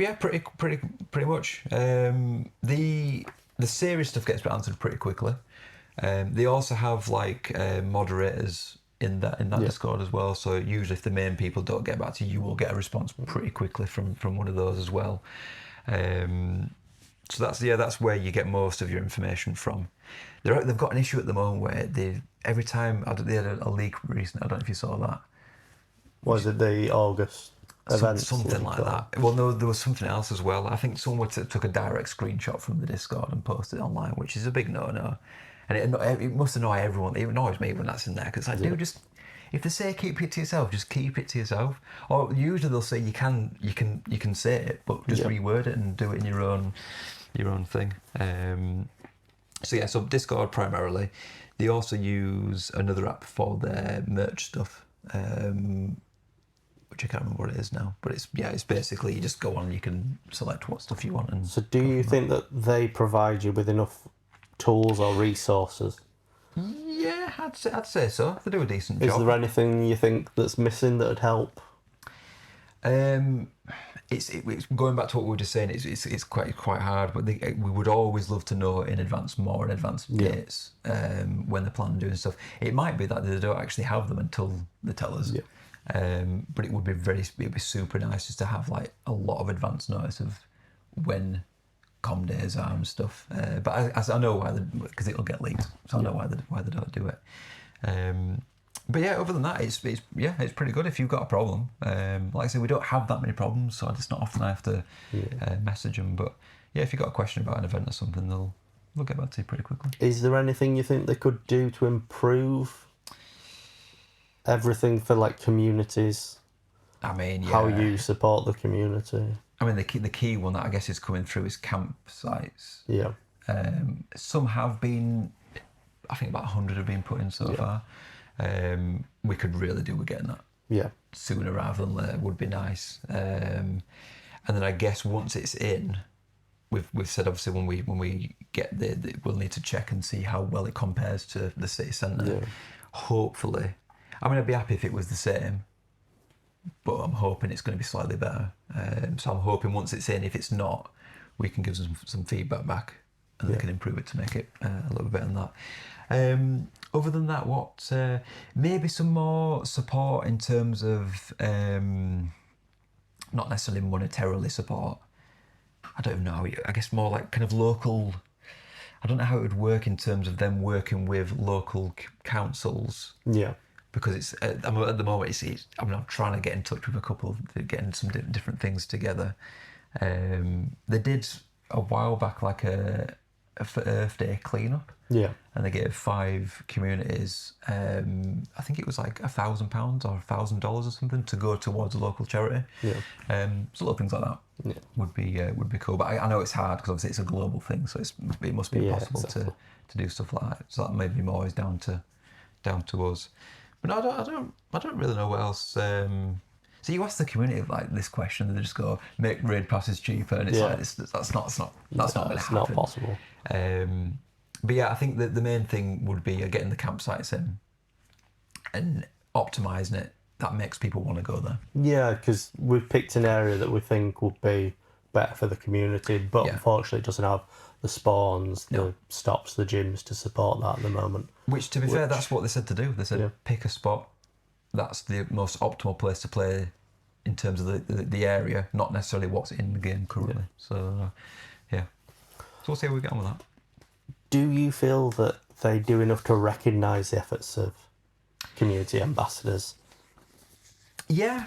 much. The serious stuff gets answered pretty quickly. They also have like moderators in that Discord as well. So usually, if the main people don't get back to you, you will get a response pretty quickly from one of those as well. So that's where you get most of your information from. They've got an issue at the moment where every time they had a leak recently. I don't know if you saw that.
Was it the August event?
Something like that. Well, no, there was something else as well. I think someone took a direct screenshot from the Discord and posted it online, which is a big no-no. And it must annoy everyone. It annoys me when that's in there, because it's like, dude, just, if they say keep it to yourself, just keep it to yourself. Or usually they'll say you can say it, but just reword it and do it in your own thing. So Discord primarily. They also use another app for their merch stuff, which I can't remember what it is now. But it's basically you just go on and you can select what stuff you want. And
so do you think that they provide you with enough tools or resources?
Yeah, I'd say so. They do a decent job.
Is there anything you think that's missing that would help?
It's going back to what we were just saying. It's quite hard, but we would always love to know in advance dates when they plan on doing stuff. It might be that they don't actually have them until they tell us. But it would be super nice just to have like a lot of advance notice of when com days are and stuff. But I know why, because it'll get leaked, so I know why they don't do it. But yeah, other than that, it's pretty good if you've got a problem. Like I say, we don't have that many problems, so it's not often I have to message them. But yeah, if you've got a question about an event or something, they'll get back to you pretty quickly.
Is there anything you think they could do to improve everything for like communities?
I mean,
how you support the community.
I mean, the key one that I guess is coming through is campsites.
Yeah.
Some have been, I think about 100 have been put in so far. We could really do with getting that sooner rather than later. Would be nice. And then I guess once it's in, we've said obviously when we get there, we'll need to check and see how well it compares to the city centre. Hopefully, I mean, I'd be happy if it was the same, but I'm hoping it's going to be slightly better. So I'm hoping once it's in, if it's not, we can give some feedback back and they can improve it to make it a little bit better than that. Other than that, what maybe some more support in terms of not necessarily monetarily support. I don't even know. I guess more like kind of local. I don't know how it would work in terms of them working with local councils.
Yeah.
Because it's at the moment, I'm trying to get in touch with a couple, getting some different things together. They did a while back like a for Earth Day cleanup.
Yeah.
And they gave 5 communities, I think it was like £1,000 or $1,000 or something to go towards a local charity.
Yeah.
So little things like that would be cool. But I know it's hard because obviously it's a global thing, so it must be impossible to do stuff like that. So that may be more down to us. But no, I don't really know what else. So you ask the community like this question, and they just go, "Make raid passes cheaper," and it's like that's not going to happen.
It's not possible.
But yeah, I think that the main thing would be getting the campsites in and optimising it. That makes people want to go there.
Yeah, because we've picked an area that we think would be better for the community, but unfortunately it doesn't have the spawns, the stops, the gyms to support that at the moment.
Which, to be fair, that's what they said to do. They said pick a spot. That's the most optimal place to play in terms of the area, not necessarily what's in the game currently. So, yeah. So we'll see how we get on with that.
Do you feel that they do enough to recognise the efforts of community ambassadors?
Yeah.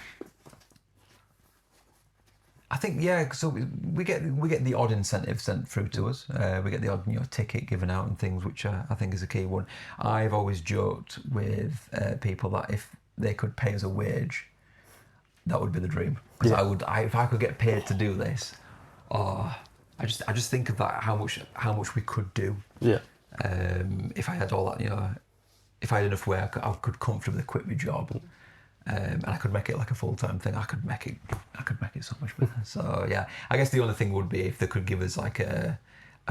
I think, so we get the odd incentive sent through to us. We get the odd ticket given out and things, which I think is a key one. I've always joked with people that if they could pay us a wage, that would be the dream. Because if I could get paid to do this, I just think of that how much we could do.
Yeah.
If I had all that, if I had enough work, I could comfortably quit my job. And I could make it like a full-time thing. I could make it so much better. So yeah, I guess the only thing would be if they could give us like a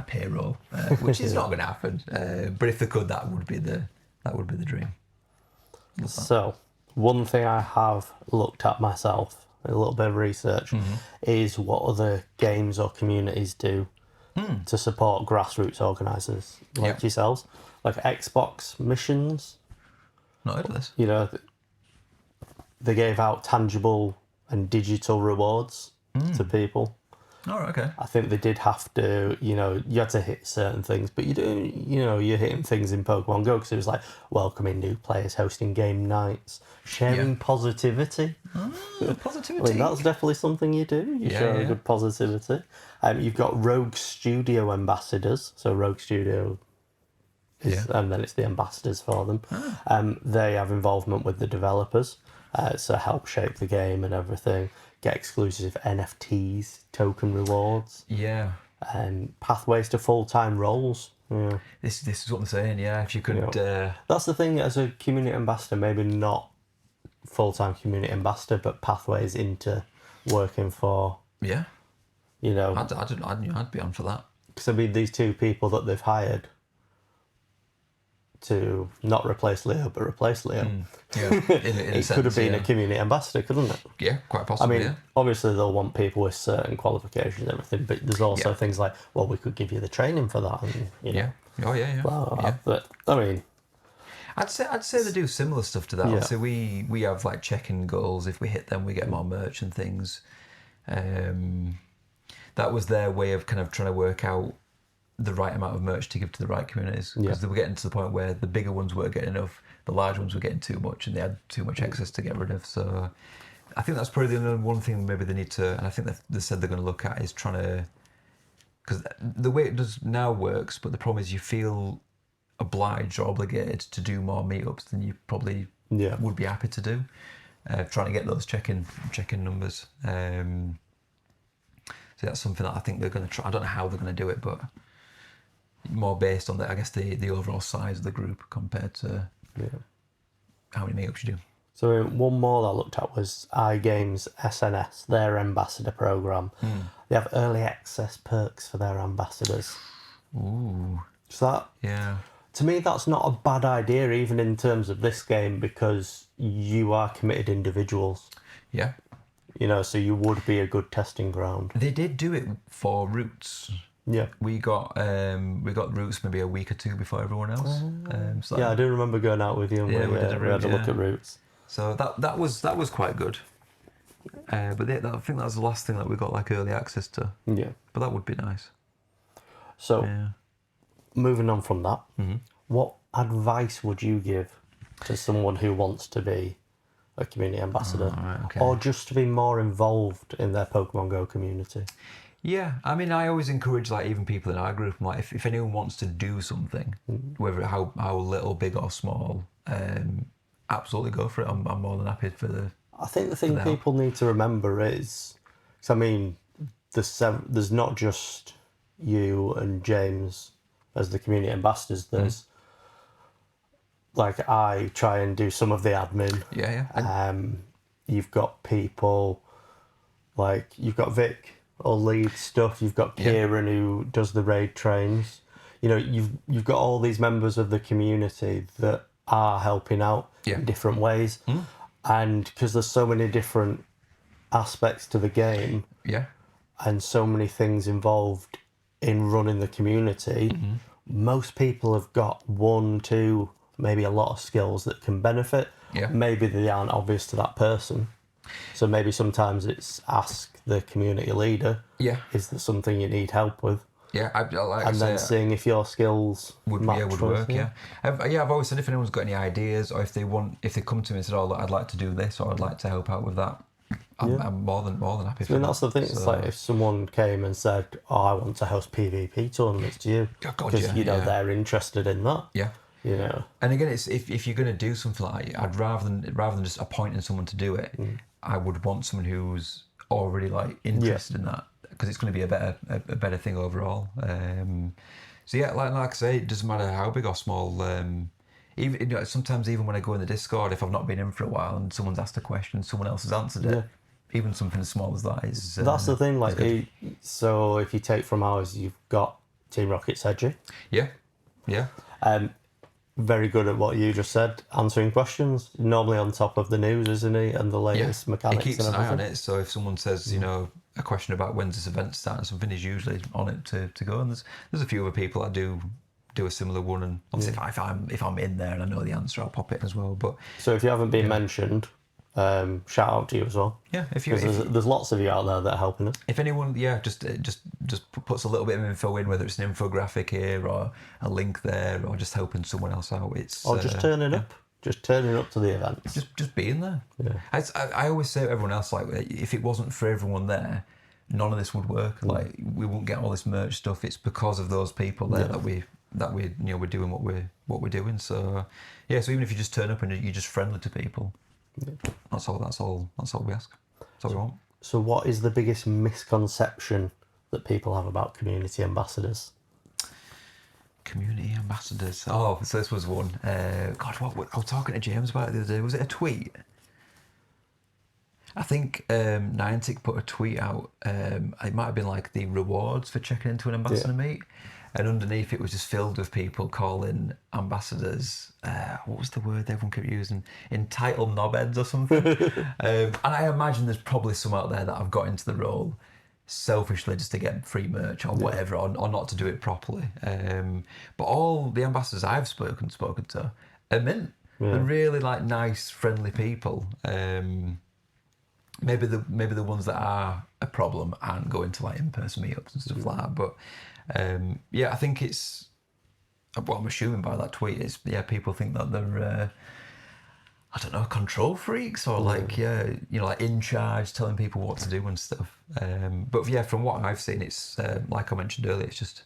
payroll, which is not going to happen. But if they could, that would be the dream.
So one thing I have looked at myself, a little bit of research, is what other games or communities do to support grassroots organisers like yourselves, like Xbox missions.
Not heard of this.
They gave out tangible and digital rewards to people.
Oh, okay.
I think they did have to, you had to hit certain things, but you're hitting things in Pokemon Go because it was like welcoming new players, hosting game nights, sharing positivity.
Positivity.
I mean, that's definitely something you do. You share a good positivity. You've got Rogue Studio ambassadors. So Rogue Studio and then it's the ambassadors for them. They have involvement with the developers. So help shape the game and everything. Get exclusive NFTs, token rewards.
Yeah.
And pathways to full-time roles. Yeah.
This is what I'm saying, if you could...
That's the thing, as a community ambassador, maybe not full-time community ambassador, but pathways into working for...
Yeah. I'd be on for that.
Because I mean, these 2 people that they've hired to not replace Leo, but replace Leo. It could have been a community ambassador, couldn't it?
Yeah, quite possibly.
I mean, obviously they'll want people with certain qualifications and everything, but there's also things like, well, we could give you the training for that. And, But I mean,
I'd say they do similar stuff to that.
Yeah.
So we have like check-in goals. If we hit them, we get more merch and things. That was their way of kind of trying to work out the right amount of merch to give to the right communities, because they were getting to the point where the bigger ones weren't getting enough, the large ones were getting too much, and they had too much excess to get rid of. So I think that's probably the one thing maybe they need to, and I think they said they're going to look at, is trying to, because the way it does now works, but the problem is you feel obliged or obligated to do more meetups than you probably would be happy to do, trying to get those check-in numbers. So that's something that I think they're going to try. I don't know how they're going to do it, but more based on the overall size of the group compared to how many meetups you do.
So one more that I looked at was iGames SNS, their ambassador program. They have early access perks for their ambassadors.
Ooh.
So to me, that's not a bad idea, even in terms of this game, because you are committed individuals.
Yeah.
So you would be a good testing ground.
They did do it for Roots.
Yeah.
We got Roots maybe a week or 2 before everyone else. So
I do remember going out with you and we had a look at Roots.
So that was quite good. But I think that was the last thing that we got like early access to.
Yeah.
But that would be nice.
So moving on from that, what advice would you give to someone who wants to be a community ambassador or just to be more involved in their Pokemon Go community?
Yeah, I mean, I always encourage, like, even people in our group, I'm like, if anyone wants to do something, whether how little, big or small, absolutely go for it. I'm more than happy for the...
I think the thing people need to remember is, because I mean, there's not just you and James as the community ambassadors. There's like, I try and do some of the admin.
Yeah.
You've got people like, you've got Vic or lead stuff. You've got Kieran who does the raid trains. You know, you've got all these members of the community that are helping out in different ways. And because there's so many different aspects to the game, and so many things involved in running the community, most people have got 1, 2, maybe a lot of skills that can benefit. Maybe they aren't obvious to that person. So maybe sometimes it's ask the community leader, is there something you need help with?
And
then seeing if your skills
would work. I've always said, if anyone's got any ideas, or if they come to me and said, "Oh, I'd like to do this," or "I'd like to help out with that," I'm more than happy.
I mean, that's the thing. So, it's like if someone came and said, "Oh, I want to host PvP tournaments," to you, because you know they're interested in that. You know.
And again, it's if you're going to do something like that, I'd rather than just appointing someone to do it, I would want someone who's already like interested in that, because it's going to be a better thing overall. So yeah, like I say, it doesn't matter how big or small. Even sometimes even when I go in the Discord, if I've not been in for a while and someone's asked a question, someone else has answered it. Even something as small as that is.
That's the thing. Like, so if you take from ours, you've got Team Rocket's Edgy.
Yeah.
Very good at what you just said, answering questions. Normally on top of the news, isn't he? And the latest mechanics.
He keeps
and
an
everything.
eye on it. So if someone says, a question about when's this event starting, something, he's usually on it to go. And there's a few other people that do a similar one. And obviously, if I'm in there and I know the answer, I'll pop it as well. But
so if you haven't been mentioned, shout out to you as well.
Yeah,
there's lots of you out there that are helping us.
If anyone, just puts a little bit of info in, whether it's an infographic here or a link there, or just helping someone else out,
or just turning up. Just turning up to the events.
Just being there. I always say to everyone else, like, if it wasn't for everyone there, none of this would work. Like, we wouldn't get all this merch stuff. It's because of those people there that we're doing what we're doing. So so even if you just turn up and you're just friendly to people, that's all we ask. That's all we want.
So what is the biggest misconception that people have about community ambassadors?
Community ambassadors. Oh, so this was one. God, what I was talking to James about it the other day. Was it a tweet? I think Niantic put a tweet out. It might have been like the rewards for checking into an ambassador meet, and underneath it was just filled with people calling ambassadors. What was the word everyone kept using? Entitled knobheads or something. And I imagine there's probably some out there that have got into the role selfishly just to get free merch or whatever, or not to do it properly. But all the ambassadors I've spoken to are mint. They're really like nice, friendly people. Maybe the ones that are a problem aren't going to like in-person meetups and stuff like that. But I think it's what I'm assuming by that tweet is people think that they're I don't know, control freaks or like like in charge, telling people what to do and stuff. But from what I've seen, it's like I mentioned earlier, it's just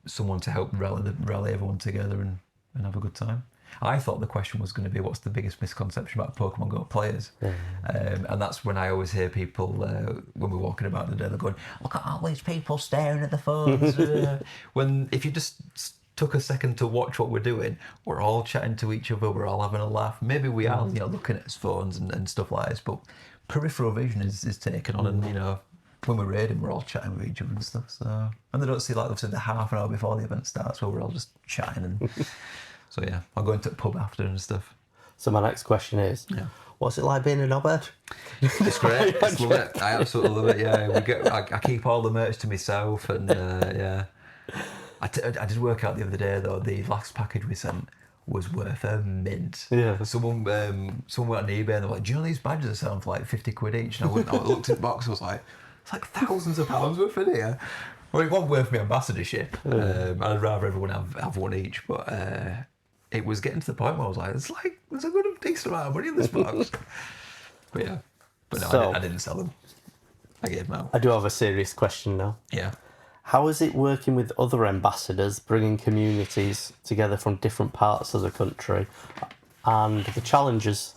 someone to help rally everyone together and have a good time. I thought the question was going to be, what's the biggest misconception about Pokemon Go players? And that's when I always hear people, when we're walking about the day, they're going, look at all these people staring at the phones. When if you just took a second to watch what we're doing, we're all chatting to each other, we're all having a laugh. Maybe we are, looking at his phones and stuff like this, but peripheral vision is taken on, and when we're raiding, we're all chatting with each other and stuff. So, and they don't see, like they've said, the half an hour before the event starts where we're all just chatting and. So I'll go into the pub after and stuff.
So my next question is, what's it like being a knobhead?
It's great. I love it. I absolutely love it. Yeah, I keep all the merch to myself, and I did work out the other day though. The last package we sent was worth a mint.
Yeah.
Someone went on eBay and they're like, "Do you know these badges are selling for like 50 quid each?" And I looked at the box. I was like, "It's like thousands of pounds worth in here." Well, it wasn't worth my ambassadorship. I'd rather everyone have one each, but it was getting to the point where I was like, there's a good decent amount of money in this box. But yeah, but no,
So-
I didn't sell them. I gave them out.
I do have a serious question now.
Yeah.
How is it working with other ambassadors, bringing communities together from different parts of the country, and the challenges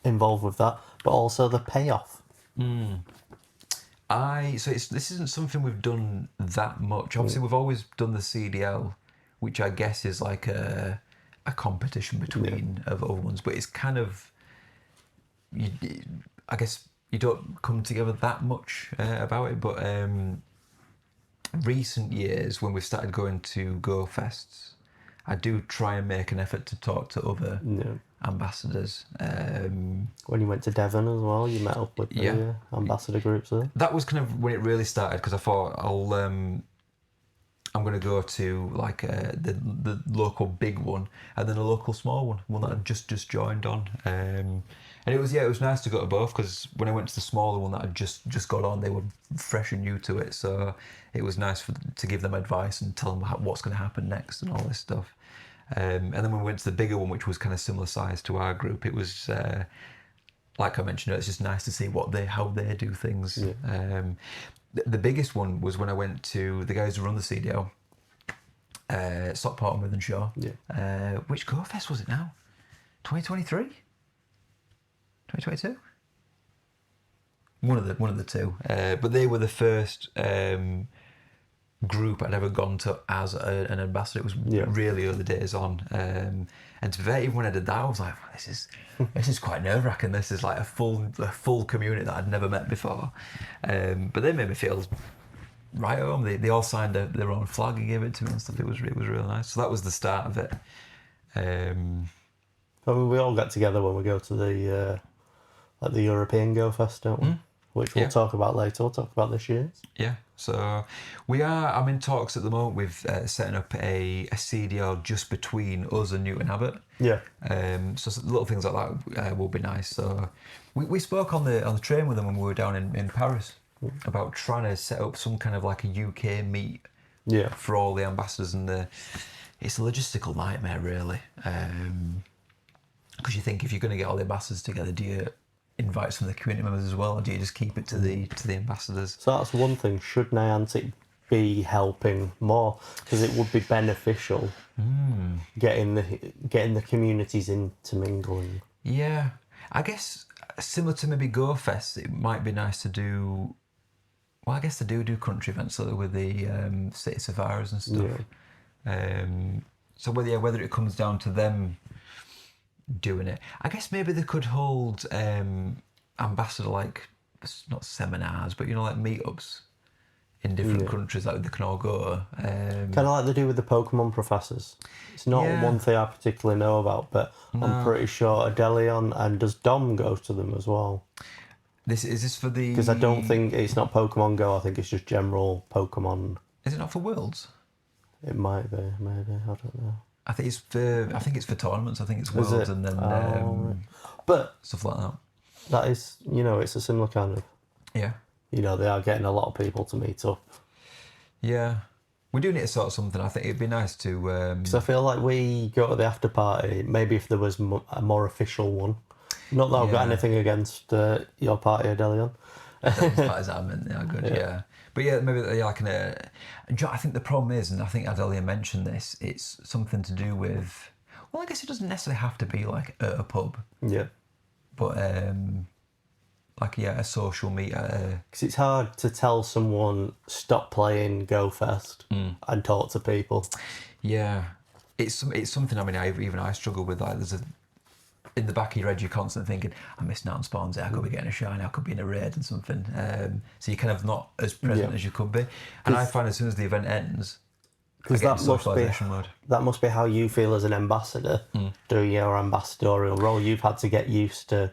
involved with that, but also the payoff?
This isn't something we've done that much. Obviously, we've always done the CDL, which I guess is like a competition between of other ones, but it's kind of, I guess you don't come together that much about it. But recent years, when we've started going to Go Fests, I do try and make an effort to talk to other ambassadors.
When you went to Devon as well, you met up with the ambassador groups there.
That was kind of when it really started, because I thought I'm going to go to like the local big one and then a local small one that I'd just joined on. And it was nice to go to both, because when I went to the smaller one that I'd just got on, they were fresh and new to it. So it was nice to give them advice and tell them what's going to happen next and all this stuff. And then when we went to the bigger one, which was kind of similar size to our group, it was like I mentioned, it's just nice to see how they do things. Yeah. The biggest one was when I went to the guys who run the CDL, Stockport and Withenshaw. Yeah. Which Go Fest was it now? 2023? 2022? One of the two. But they were the first group I'd ever gone to as an ambassador. It was really early days on. And to be fair, even when I did that, I was like, this is quite nerve-wracking. This is like a full community that I'd never met before. But they made me feel right at home. They all signed their own flag and gave it to me and stuff. It was really nice. So that was the start of it.
I mean, we all get together when we go to the European Go Fest, don't we? Which we'll talk about later. We'll talk about this year's. Yeah.
So I'm in talks at the moment with setting up a CDL just between us and Newton Abbot.
Yeah.
So little things like that will be nice. So we spoke on the train with them when we were down in Paris about trying to set up some kind of like a UK meet for all the ambassadors, and it's a logistical nightmare really. Because you think if you're going to get all the ambassadors together, do you invite some of the community members as well, or do you just keep it to the ambassadors?
So that's one thing. Should Niantic be helping more? Because it would be beneficial getting the communities intermingling.
Yeah, I guess similar to maybe Go Fest, it might be nice to do. Well, I guess they do country events sort of with the city safaris and stuff. Yeah. So whether it comes down to them doing it, I guess maybe they could hold ambassador, like, not seminars, but like meetups in different countries that they can all go.
Kind of like they do with the Pokemon professors. It's not one thing I particularly know about, but I'm pretty sure Adelion, and does Dom go to them as well?
Is this for the?
Because I don't think it's not Pokemon Go. I think it's just general Pokemon.
Is it not for Worlds?
It might be, maybe. I don't know.
I think it's for tournaments. I think it's Worlds and then
but
stuff like that.
That is, it's a similar kind of.
Yeah.
They are getting a lot of people to meet up.
Yeah. We do need to sort something. I think it'd be nice to.
Because I feel like we go to the after party. Maybe if there was a more official one. Not that I've got anything against your party, Adelion.
Parties are meant, they are good. Yeah. But yeah, maybe like I think the problem is, and I think Adelia mentioned this, it's something to do with. Well, I guess it doesn't necessarily have to be like at a pub.
Yeah.
But a social meet.
Because it's hard to tell someone stop playing Go Fest and talk to people.
Yeah, it's something. I mean, I struggle with. Like, there's in the back of your head, you're constantly thinking, I'm missing out on spawns. I could be getting a shine. I could be in a raid and something. So you're kind of not as present as you could be. And I find as soon as the event ends,
because that must be how you feel as an ambassador doing your ambassadorial role. You've had to get used to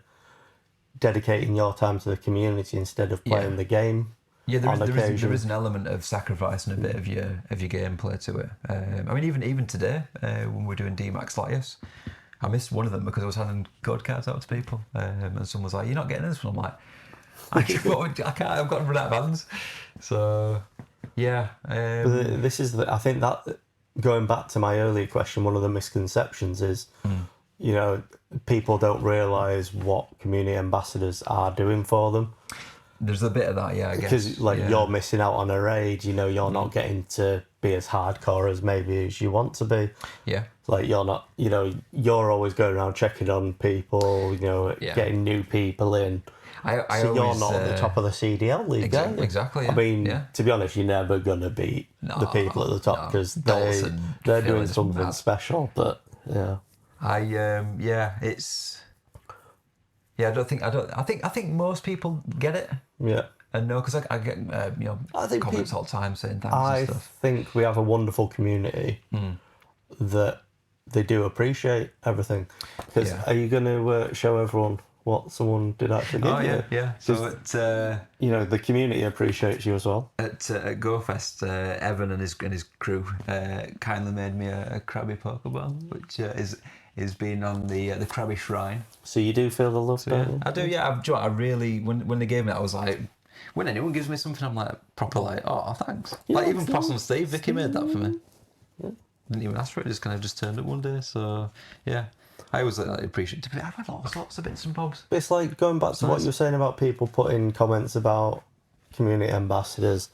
dedicating your time to the community instead of playing the game.
Yeah, there is an element of sacrificing a bit of your gameplay to it. I mean, even today when we're doing DMAX Latias, I missed one of them because I was handing code cards out to people, and someone was like, "You're not getting this one." I'm like, "I can't. I've got to run out of hands." So Yeah.
But this is I think that, going back to my earlier question, one of the misconceptions is, you know, people don't realise what community ambassadors are doing for them.
There's a bit of that, yeah, I guess.
Because, you're missing out on a raid, you know, you're not getting to be as hardcore as maybe as you want to be.
Yeah.
Like, you're not, you know, you're always going around checking on people, you know, getting new people in. So you're not at the top of the CDL league, are you?
Exactly, yeah.
I mean, to be honest, you're never going to beat the people at the top because they're doing something special, but, yeah.
I think most people get it.
Yeah.
And no, because I get comments all the time saying thanks and stuff.
I think we have a wonderful community that they do appreciate everything. Because are you going to show everyone what someone did actually give you?
Yeah. So
you know, the community appreciates you as well.
At GoFest, Evan and his crew kindly made me a crabby Pokeball, which is being on the Krabby Shrine.
So you do feel the love, don't you?
I do, yeah. I really, when they gave me that, I was like, when anyone gives me something, I'm like, proper like, oh, thanks. Like, even Possum Steve, Vicky made that for me. Yeah. Didn't even ask for it, just kind of just turned up one day, so, yeah. I always appreciate it. I've had lots of bits and bobs.
It's like going back to what you were saying about people putting comments about community ambassadors.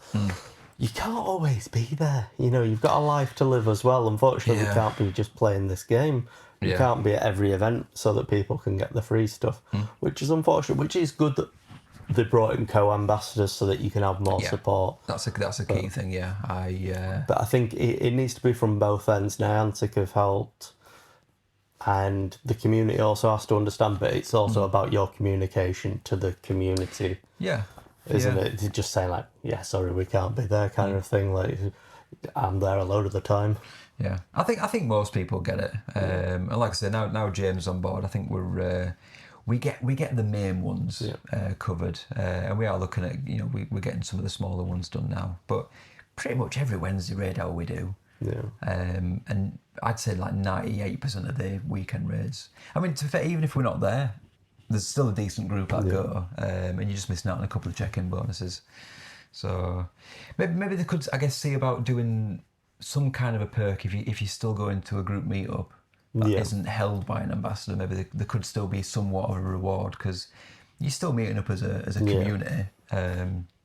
You can't always be there. You know, you've got a life to live as well. Unfortunately, you can't be just playing this game. You can't be at every event so that people can get the free stuff, which is unfortunate, which is good that they brought in co-ambassadors so that you can have more support.
That's a key thing, yeah.
But I think it needs to be from both ends. Niantic have helped, and the community also has to understand, but it's also about your communication to the community.
Yeah.
Isn't it? It's just saying like, yeah, sorry, we can't be there kind of thing. Like, I'm there a load of the time.
Yeah, I think most people get it, and like I said, now James is on board. I think we get the main ones covered, and we are looking at, you know, we're getting some of the smaller ones done now. But pretty much every Wednesday raid hour we do, and I'd say like 98% of the weekend raids. I mean, to be fair, even if we're not there, there's still a decent group that go, and you're just missing out on a couple of check-in bonuses. So maybe they could, I guess, see about doing some kind of a perk if you still go into a group meetup that isn't held by an ambassador. Maybe there could still be somewhat of a reward, because you're still meeting up as a community,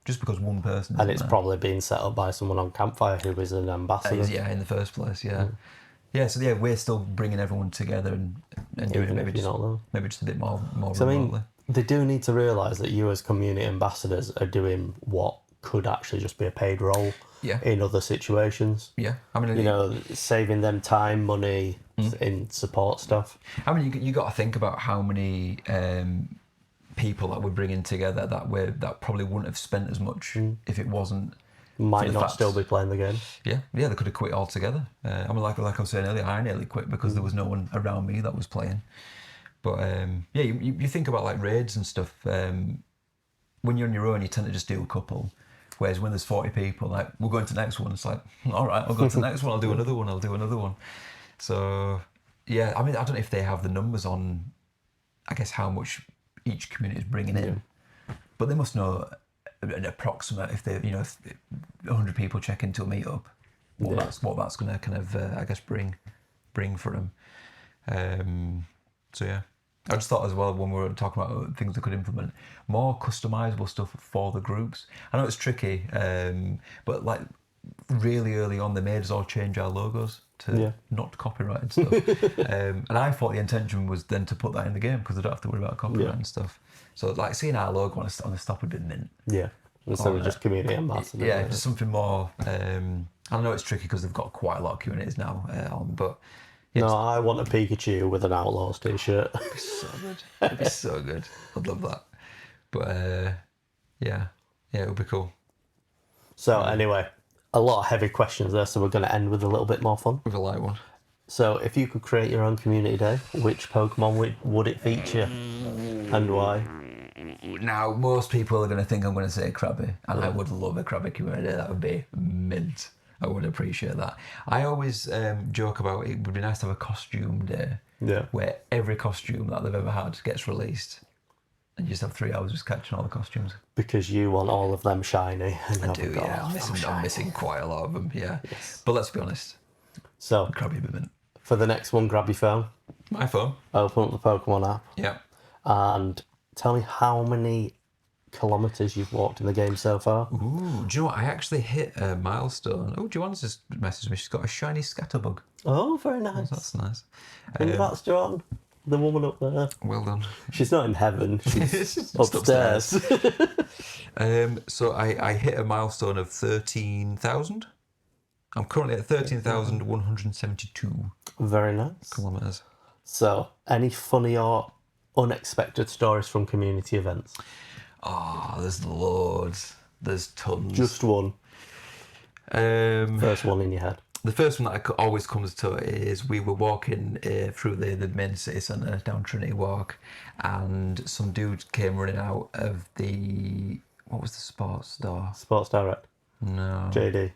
just because one person.
And it's probably been set up by someone on Campfire who is an ambassador.
In the first place, so we're still bringing everyone together and doing it maybe just a bit more remotely.
I mean, they do need to realise that you as community ambassadors are doing what could actually just be a paid role in other situations.
Yeah. I mean,
you know, saving them time, money in support stuff.
I mean, you got to think about how many people that we're bringing together that probably wouldn't have spent as much if it wasn't.
Might not still be playing the game.
Yeah, they could have quit altogether. I mean, like I was saying earlier, I nearly quit because there was no one around me that was playing. But you think about like raids and stuff. When you're on your own, you tend to just do a couple. Whereas when there's 40 people, like, we're going to the next one, it's like, all right, I'll go to the next one, I'll do another one. So, yeah, I mean, I don't know if they have the numbers on, I guess, how much each community is bringing in. But they must know an approximate, if 100 people check into a meetup, what that's going to kind of, I guess, bring for them. So, yeah. I just thought as well, when we were talking about things they could implement, more customisable stuff for the groups. I know it's tricky, but like really early on, they made us all change our logos to not copyrighted stuff. And I thought the intention was then to put that in the game because they don't have to worry about copyright and stuff. So like seeing our logo on the stop would be mint.
Yeah, instead of just community ambassador.
Yeah, just something more. I know it's tricky because they've got quite a lot of communities now on, but.
Yeah, no, I want a Pikachu with an Outlaws t-shirt.
It'd be so good. It'd be so good. I'd love that. But it would be cool.
So anyway, a lot of heavy questions there, so we're going to end with a little bit more fun.
With a light one.
So if you could create your own community day, which Pokemon would it feature and why?
Now, most people are going to think I'm going to say Krabby, and I would love a Krabby community day. That would be mint. I would appreciate that. I always joke about it would be nice to have a costume day where every costume that they've ever had gets released And you just have 3 hours just catching all the costumes.
Because you want all of them shiny. And
I do, yeah. I'm missing quite a lot of them, yeah.
Yes.
But let's be honest.
So,
grab your moment.
For the next one, grab your phone.
My phone.
Open up the Pokemon app.
Yeah.
And tell me how many kilometres you've walked in the game so far.
Ooh, do you know what? I actually hit a milestone. Oh, Joanne's just messaged me. She's got a shiny scatterbug.
Oh, very nice.
Oh, that's nice.
Congrats, Joanne. The woman up there.
Well done.
She's not in heaven. She's upstairs.
So I hit a milestone of 13,000. I'm currently at 13,172.
Very nice.
Kilometres.
So, any funny or unexpected stories from community events?
Oh, there's loads. There's tons.
Just one. First one in your head.
The first one that always comes to is we were walking through the main city centre down Trinity Walk, and some dude came running out of the... What was the sports store?
Sports Direct.
No. JD.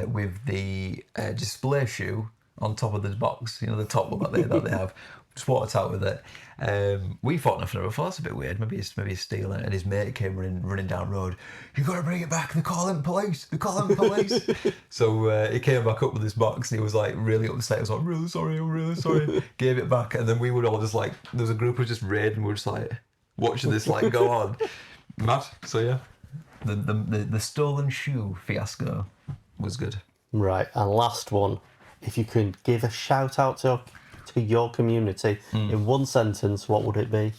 With the display shoe on top of the box, you know, the top one that they have. Just walked out with it. We thought nothing of it. That's a bit weird. Maybe he's stealing it. And his mate came running down the road. You got to bring it back. They're calling police. So he came back up with this box and he was like really upset. He was like, I'm really sorry. Gave it back. And then we were all just like, there was a group of just raid and we were just like watching this like go on. Mad. So yeah, the stolen shoe fiasco was good.
Right. And last one, if you could give a shout out to your community in one sentence, what would it be?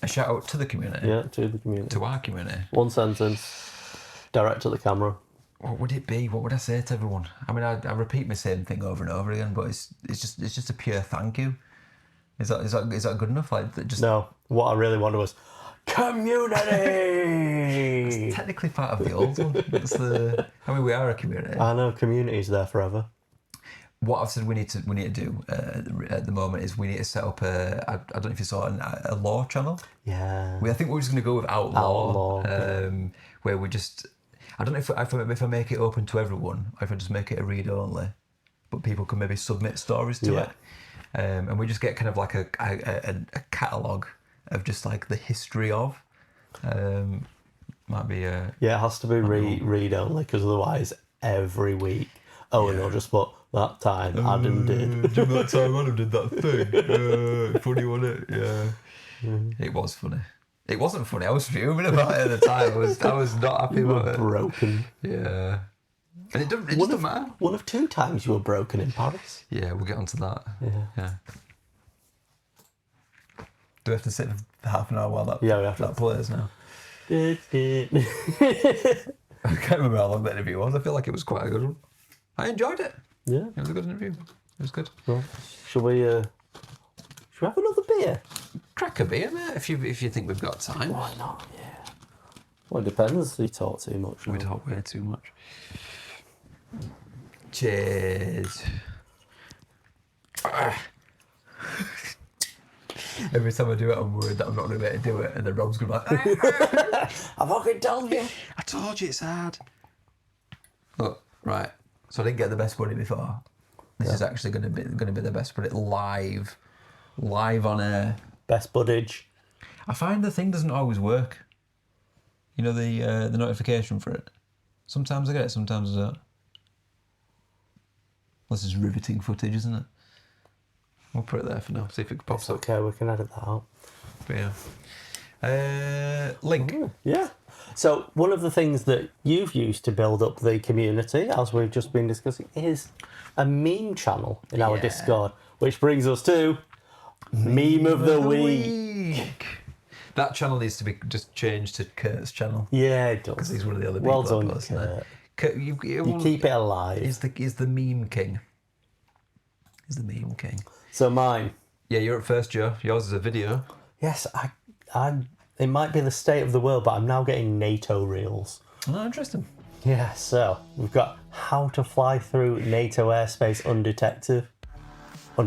A shout out to the community?
Yeah, to the community.
To our community?
One sentence, direct to the camera.
What would it be? What would I say to everyone? I mean, I repeat my same thing over and over again, but it's just a pure thank you. Is that good enough?
No, what I really wanted was community.
It's technically part of the old one. We are a community.
I know, community's there forever.
What I've said we need to do at the moment is we need to set up I don't know if you saw a law channel.
Yeah.
I think we're just going to go with outlaw. Where we just, I don't know if I make it open to everyone or if I just make it a read only, but people can maybe submit stories to it, and we just get kind of like a catalogue of just like the history of. Might be
it has to be read only, because otherwise every week Owen just put that time Adam did.
Do you remember that time Adam did that thing? Funny, wasn't it? Yeah. It was funny. It wasn't funny. I was fuming about it at the time. I was not happy about it.
Broken.
Yeah. And it doesn't matter.
One of 2 times you were broken in Paris.
Yeah, we'll get onto that.
Yeah.
Do we have to sit for half an hour while that plays now?
I
can't remember how long that interview was. I feel like it was quite a good one. I enjoyed it.
Yeah.
It was a good interview. It was good.
Well, should we have another beer?
Crack a beer, mate, if you think we've got time.
Why not? Yeah. Well, it depends. We talk too much.
We talk way too much. Cheers. Every time I do it, I'm worried that I'm not going to be able to do it, and then Rob's going to be like,
I fucking told you.
I told you it's hard. Look, right. So I didn't get the best buddy before. This is actually going to be the best buddy live on air.
Best buddage.
I find the thing doesn't always work. You know, the notification for it. Sometimes I get it, sometimes I don't. This is riveting footage, isn't it? We'll put it there for now. See if it pops up.
Okay, we can edit that out.
But yeah. Link.
Yeah. So one of the things that you've used to build up the community, as we've just been discussing, is a meme channel in our Discord, which brings us to Meme of the Week.
That channel needs to be just changed to Kurt's channel.
Yeah, it does.
Because he's one of the other people.
Well done, Kurt. You keep it alive.
He's the meme king. He's the meme king.
So mine.
Yeah, you're at first, Joe. Yours is a video.
Yes, it might be the state of the world, but I'm now getting NATO reels.
Oh, interesting.
Yeah, so we've got how to fly through NATO airspace undetected.
I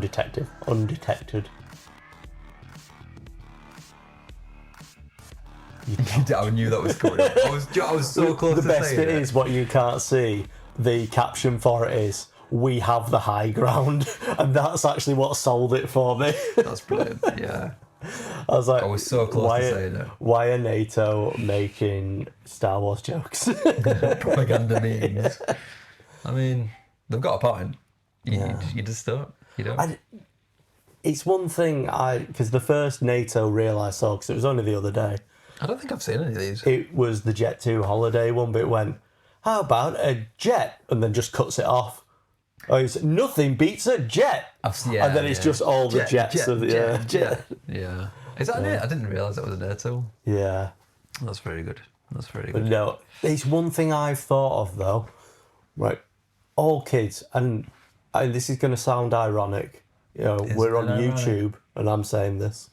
knew that was coming up. I was so close to saying it.
The best bit is what you can't see. The caption for it is, "We have the high ground," and that's actually what sold it for me.
That's brilliant. Yeah.
I was like,
I was so close to saying it.
Why are NATO making Star Wars jokes?
Propaganda memes. I mean, they've got a point. You just don't. You don't.
It's one thing because the first NATO reel I saw, because it was only the other day.
I don't think I've seen any of these.
It was the Jet 2 holiday one, but it went, how about a jet? And then just cuts it off. Oh, it's nothing beats a jet.
Yeah,
and then it's just all the jets.
Jet. Yeah. Is that it? I didn't realise that was an NATO.
Yeah.
That's very good.
But no, it's one thing I've thought of, though. Right. All kids, and this is going to sound ironic. You know, we're on YouTube, and I'm saying this.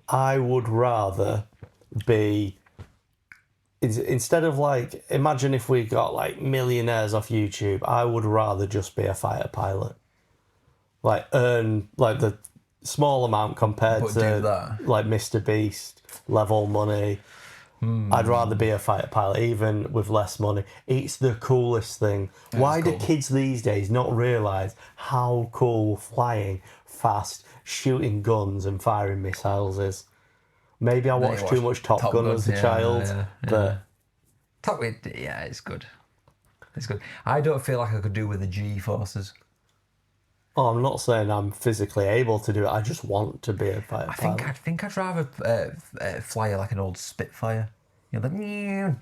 I would rather be... Instead of like, imagine if we got like millionaires off YouTube, I would rather just be a fighter pilot. Like earn like the small amount compared to like Mr. Beast level money. I'd rather be a fighter pilot, even with less money. It's the coolest thing. Why do kids these days not realise how cool flying fast, shooting guns and firing missiles is? Maybe I watched too much Top Gun as a child, but...
it's good. It's good. I don't feel like I could do with the G-forces.
Oh, I'm not saying I'm physically able to do it. I just want to be a fighter pilot.
I think I'd rather fly like an old Spitfire. You know,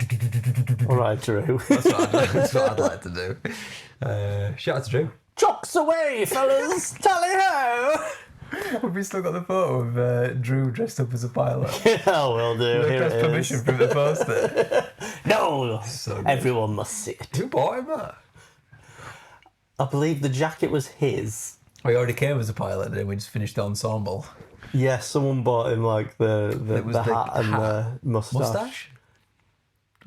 All right, Drew.
That's what I'd like to do. Shout out to Drew.
Chocks away, fellas! Tally-ho!
Have we still got the photo of Drew dressed up as a pilot?
Yeah, we'll do.
Here it is. Permission from the post it.
No! So everyone must see it.
Who bought him that?
I believe the jacket was his.
Oh, he already came as a pilot, and then we just finished the ensemble.
Yeah, someone bought him like the hat and the moustache.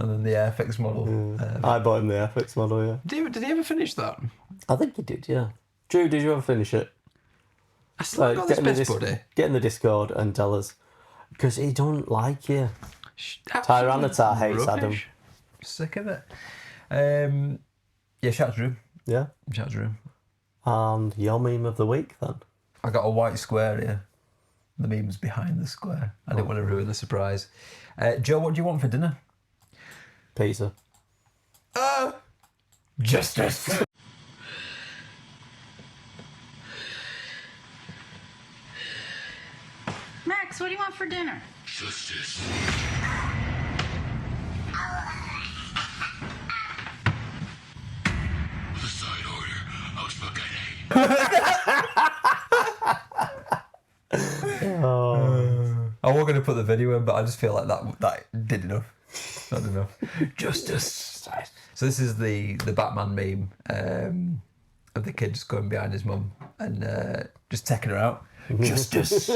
And then the Airfix model.
I bought him the Airfix model, yeah.
Did he ever finish that?
I think he did, yeah. Drew, did you ever finish it?
I still got this best buddy.
Get in the Discord and tell us. Because he don't like you. Tyranitar hates Adam.
Sick of it. Yeah, shout out to Drew.
Yeah?
Shout out to Drew.
And your meme of the week, then?
I got a white square here. The meme's behind the square. I didn't want to ruin the surprise. Joe, what do you want for dinner?
Pizza.
Justice.
Max, what do you want for dinner?
Justice. The side order of spaghetti.
I was going to put the video in, but I just feel like that did enough. Not enough. Justice. So this is the Batman meme of the kid just going behind his mum and just taking her out. Justice.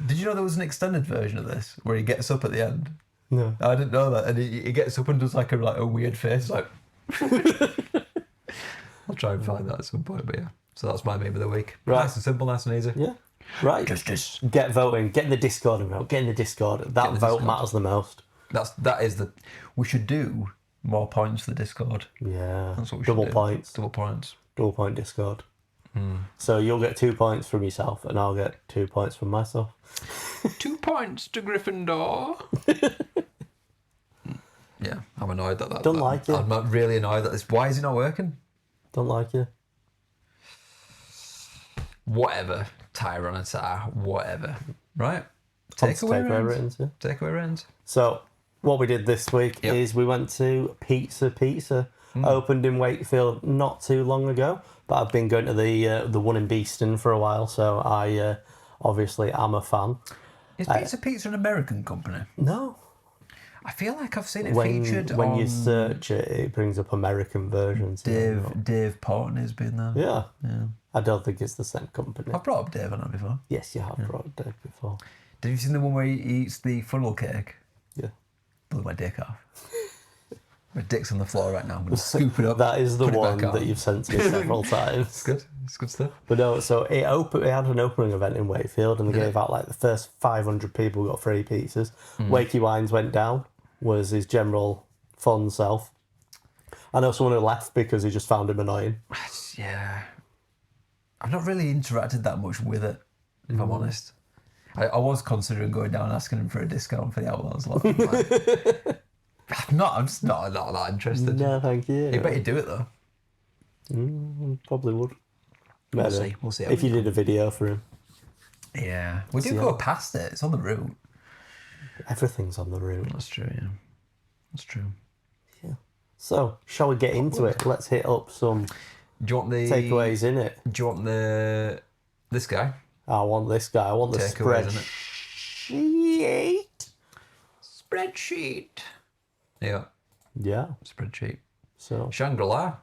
Did you know there was an extended version of this where he gets up at the end?
No.
I didn't know that. And he gets up and does like a weird face, like... I'll try and find that at some point, but yeah. So that's my meme of the week.
Right.
Nice and simple, nice and easy.
Yeah. Right.
Justice.
Get voting. Get in the Discord and vote. Get in the Discord. That vote matters the most.
We should do more points for the Discord.
Yeah.
That's what we should
Double
do.
points.
Double points.
Double point Discord. So you'll get 2 points from yourself and I'll get 2 points from myself.
2 points to Gryffindor. Yeah, I'm annoyed that.
Don't like it.
I'm really annoyed that this. Why is it not working?
Don't like you.
Whatever. Tyranitar, whatever. Right? Takeaway
reigns. Yeah.
Takeaway reigns.
So what we did this week is we went to Pizza. Opened in Wakefield not too long ago, but I've been going to the one in Beeston for a while, so I obviously am a fan.
Is Pizza an American company?
No.
I feel like I've seen it featured
when
on...
you search it, it brings up American versions.
Dave Portnoy's been there.
Yeah. I don't think it's the same company.
I've brought up Dave on it before.
Yes, you have brought up Dave before.
Did you see the one where he eats the funnel cake?
Yeah.
Blew my dick off. My dick's on the floor right now. I'm going to scoop it up.
That is the one that you've sent to me several times.
It's good. It's good stuff.
But no, so it had an opening event in Wakefield and they gave out like the first 500 people got free pizzas. Wakey Wines went down, was his general fun self. I know someone who left because he just found him annoying.
Yeah. I've not really interacted that much with it, if I'm honest. I was considering going down and asking him for a discount for the Outlaws lot. Like, I'm just not that interested.
No, thank you.
You bet you'd do it though.
Probably would.
We'll
Better.
see. We'll see.
If you did a video for him.
Yeah. We do go past it. It's on the route.
Everything's on the route.
That's true, yeah. That's true.
Yeah. So, shall we get into it? Let's hit up some
do you want the
takeaways in it.
Do you want this guy?
I want this guy. I want the
Takeaways,
spreadsheet.
Spreadsheet. Yeah.
Yeah.
Spreadsheet.
So.
Shangri-La.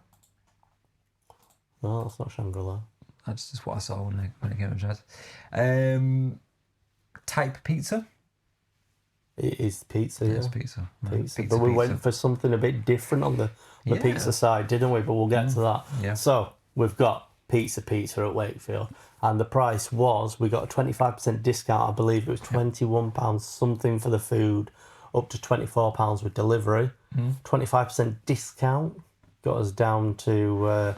No, that's not Shangri-La.
That's just what I saw when I came to chat. Type pizza.
It is pizza,
Yeah,
yeah.
it's pizza.
Pizza. But we went for something a bit different on the pizza side, didn't we? But we'll get to that.
Yeah.
So, we've got pizza at Wakefield. And the price was, we got a 25% discount. I believe it was £21 something for the food, up to £24 with delivery. 25% discount got us down to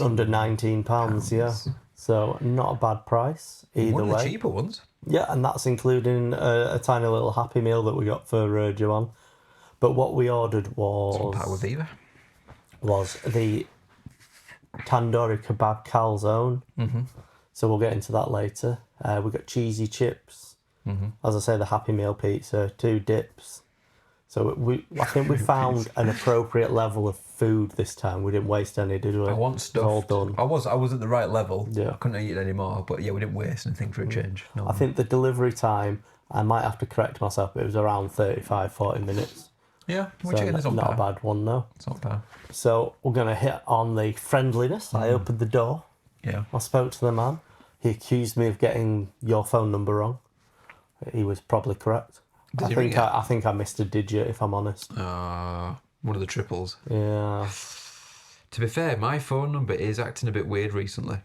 under £19, yeah. So, not a bad price either
One of
way.
the cheaper ones.
Yeah, and that's including a tiny little Happy Meal that we got for Joanne. But what we ordered was the tandoori kebab calzone. So we'll get into that later. We got cheesy chips. As I say, the Happy Meal pizza, 2 dips. So I think we found an appropriate level of food this time. We didn't waste any, did we?
I want stuff.
All done.
I was at the right level.
Yeah.
I couldn't eat any more, but yeah, we didn't waste anything for a change. No.
I think the delivery time, I might have to correct myself, but it was around 35-40 minutes.
Yeah,
So
which is
not a bad one, no.
It's not bad.
So we're going to hit on the friendliness. I opened the door.
Yeah.
I spoke to the man. He accused me of getting your phone number wrong. He was probably correct. I think I missed a digit, if I'm honest.
One of the triples.
Yeah.
To be fair, my phone number is acting a bit weird recently.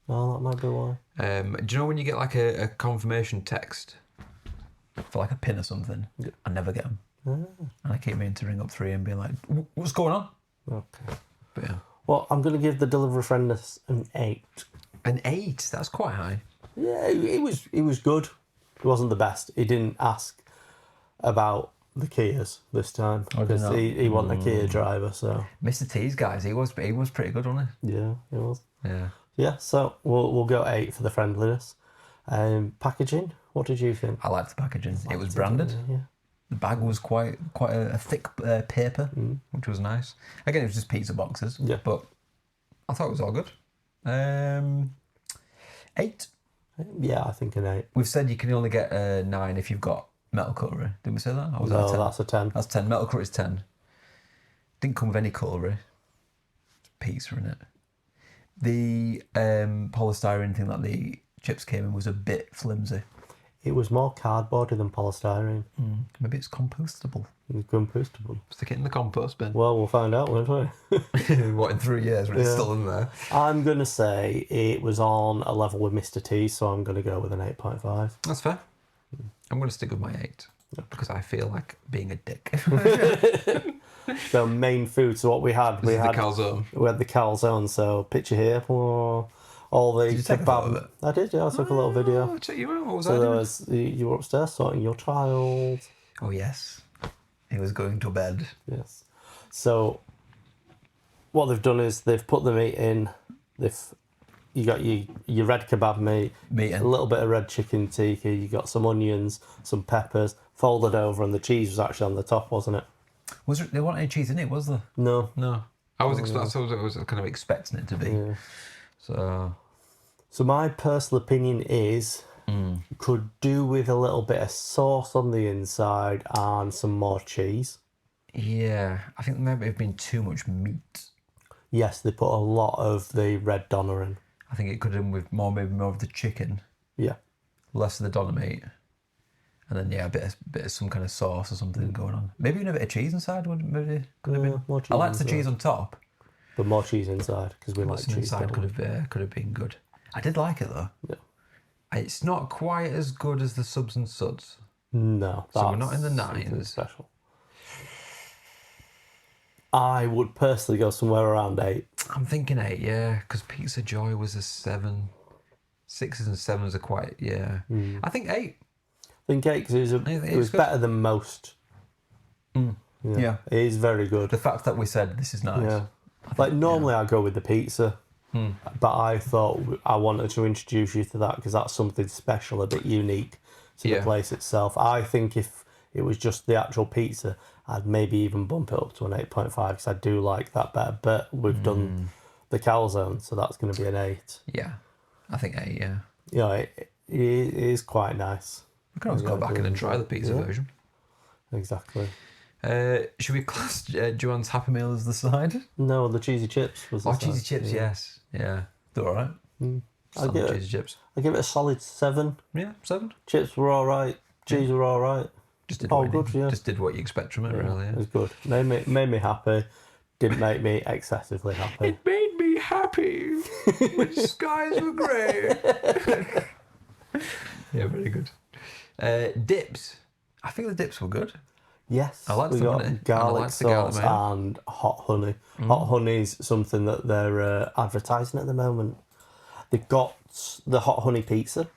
Oh, that might be why.
Do you know when you get like a confirmation text for like a pin or something?
Yeah.
I never get them. And I keep meaning to ring up 3 and be like, what's going on?
Okay.
But yeah.
Well, I'm going to give the delivery friendness an 8.
An 8? That's quite high.
Yeah, it was good. It wasn't the best. He didn't ask about the Kias this time because he wasn't a Kia driver. So
Mr. T's guys, he was pretty good, wasn't he?
Yeah, he was.
Yeah.
Yeah, so we'll go 8 for the friendliness. Packaging, what did you think?
I liked the packaging. It was branded.
Yeah.
The bag was quite a thick paper, which was nice. Again, it was just pizza boxes.
Yeah.
But I thought it was all good. 8.
Yeah, I think an 8.
We've said you can only get a 9 if you've got metal cutlery. Didn't we say that? Or was that a 10?
That's a 10.
That's 10. Metal cutlery is 10. Didn't come with any cutlery. Pizza in it. The polystyrene thing that the chips came in was a bit flimsy.
It was more cardboardy than polystyrene.
Maybe it's compostable.
It's compostable.
Stick it in the compost bin.
Well, we'll find out, won't we?
What, in 3 years when it's still in there?
I'm going to say it was on a level with Mr. T, so I'm going to go with an 8.5.
That's fair. I'm going to stick with my 8 because I feel like being a dick.
So main food. So what we had,
the calzone.
We had the calzone. So picture here. All the
Did you take a photo of it?
I did. Yeah, I took a little video.
Check you out. What was
So
I
there
doing?
was you were upstairs sorting your child.
Oh yes, he was going to bed.
Yes. So what they've done is they've put the meat in. You got your red kebab meat, a little bit of red chicken tikka. You got some onions, some peppers, folded over, and the cheese was actually on the top, wasn't it?
There wasn't any cheese in it, was there?
No.
I was kind of expecting it to be.
Yeah.
So
my personal opinion is could do with a little bit of sauce on the inside and some more cheese.
Yeah, I think there may have been too much meat.
Yes, they put a lot of the red doner in.
I think it could have been with maybe more of the chicken.
Yeah.
Less of the doner meat. And then a bit of some kind of sauce or something going on. Maybe even a bit of cheese inside would maybe could have been.
More cheese
I liked the
inside.
cheese on top.
But more cheese inside because we like
Some
cheese.
inside could have been good. I did like it though.
Yeah.
It's not quite as good as the subs and suds.
No,
So we're not in the
something
9s.
special. I would personally go somewhere around 8.
I'm thinking 8, yeah, because Pizza Joy was a 7, 6s and 7s are quite, I think 8.
I think 8 because it was better than most.
Yeah.
It is very good.
The fact that we said this is nice.
Yeah. Like normally I go with the pizza, but I thought I wanted to introduce you to that because that's something special, a bit unique to the place itself. I think if it was just the actual pizza, I'd maybe even bump it up to an 8.5 because I do like that better. But we've done the calzone, so that's going to be an 8.
Yeah, I think 8, yeah.
Yeah, it is quite nice.
We can always go back in and try the pizza version.
Exactly.
Should we class Joanne's Happy Meal as the side?
No, the cheesy chips was the side.
Cheesy chips, yes. Yeah, they're all right. Cheesy chips.
I give it a solid 7.
Yeah, 7.
Chips were all right. Cheese were all right.
Just did Just did what you expect from it, really.
It was good. Made me happy. Didn't make me excessively happy.
It made me happy when skies were grey. Yeah, very good. Dips. I think the dips were good.
Yes,
I liked
we
the
got
honey.
garlic sauce
mayo.
and hot honey. Hot honey's something that they're advertising at the moment. They've got the hot honey pizza,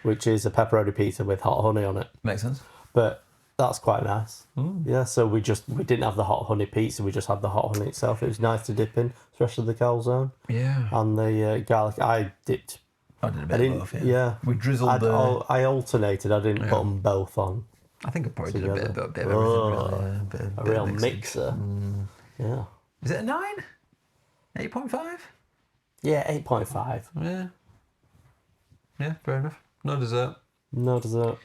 which is a pepperoni pizza with hot honey on it.
Makes sense.
But that's quite nice. Yeah, so we didn't have the hot honey pizza, we just had the hot honey itself. It was nice to dip in, especially the calzone.
Yeah.
And the garlic. I dipped.
I did a bit of both,
yeah.
We drizzled
I alternated, I didn't put them both on.
I think I probably did a bit of everything, really.
A real mixer. Yeah.
Is it a 9? 8.5?
Yeah, 8.5.
Yeah. Yeah, fair enough. No dessert.
No dessert.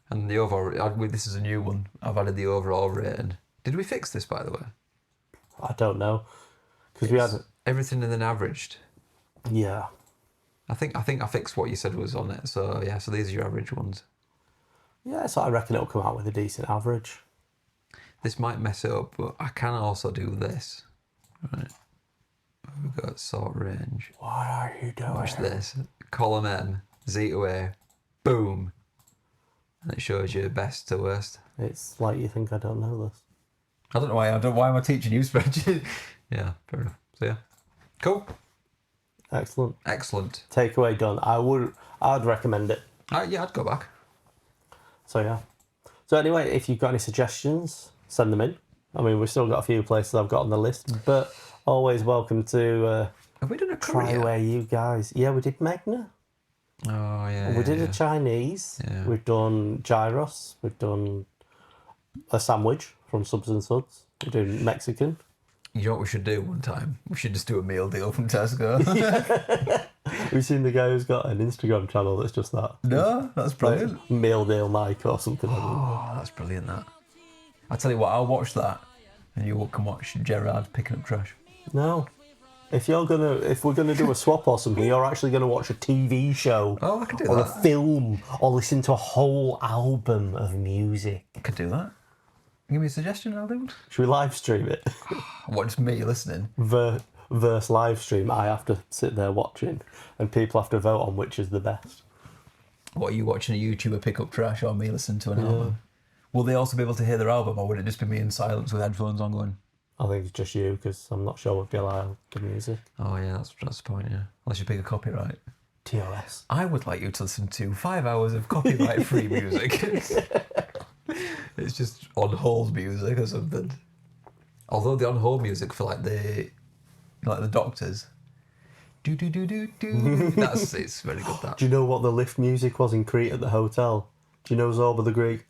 And the overall, this is a new one. I've added the overall rating. Did we fix this, by the way?
I don't know. Because we had
everything and then averaged.
Yeah.
I think I fixed what you said was on it. So yeah, so these are your average ones.
Yeah, so I reckon it'll come out with a decent average.
This might mess it up, but I can also do this. Right. We've got sort range.
What are you doing?
Watch this. Column N, Z to A, boom. And it shows you best to worst.
It's like you think I don't know this.
I don't know why. Why am I teaching you spreadsheet? Yeah, fair enough. So yeah, cool. Excellent.
Takeaway done. I'd recommend it.
Yeah, I'd go back.
So yeah. So anyway, if you've got any suggestions, send them in. I mean, we've still got a few places I've got on the list, but always welcome to
have we done a
try where you guys. Yeah, we did Magna.
Oh yeah.
We did a Chinese.
Yeah.
We've done gyros. We've done a sandwich from Subs and Suds. We're doing Mexican.
You know what we should do one time? We should just do a meal deal from Tesco.
We've seen the guy who's got an Instagram channel that's just that.
No, that's brilliant.
Like meal deal Mike or something.
Oh, that's brilliant, that. I tell you what, I'll watch that and you can watch Gerard picking up trash.
No. If we're gonna do a swap or something, you're actually gonna watch a TV show.
Oh, I could do
or
that.
Or a film, or listen to a whole album of music.
I could do that. Give me a suggestion, I'll do it.
Should we live stream it?
What, just me listening?
Verse live stream, I have to sit there watching, and people have to vote on which is the best.
What, are you watching a YouTuber pick up trash or me listen to an album? Will they also be able to hear their album, or would it just be me in silence with headphones on going?
I think it's just you, because I'm not sure if you'll allow the music.
Oh yeah, that's the point, yeah. Unless you pick a copyright.
TOS.
I would like you to listen to 5 hours of copyright-free music. It's just on-hold music or something. Although the on-hold music for like the Doctors, it's very good. That.
Do you know what the lift music was in Crete at the hotel? Do you know Zorba the Greek?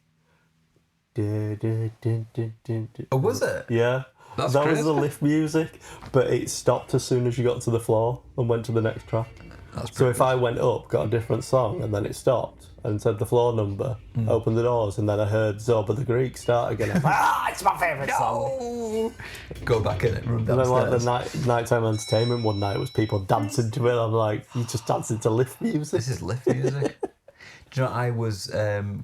Oh, was it?
Yeah.
That
was the lift music, but it stopped as soon as you got to the floor and went to the next track. So if I went up, got a different song, and then it stopped and said the floor number, opened the doors, and then I heard Zorba the Greek start again. It's my favourite song.
Go back in it, run
downstairs. And then like the nighttime entertainment one night was people dancing to it. I'm like, you just dancing to lift music?
This is lift music. Do you know, I was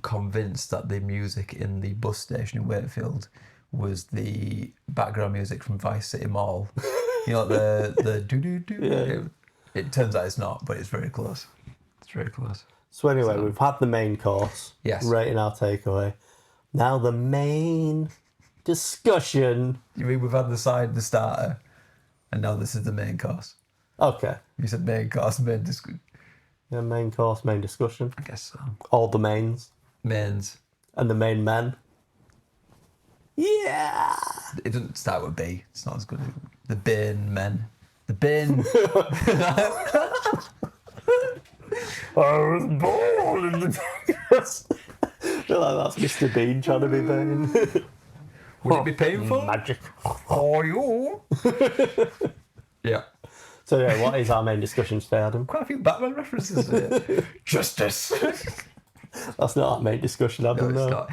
convinced that the music in the bus station in Wakefield was the background music from Vice City Mall. You know, the do-do-do.
Yeah.
It turns out it's not, but it's very close. It's very close.
So anyway, we've had the main course.
Yes.
Rating our takeaway. Now the main discussion.
You mean we've had the starter, and now this is the main course?
Okay.
You said main course, main discussion.
Yeah, main course, main discussion.
I guess so.
All the mains.
Mains.
And the main men. Yeah!
It doesn't start with B. It's not as good. The bin men. The bin.
I was born in the darkness. I feel like that's Mr. Bean trying to be Bane.
Would it be painful?
Magic.
Oh, you. Yeah.
So yeah, what is our main discussion today, Adam?
Quite a few Batman references there. Justice.
That's not our main discussion, Adam.
No, it's not.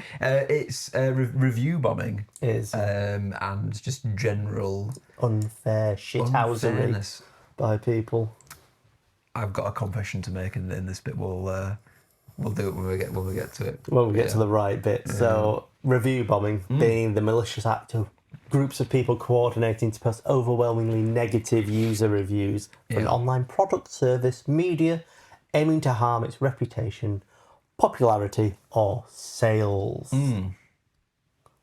It's review bombing.
Is
and just general
unfair shithousery by people.
I've got a confession to make in this bit. We'll do it when we get to it.
When we get to the right bit. So review bombing being the malicious act of groups of people coordinating to post overwhelmingly negative user reviews for an online product, service, media, aiming to harm its reputation, popularity, or sales. So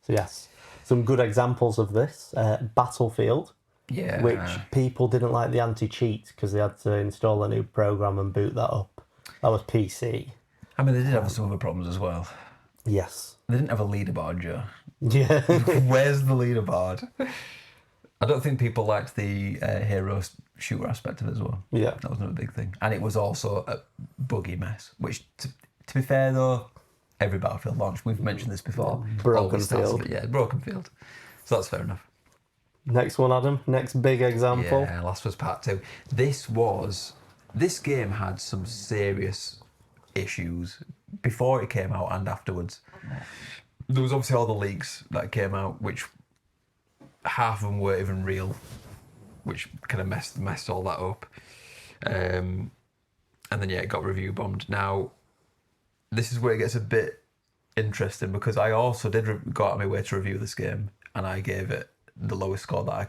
yes, some good examples of this. Battlefield, which people didn't like the anti-cheat because they had to install a new program and boot that up. That was PC.
I mean, they did have some other problems as well.
Yes.
They didn't have a leaderboard, Joe.
Yeah.
Where's the leaderboard? I don't think people liked the hero shooter aspect of it as well.
Yeah.
That was another big thing. And it was also a buggy mess, which, to be fair though, every Battlefield launch, we've mentioned this before.
Broken field.
Yeah, broken field. So that's fair enough.
Next one, Adam. Next big example.
Yeah, Last was Part 2. This game had some serious issues before it came out and afterwards. There was obviously all the leaks that came out, which half of them weren't even real, which kind of messed all that up. And then it got review bombed. Now, this is where it gets a bit interesting because I also did go out of my way to review this game, and I gave it the lowest score that I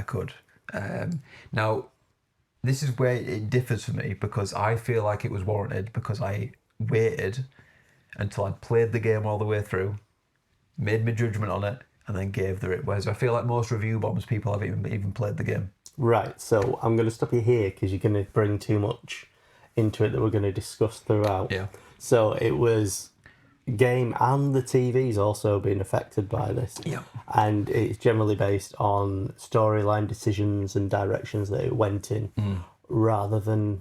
could. Now, this is where it differs for me because I feel like it was warranted because I waited until I'd played the game all the way through, made my judgment on it, and then gave the it. Whereas I feel like most review bombs, people haven't even played the game.
Right, so I'm going to stop you here because you're going to bring too much into it that we're going to discuss throughout.
Yeah.
So it was game and the TV's also been affected by this.
Yeah.
And it's generally based on storyline decisions and directions that it went in rather than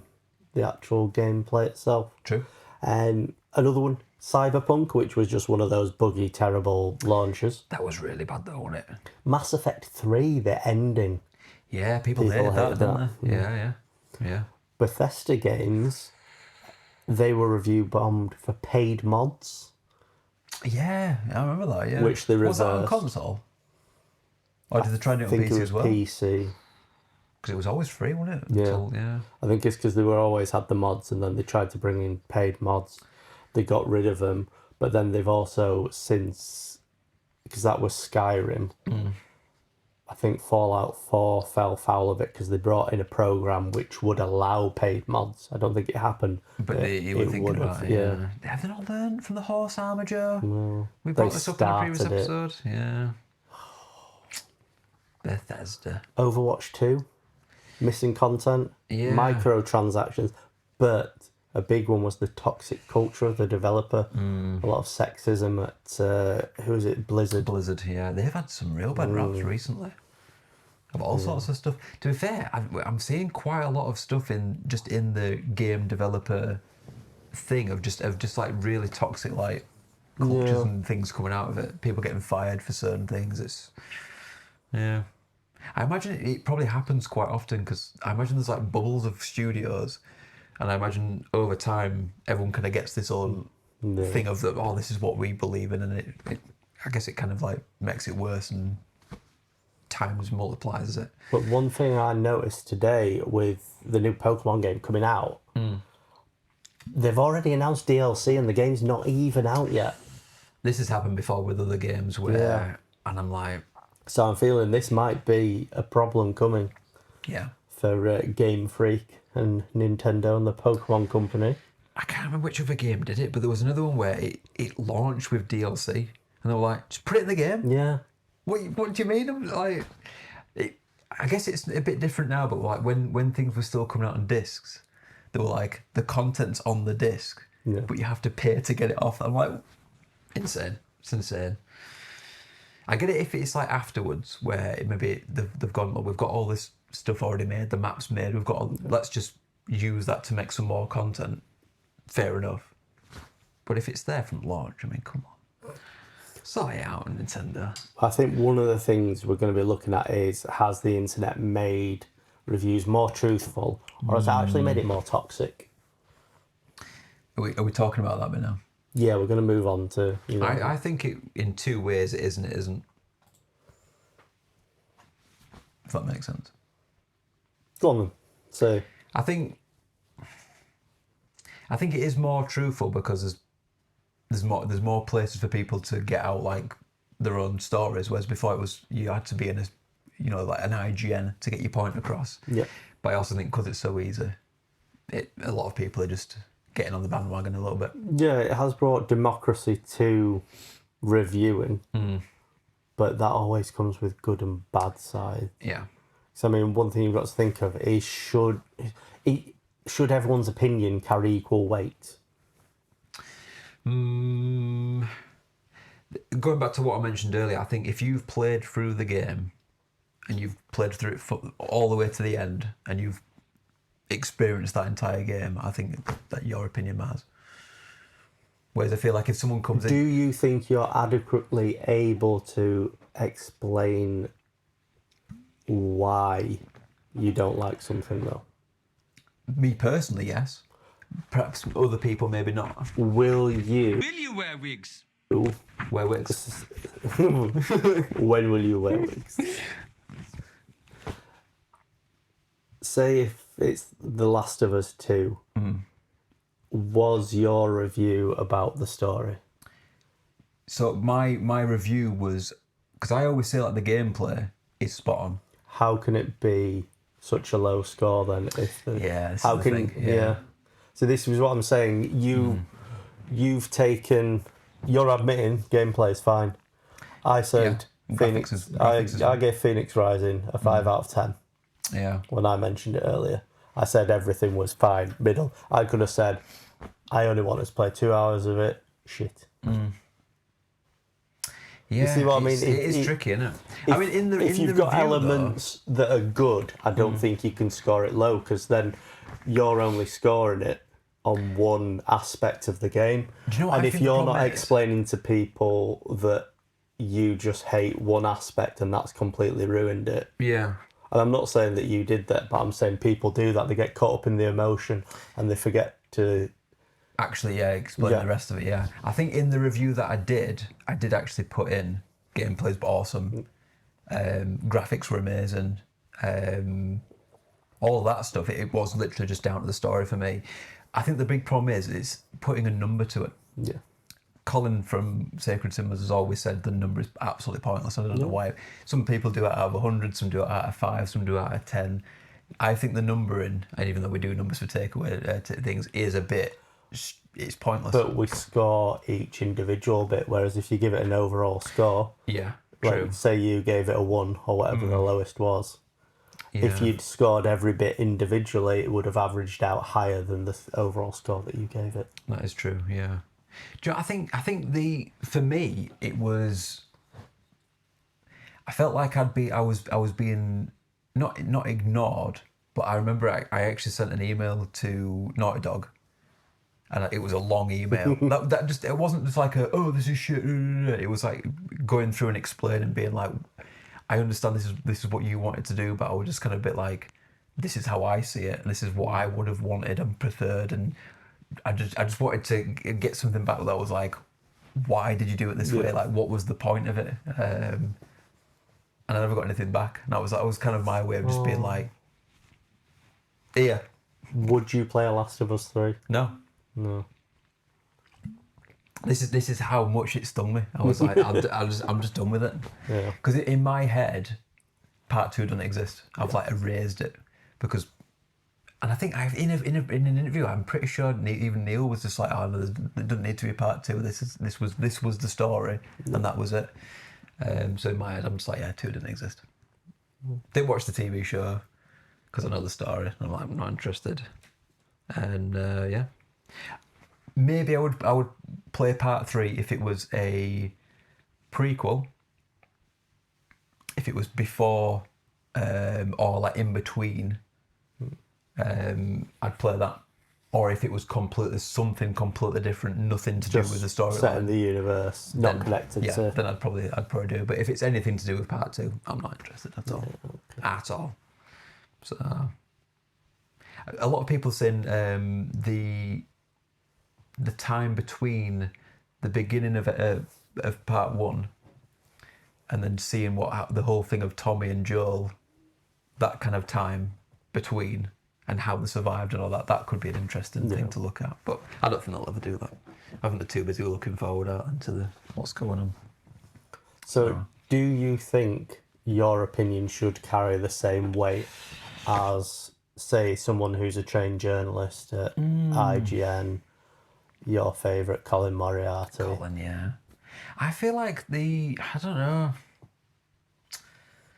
the actual gameplay itself.
True.
Another one, Cyberpunk, which was just one of those buggy, terrible launches.
That was really bad though, wasn't it?
Mass Effect 3, the ending.
Yeah, people hated that, didn't they? Yeah.
Bethesda games, they were review bombed for paid mods.
Yeah, I remember that, yeah.
Which they reversed.
Was that on console? Or did they try and do it on PC as well?
I think it was PC.
Because it was always free, wasn't it?
Yeah. I think it's because they always had the mods and then they tried to bring in paid mods. They got rid of them. But then they've also since... Because that was Skyrim. I think Fallout 4 fell foul of it because they brought in a program which would allow paid mods. I don't think it happened.
But you were thinking about it, yeah. Have they not learned from the horse armour, Joe?
No.
We brought this up in a previous episode. Yeah. Bethesda.
Overwatch 2. Missing content.
Yeah.
Microtransactions. But a big one was the toxic culture of the developer. A lot of sexism at, who is it, Blizzard?
Blizzard, yeah. They've had some real bad raps recently. Of all sorts of stuff. To be fair, I'm seeing quite a lot of stuff in the game developer thing of just like really toxic like cultures and things coming out of it. People getting fired for certain things. I imagine it probably happens quite often because I imagine there's like bubbles of studios, and I imagine over time everyone kind of gets this own thing of that. This is what we believe in, and it I guess it kind of like makes it worse and times multiplies it.
But one thing I noticed today with the new Pokemon game coming out, they've already announced DLC and the game's not even out yet.
This has happened before with other games where, and I'm like...
So I'm feeling this might be a problem coming.
Yeah.
For Game Freak and Nintendo and the Pokemon Company.
I can't remember which other game did it, but there was another one where it launched with DLC, and they were like, just put it in the game.
Yeah.
What do you mean? Like, I guess it's a bit different now, but like when things were still coming out on discs, they were like, the content's on the disc, but you have to pay to get it off. I'm like, insane. It's insane. I get it if it's like afterwards, where maybe they've gone, well, we've got all this stuff already made, the map's made, let's just use that to make some more content. Fair enough. But if it's there from launch, I mean, come on. Sort it out, Nintendo.
I think one of the things we're going to be looking at is, has the internet made reviews more truthful, or has it actually made it more toxic?
Are we talking about that bit now?
Yeah, we're going to move on to...
I think it, in two ways it is and it isn't. If that makes sense.
Go on then. So...
I think it is more truthful because there's more places for people to get out like their own stories, whereas before it was you had to be in like an IGN to get your point across.
Yeah.
But I also think because it's so easy, a lot of people are just getting on the bandwagon a little bit.
Yeah, it has brought democracy to reviewing, but that always comes with good and bad sides.
Yeah.
So I mean, one thing you've got to think of is should everyone's opinion carry equal weight?
Going back to what I mentioned earlier, I think if you've played through the game and you've played through it all the way to the end and you've experienced that entire game, I think that your opinion matters. Whereas I feel like if someone comes in...
Do you think you're adequately able to explain why you don't like something, though?
Me personally, yes. Perhaps other people, maybe not.
Will you
wear wigs?
Wear wigs?
When will you wear wigs? Say if it's The Last of Us 2, was your review about the story?
So my review was... Because I always say like the gameplay is spot on.
How can it be such a low score then? So this is what I'm saying. You've taken... You're admitting gameplay is fine. I said Phoenix... I gave Phoenix Rising a 5 out of 10.
Yeah.
When I mentioned it earlier. I said everything was fine, middle. I could have said, I only wanted to play 2 hours of it. Shit.
Yeah,
you see what I mean?
It is tricky, isn't it?
If you've got elements that are good, I don't think you can score it low, because then you're only scoring it on one aspect of the game.
Do you know what
and
I
if
think
you're
the
not explaining to people that you just hate one aspect and that's completely ruined it.
Yeah.
And I'm not saying that you did that, but I'm saying people do that. They get caught up in the emotion and they forget to...
Actually, explain the rest of it, yeah. I think in the review that I did actually put in gameplay's awesome, graphics were amazing, all of that stuff. It was literally just down to the story for me. I think the big problem is putting a number to it.
Yeah.
Colin from Sacred Symbols has always said the number is absolutely pointless. I don't know why. Some people do it out of 100, some do it out of 5, some do it out of 10. I think the numbering, and even though we do numbers for takeaway things, is a bit... It's pointless.
But we score each individual bit, whereas if you give it an overall score...
Yeah, true.
Like, say you gave it a 1 or whatever the lowest was. Yeah. If you'd scored every bit individually, it would have averaged out higher than the overall score that you gave it.
That is true, yeah. Do you know, I think for me it was... I felt like I was being not ignored, but I remember I actually sent an email to Naughty Dog, and it was a long email. that just, it wasn't just like this is shit. It was like going through and explaining, being like, I understand this is what you wanted to do, but I was just kind of a bit like, this is how I see it, and this is what I would have wanted and preferred, and I just wanted to get something back that was like, why did you do it this way? Like, what was the point of it? And I never got anything back. And that was kind of my way of just being like, yeah.
Would you play a Last of Us 3?
No. This is how much it stung me. I was like, I'm just done with it. Yeah. Because in my head, part 2 doesn't exist. I've like erased it because. And I think in an interview, I'm pretty sure even Neil was just like, "Oh no, there doesn't need to be a part 2. This was the story, and that was it." So in my head, I'm just like, "Yeah, 2 didn't exist." Didn't watch the TV show because I know the story. And I'm like, I'm not interested. And yeah, maybe I would play part 3 if it was a prequel. If it was before or like in between, I'd play that. Or if it was something completely different, nothing to do with the storyline,
set in the universe, not connected to.
Then I'd probably do. But if it's anything to do with part 2, I'm not interested at all. At all. So a lot of people saying the time between the beginning of part 1 and then seeing the whole thing of Tommy and Joel, that kind of time between, and how they survived and all that could be an interesting thing to look at. But I don't think they'll ever do that. I think they're too busy looking forward out into what's going on.
So, do you think your opinion should carry the same weight as, say, someone who's a trained journalist at IGN, your favourite Colin Moriarty?
Colin, yeah. I feel like I don't know.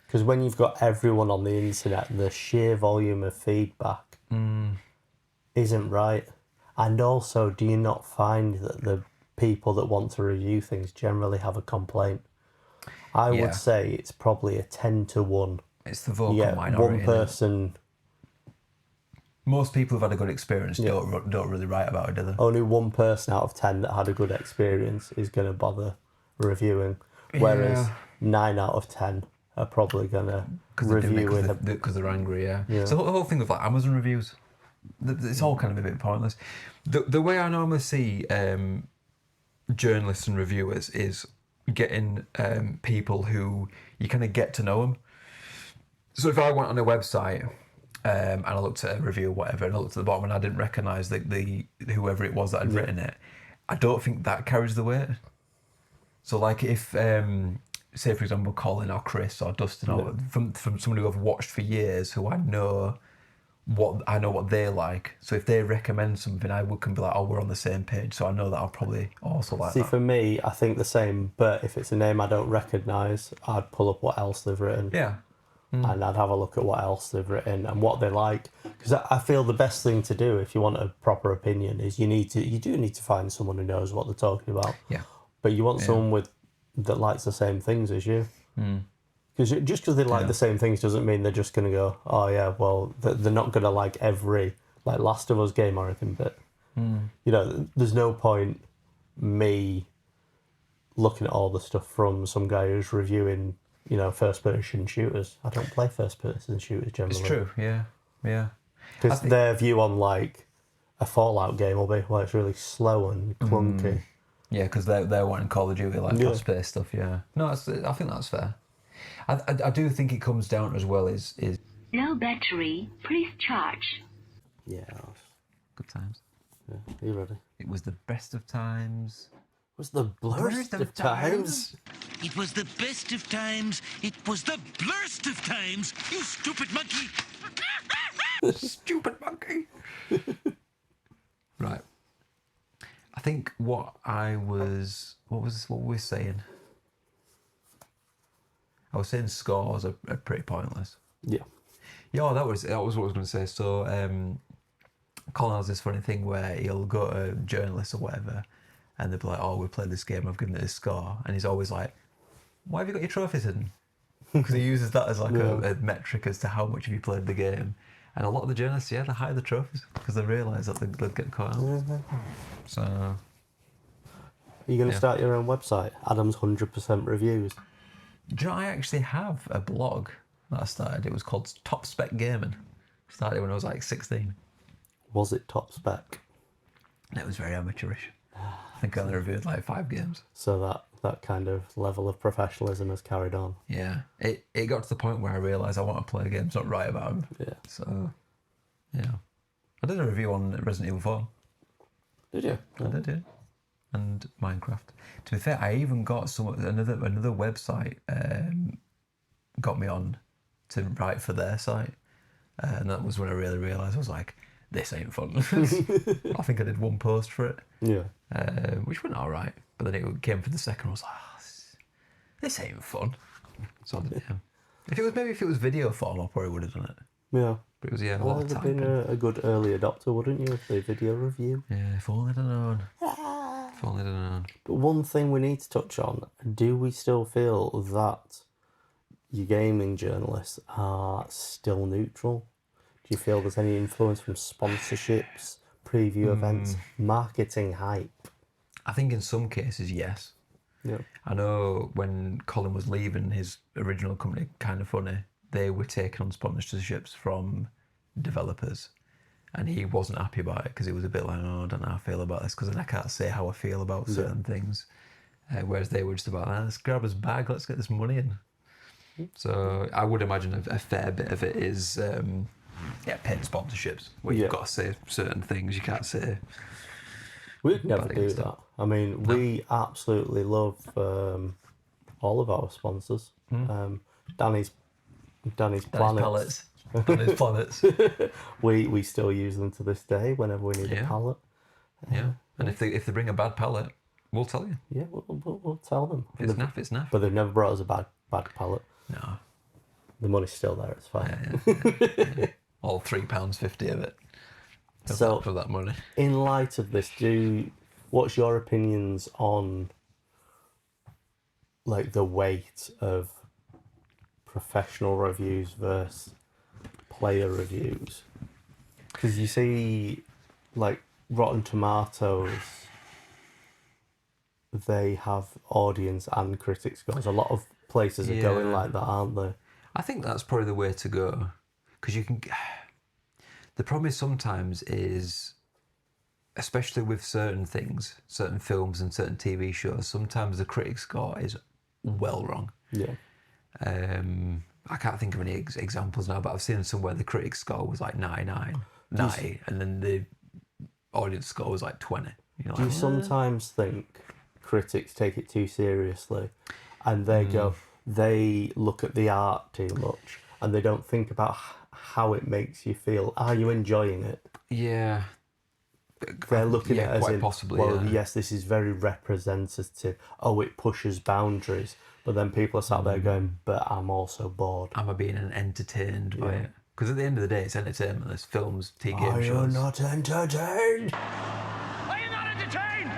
Because when you've got everyone on the internet, the sheer volume of feedback isn't right. And also, do you not find that the people that want to review things generally have a complaint? I would say it's probably a 10 to 1.
It's the vocal minority.
One person.
Most people who've had a good experience don't really write about it, do they?
Only one person out of 10 that had a good experience is going to bother reviewing. Whereas 9 out of 10 are probably going to review
because they're angry, yeah. So the whole thing of like Amazon reviews, it's all kind of a bit pointless. The way I normally see journalists and reviewers is getting people who you kind of get to know them. So if I went on a website and I looked at a review or whatever, and I looked at the bottom and I didn't recognise the whoever it was that had written it, I don't think that carries the weight. So like if say for example Colin or Chris or Dustin or from someone who I've watched for years, who I know what they like. So if they recommend something, can be like, oh, we're on the same page. So I know that I'll probably also like that.
See, for me, I think the same. But if it's a name I don't recognise, I'd pull up what else they've written.
Yeah.
And I'd have a look at what else they've written and what they like. Because I feel the best thing to do if you want a proper opinion is you do need to find someone who knows what they're talking about.
Yeah.
But you want someone that likes the same things as you. Because just because they like the same things doesn't mean they're just going to go, oh yeah, well, they're not going to like every Last of Us game or anything. But, you know, there's no point me looking at all the stuff from some guy who's reviewing, you know, first-person shooters. I don't play first-person shooters generally.
It's true, yeah.
Because their view on, like, a Fallout game will be, well, it's really slow and clunky.
Yeah, because they're wanting Call of Duty, like fast-paced stuff, yeah. No, I think that's fair. I do think it comes down as well is
Low battery, please charge.
Yeah.
Good times.
Yeah. Are you ready?
It was the best of times.
Was the blurst of times?
It was the best of times. It was the blurst of times. You stupid monkey.
Stupid monkey. Right. I think what were we saying? I was saying scores are pretty pointless.
Yeah.
Yeah, that was what I was going to say. So, Colin has this funny thing where he'll go to journalists or whatever, and they'll be like, "Oh, we played this game. I've given it this score," and he's always like, "Why have you got your trophies hidden?" Because he uses that as like a metric as to how much have you played the game. And a lot of the journalists, they hide the trophies because they realise that they'll get caught out. So,
are you going to start your own website? Adam's 100% reviews.
Do you know, I actually have a blog that I started. It was called Top Spec Gaming. Started when I was like 16.
Was it top spec?
It was very amateurish. I think I only reviewed like 5 games.
So that kind of level of professionalism has carried on.
Yeah. It got to the point where I realised I want to play games, not write about them.
Yeah.
So, yeah. I did a review on Resident Evil 4.
Did you?
I did, yeah. And Minecraft. To be fair, I even got another website got me on to write for their site. And that was when I really realised, I was like, this ain't fun. I think I did one post for it.
Yeah.
Which went all right. But then it came for the second, I was like, this ain't fun. So, yeah. If it was video form, I probably would have done it.
Yeah.
But it was, a lot
Well,
of
you'd have
typing.
been a good early adopter, wouldn't you, of the video review?
Yeah, if only I'd have known. If only I'd have known.
But one thing we need to touch on, do we still feel that your gaming journalists are still neutral? Do you feel there's any influence from sponsorships, preview events, marketing hype?
I think in some cases, yes.
Yeah.
I know when Colin was leaving his original company, Kind of Funny, they were taking on sponsorships from developers, and he wasn't happy about it because it was a bit like, oh, I don't know how I feel about this because then I can't say how I feel about certain things. Whereas they were just about, let's grab his bag, let's get this money in. So I would imagine a fair bit of it is paid sponsorships where you've got to say certain things you can't say.
We'd never do that. I mean, we absolutely love all of our sponsors. Danny's Planets.
Danny's Planets.
we still use them to this day whenever we need a pallet.
And if they bring a bad pallet, we'll tell you.
Yeah, we'll tell them.
If it's naff, it's naff.
But they've never brought us a bad pallet.
No.
The money's still there, it's fine.
Yeah. All £3.50 of it.
So,
for that money.
In light of this, what's your opinions on like the weight of professional reviews versus player reviews? Because you see, like Rotten Tomatoes, they have audience and critic scores. A lot of places are going like that, aren't they?
I think that's probably the way to go, because you can. The problem is sometimes is, especially with certain things, certain films and certain TV shows, sometimes the critic score is well wrong.
Yeah.
I can't think of any examples now, but I've seen somewhere the critic score was like 90, and then the audience score was like 20.
Do you sometimes think critics take it too seriously, and they look at the art too much, and they don't think about how it makes you feel? Are you enjoying it?
Yeah.
They're looking at it as
quite
in,
possibly,
yes, this is very representative. Oh, it pushes boundaries. But then people are sat there going, but I'm also bored.
Am I being entertained by it? Because at the end of the day, it's entertainment. There's films, TV shows.
Are you not entertained?
Are you not entertained?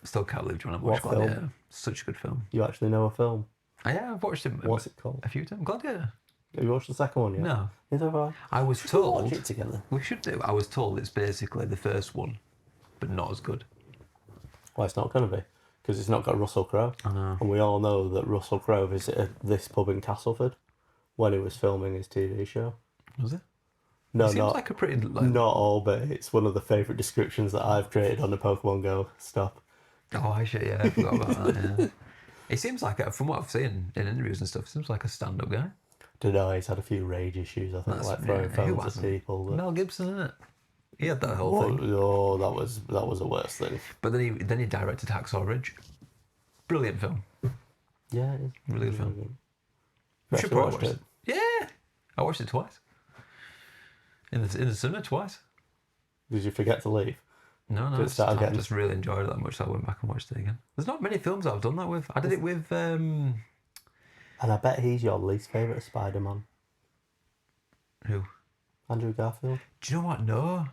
Still can't believe you want to watch
What
Gladiator.
film?
Such a good film.
You actually know a film?
I've watched it.
What's it called?
A few times. Gladiator.
Have you watched the second one yet?
No.
Neither have I.
I was
We'll
told.
watch it together.
We should do. I was told it's basically the first one, but not as good.
Well, it's not going to be, because it's not got Russell Crowe.
I know.
And we all know that Russell Crowe visited this pub in Castleford when he was filming his TV show.
Was it?
No,
It seems like a pretty.
not all, but it's one of the favourite descriptions that I've created on the Pokémon Go. Stop.
Oh, I forgot about that. Yeah. He seems like, from what I've seen in interviews and stuff, seems like a stand-up guy.
Don't know, he's had a few rage issues, I think, like throwing phones at people.
Mel Gibson, innit? He had that whole thing.
Oh, that was the worst thing.
But then he directed Hacksaw Ridge. Brilliant film.
Yeah, it is.
Really good film.
Good.
You should probably
watched
watch it. Yeah, I watched it twice. In the cinema twice.
Did you forget to leave?
No,
Did it start
I
again?
just really enjoyed it that much, so I went back and watched it again. There's not many films I've done that with. I did it with.
And I bet he's your least favourite Spider-Man.
Who?
Andrew Garfield.
Do you know what? No.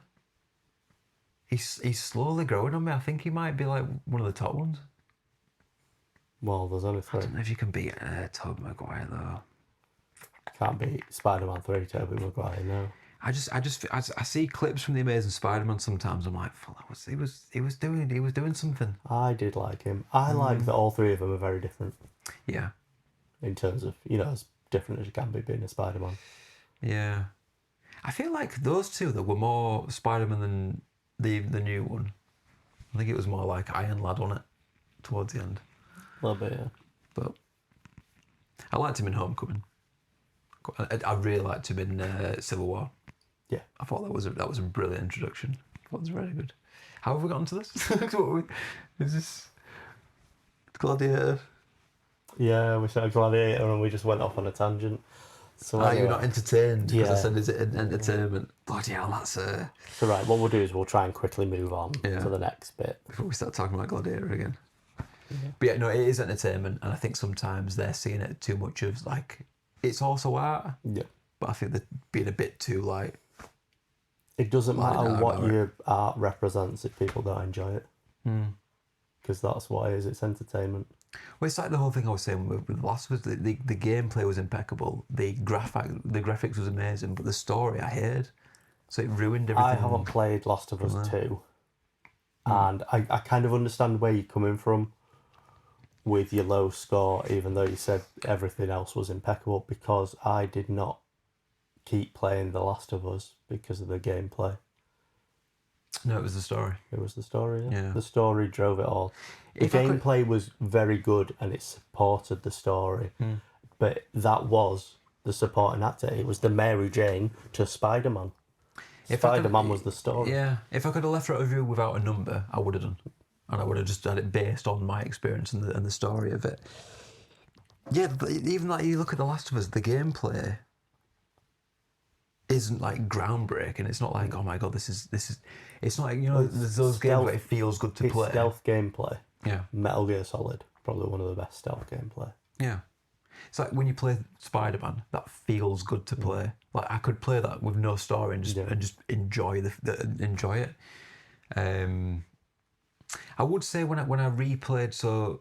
He's slowly growing on me. I think he might be like one of the top ones.
Well, there's only
I
three.
don't know if you can beat Tobey Maguire though.
Can't beat Spider-Man 3, Tobey Maguire, no.
I see clips from the Amazing Spider-Man sometimes. I'm like, he was doing something.
I did like him. I like that all three of them are very different.
Yeah.
In terms of, as different as you can be being a Spider-Man.
Yeah. I feel like those two that were more Spider-Man than the new one. I think it was more like Iron Lad on it towards the end.
A little bit, yeah.
But I liked him in Homecoming. I really liked him in Civil War.
Yeah.
I thought that was a brilliant introduction. I thought it was very good. How have we gotten to this? Is this Gladiator?
Yeah, we started Gladiator and we just went off on a tangent. So anyway,
you're not entertained because I
Yeah.
said, is it an entertainment? Bloody hell, that's
So right, what we'll do is we'll try and quickly move on to the next bit.
before we start talking about Gladiator again. But yeah, no, it is entertainment, and I think sometimes they're seeing it too much of like, it's also art.
Yeah.
but I think they're being a bit too like.
It doesn't matter what your art represents if people don't enjoy it. Because that's what it is. It's entertainment.
Well, it's like the whole thing I was saying with The Last of Us. The gameplay was impeccable. The graphics was amazing, but the story I hated. So it ruined everything.
I haven't played Last of Us 2, and I kind of understand where you're coming from with your low score, even though you said everything else was impeccable, because I did not keep playing The Last of Us because of the gameplay.
No, it was the story.
It was the story, yeah.
Yeah.
The story drove it all. The gameplay was very good and it supported the story, but that was the supporting actor. It was the Mary Jane to Spider-Man. Spider-Man was the story.
Yeah, if I could have left it review without a number, I would have done. And I would have just done it based on my experience and the story of it. Yeah, but even like you look at The Last of Us, the gameplay isn't like groundbreaking. It's not like, oh my god, this is. It's not like, you know, there's those games where it feels good to play.
Stealth gameplay.
Yeah.
Metal Gear Solid, probably one of the best stealth gameplay.
Yeah. It's like when you play Spider-Man, that feels good to play. Like I could play that with no story and just enjoy enjoy it. I would say when I replayed, so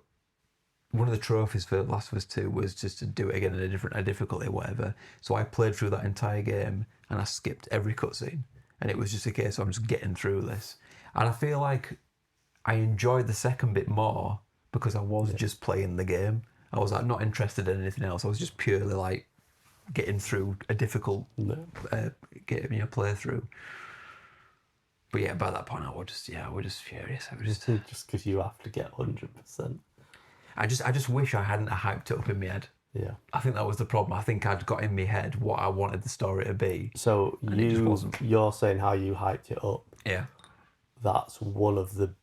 one of the trophies for Last of Us 2 was just to do it again in a difficulty or whatever. So I played through that entire game and I skipped every cutscene, and it was just a case of I'm just getting through this. And I feel like I enjoyed the second bit more because I was just playing the game. I was like not interested in anything else. I was just purely like getting through a difficult playthrough. But yeah, by that point I was just furious. I was
just because you have to get 100%.
I just wish I hadn't hyped it up in my head.
Yeah,
I think that was the problem. I think I'd got in my head what I wanted the story to be.
So you're saying how you hyped it up.
Yeah,
that's one of the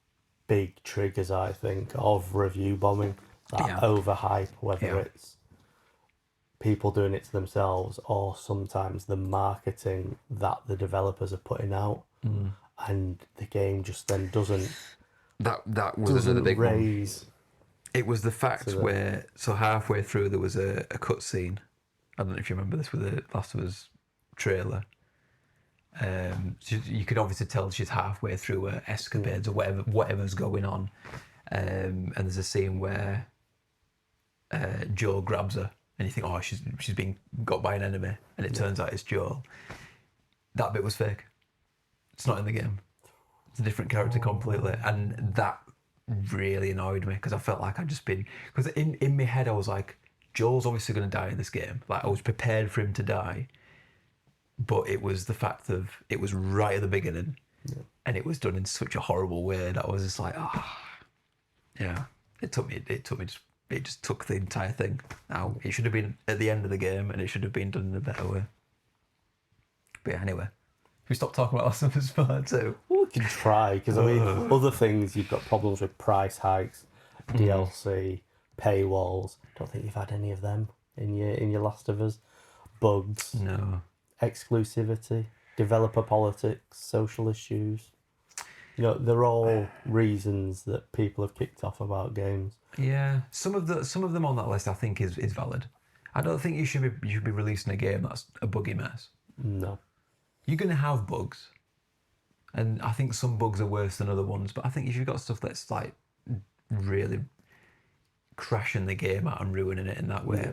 big triggers, I think, of review bombing. That overhype, whether it's people doing it to themselves or sometimes the marketing that the developers are putting out, and the game just then doesn't.
That was the big
raise.
One. It was the fact where halfway through there was a cutscene. I don't know if you remember this with the Last of Us trailer. You could obviously tell she's halfway through her escapades or whatever's going on, and there's a scene where Joel grabs her, and you think, oh, she's being got by an enemy, and it turns out it's Joel. That bit was fake. It's not in the game. It's a different character completely, and that really annoyed me because I felt like I'd just been, because in my head I was like, Joel's obviously going to die in this game. Like I was prepared for him to die, but it was the fact of it was right at the beginning, and it was done in such a horrible way that I was just like, it just took the entire thing out. It should have been at the end of the game, and it should have been done in a better way. But yeah, anyway, we stopped talking about Last of Us Part 2.
We can try, because I mean, other things, you've got problems with price hikes, DLC, paywalls. Don't think you've had any of them in your Last of Us. Bugs.
No.
Exclusivity, developer politics, social issues. You know, they're all reasons that people have kicked off about games.
Yeah, some of them on that list I think is valid. I don't think you should be releasing a game that's a buggy mess.
No.
You're going to have bugs, and I think some bugs are worse than other ones. But I think if you've got stuff that's like really crashing the game out and ruining it in that way,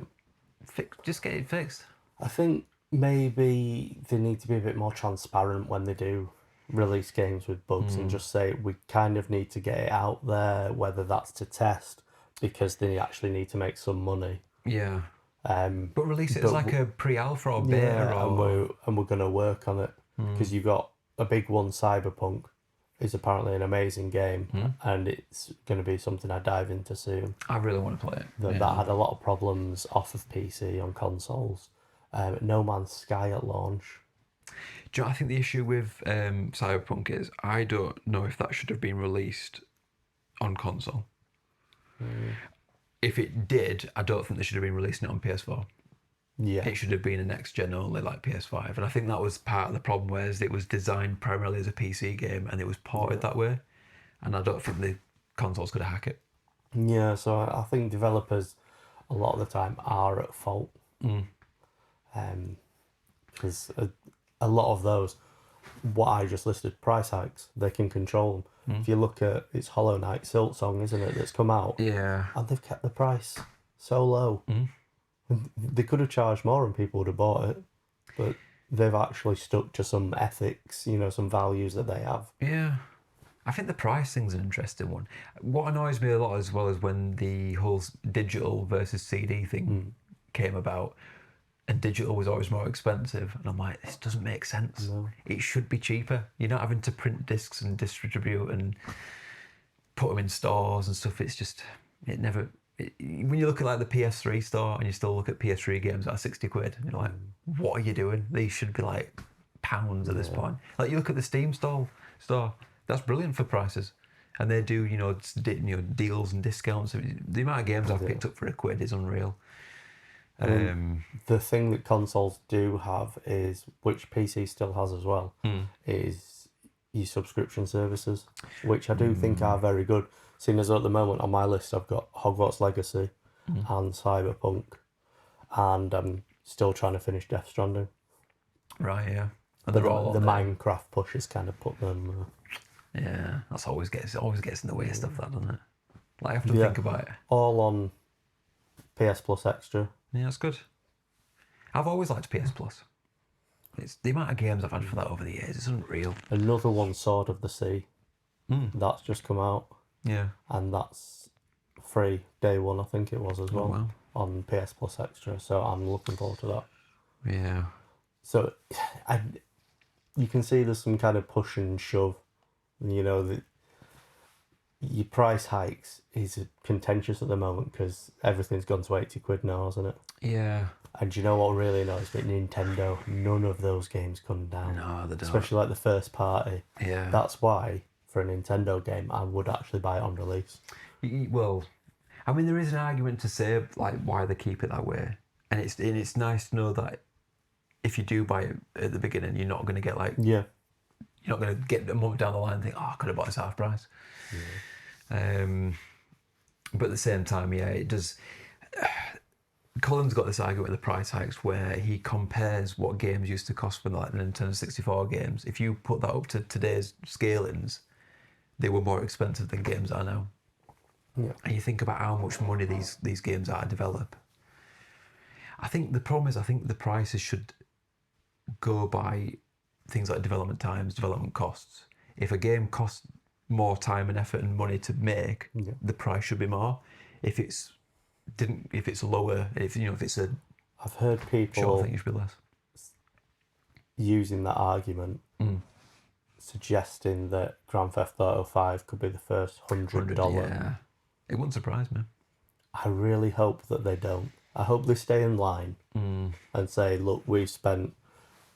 just get it fixed.
I think maybe they need to be a bit more transparent when they do release games with bugs and just say we kind of need to get it out there, whether that's to test because they actually need to make some money.
Yeah. But release it as like a pre-alpha or beta,
and we're going to work on it because you've got a big one. Cyberpunk is apparently an amazing game, and it's going to be something I dive into soon.
I really want to play it.
That had a lot of problems off of PC on consoles. No Man's Sky at launch.
Do you know, I think the issue with Cyberpunk is I don't know if that should have been released on console. If it did, I don't think they should have been releasing it on PS4.
Yeah.
It should have been a next gen only, like PS5. And I think that was part of the problem, whereas it was designed primarily as a PC game and it was ported that way. And I don't think the console's going to hack it.
Yeah, so I think developers a lot of the time are at fault. because a lot of those, what I just listed, price hikes, they can control them. If you look at, it's Hollow Knight Silksong, isn't it, that's come out?
Yeah.
And they've kept the price so low. They could have charged more and people would have bought it, but they've actually stuck to some ethics, some values that they have.
Yeah. I think the price thing's an interesting one. What annoys me a lot as well is when the whole digital versus CD thing came about, and digital was always more expensive, and I'm like, this doesn't make sense.
No.
It should be cheaper. You're not having to print discs and distribute and put them in stores and stuff. It's just, when you look at like the PS3 store and you still look at PS3 games that are 60 quid, and you're like, what are you doing? These should be like pounds at this point. Like you look at the Steam store, that's brilliant for prices. And they do, deals and discounts. The amount of games I've picked up for £1 is unreal.
The thing that consoles do have is, which PC still has as well, is your subscription services, which I do think are very good. Seeing as at the moment on my list I've got Hogwarts Legacy and Cyberpunk, and I'm still trying to finish Death Stranding.
Right, yeah. And
But the Minecraft push has kind of put them...
yeah, that's always gets in the way of stuff, that, doesn't it? Like, I have to think about it.
All on PS Plus Extra.
Yeah, that's good. I've always liked PS Plus. It's the amount of games I've had for that over the years. It's unreal.
Another one, Sword of the Sea. That's just come out.
Yeah.
And that's free day one, I think it was as well.
Wow.
On PS Plus Extra. So I'm looking forward to that.
Yeah.
So you can see there's some kind of push and shove. Your price hikes is contentious at the moment because everything's gone to 80 quid now, hasn't it?
Yeah.
And you know what really annoys me? Nintendo, none of those games come down.
No, they don't.
Especially like the first party.
Yeah.
That's why, for a Nintendo game, I would actually buy it on release.
Well, I mean, there is an argument to say like why they keep it that way, and it's nice to know that if you do buy it at the beginning, you're not going to get you're not going to get a month down the line and think, oh, I could have bought this half price. Yeah. But at the same time, yeah, it does. Colin's got this argument with the price hikes where he compares what games used to cost for like the Nintendo 64 games. If you put that up to today's scalings, they were more expensive than games are now.
Yeah.
And you think about how much money these games are to develop. I think the problem is, I think the prices should go by things like development times, development costs. If a game costs more time and effort and money to make, the price should be more. If it's lower, if it's a,
I've heard people
I think it should be less.
Using that argument, suggesting that Grand Theft Auto 5 could be the first $100.
Yeah, it wouldn't surprise me.
I really hope that they don't. I hope they stay in line and say, look, we've spent,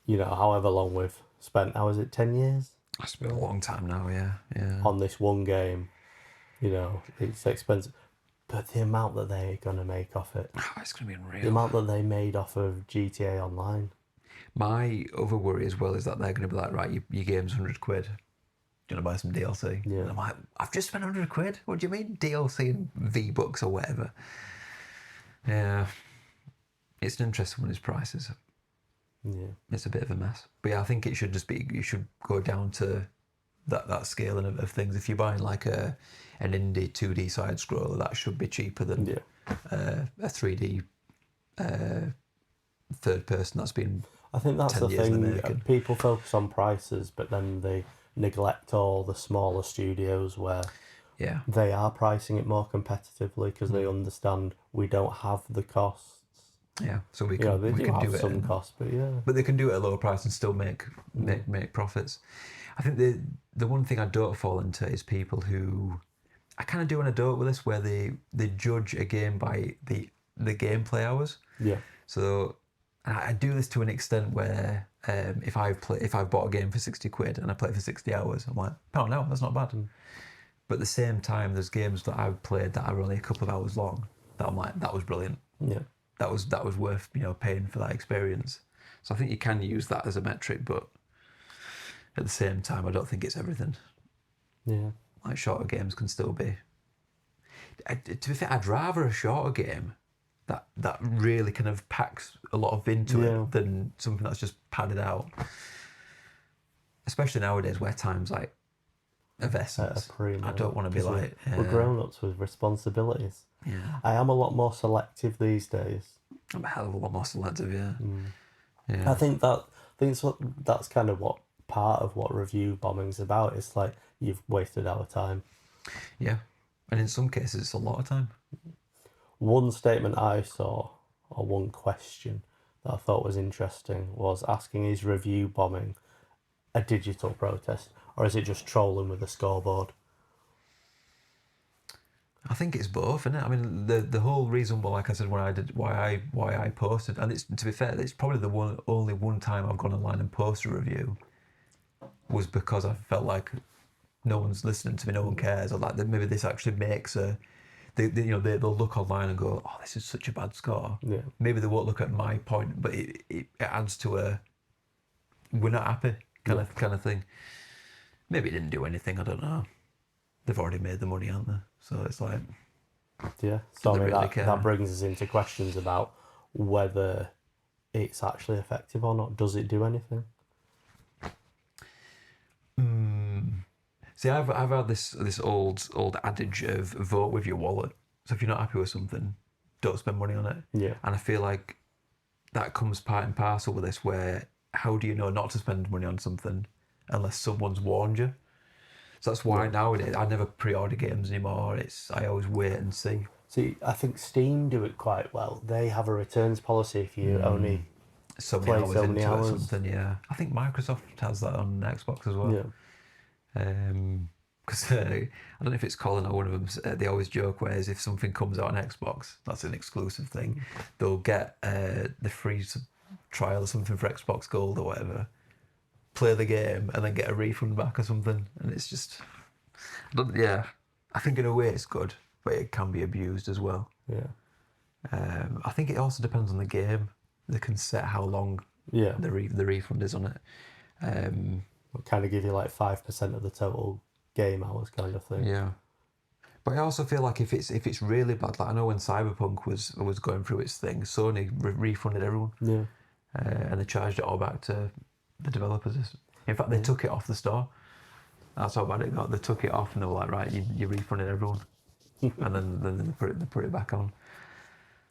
however long we've spent. How is it, 10 years?
It's been a long time now, yeah.
On this one game, it's expensive. But the amount that they're going to make off it.
It's going to be unreal.
The amount that they made off of GTA Online.
My other worry as well is that they're going to be like, right, your game's 100 quid. Do you want to buy some DLC?
Yeah.
And I'm like, I've just spent 100 quid? What do you mean? DLC and V-Bucks or whatever. Yeah. It's an interesting one, its prices.
Yeah.
It's a bit of a mess. But yeah, I think it should just be, you should go down to that scaling of things. If you're buying like an indie 2D side scroller, that should be cheaper than a 3D third person that's been
I think that's
10
the
years in the
thing.
making.
People focus on prices, but then they neglect all the smaller studios where they are pricing it more competitively because they understand we don't have the costs.
Yeah, so we can
they
do
have
it
some costs, but
they can do it at a lower price and still make profits. I think the one thing I don't fall into is people who, I kind of do and I don't with this, where they judge a game by the gameplay hours.
Yeah.
So I do this to an extent where if I've bought a game for 60 quid and I play it for 60 hours, I'm like, oh no, that's not bad. But at the same time, there's games that I've played that are only a couple of hours long that I'm like, that was brilliant.
Yeah.
That was worth paying for that experience. So I think you can use that as a metric, but at the same time, I don't think it's everything.
Yeah.
Like shorter games can still be. To be fair, I'd rather a shorter game that really kind of packs a lot of into it than something that's just padded out. Especially nowadays where time's like of essence. I don't want to be like...
We're grown-ups with responsibilities.
Yeah.
I am a lot more selective these days.
I'm a hell of a lot more selective, yeah.
I think that's kind of what part of what review bombing's about. It's like, you've wasted our time.
Yeah. And in some cases, it's a lot of time.
One statement I saw, or one question that I thought was interesting, was asking, is review bombing a digital protest, or is it just trolling with a scoreboard?
I think it's both, isn't it? I mean, the whole reason why, like I said, why I posted, and it's, to be fair, it's probably only one time I've gone online and posted a review, was because I felt like no one's listening to me, no one cares, or like maybe this actually makes they'll look online and go, oh, this is such a bad score.
Yeah.
Maybe they won't look at my point, but it adds to a we're not happy kind of thing. Maybe it didn't do anything, I don't know. They've already made the money, haven't they? So it's like...
Yeah, so I mean, that brings us into questions about whether it's actually effective or not. Does it do anything?
See, I've had this old adage of vote with your wallet. So if you're not happy with something, don't spend money on it.
Yeah.
And I feel like that comes part and parcel with this, where how do you know not to spend money on something unless someone's warned you? So that's why nowadays I never pre-order games anymore. I always wait and see.
See, I think Steam do it quite well. They have a returns policy if you only
so
play
many
so many hours.
Or something, yeah. I think Microsoft has that on Xbox as well.
Yeah.
Because I don't know if it's Colin or one of them, they always joke, whereas if something comes out on Xbox, that's an exclusive thing, they'll get the free trial or something for Xbox Gold or whatever, play the game and then get a refund back or something. And it's just, I think in a way it's good, but it can be abused as well.
Yeah.
I think it also depends on the game. They can set how long the refund is on it.
It'll kind of give you like 5% of the total game hours kind of thing.
Yeah. But I also feel like if it's really bad, like I know when Cyberpunk was going through its thing, Sony refunded everyone.
Yeah.
And they charged it all back to the developers. In fact, they took it off the store. That's how bad it got. They took it off and they were like, right, you refunded everyone. And then they put it back on.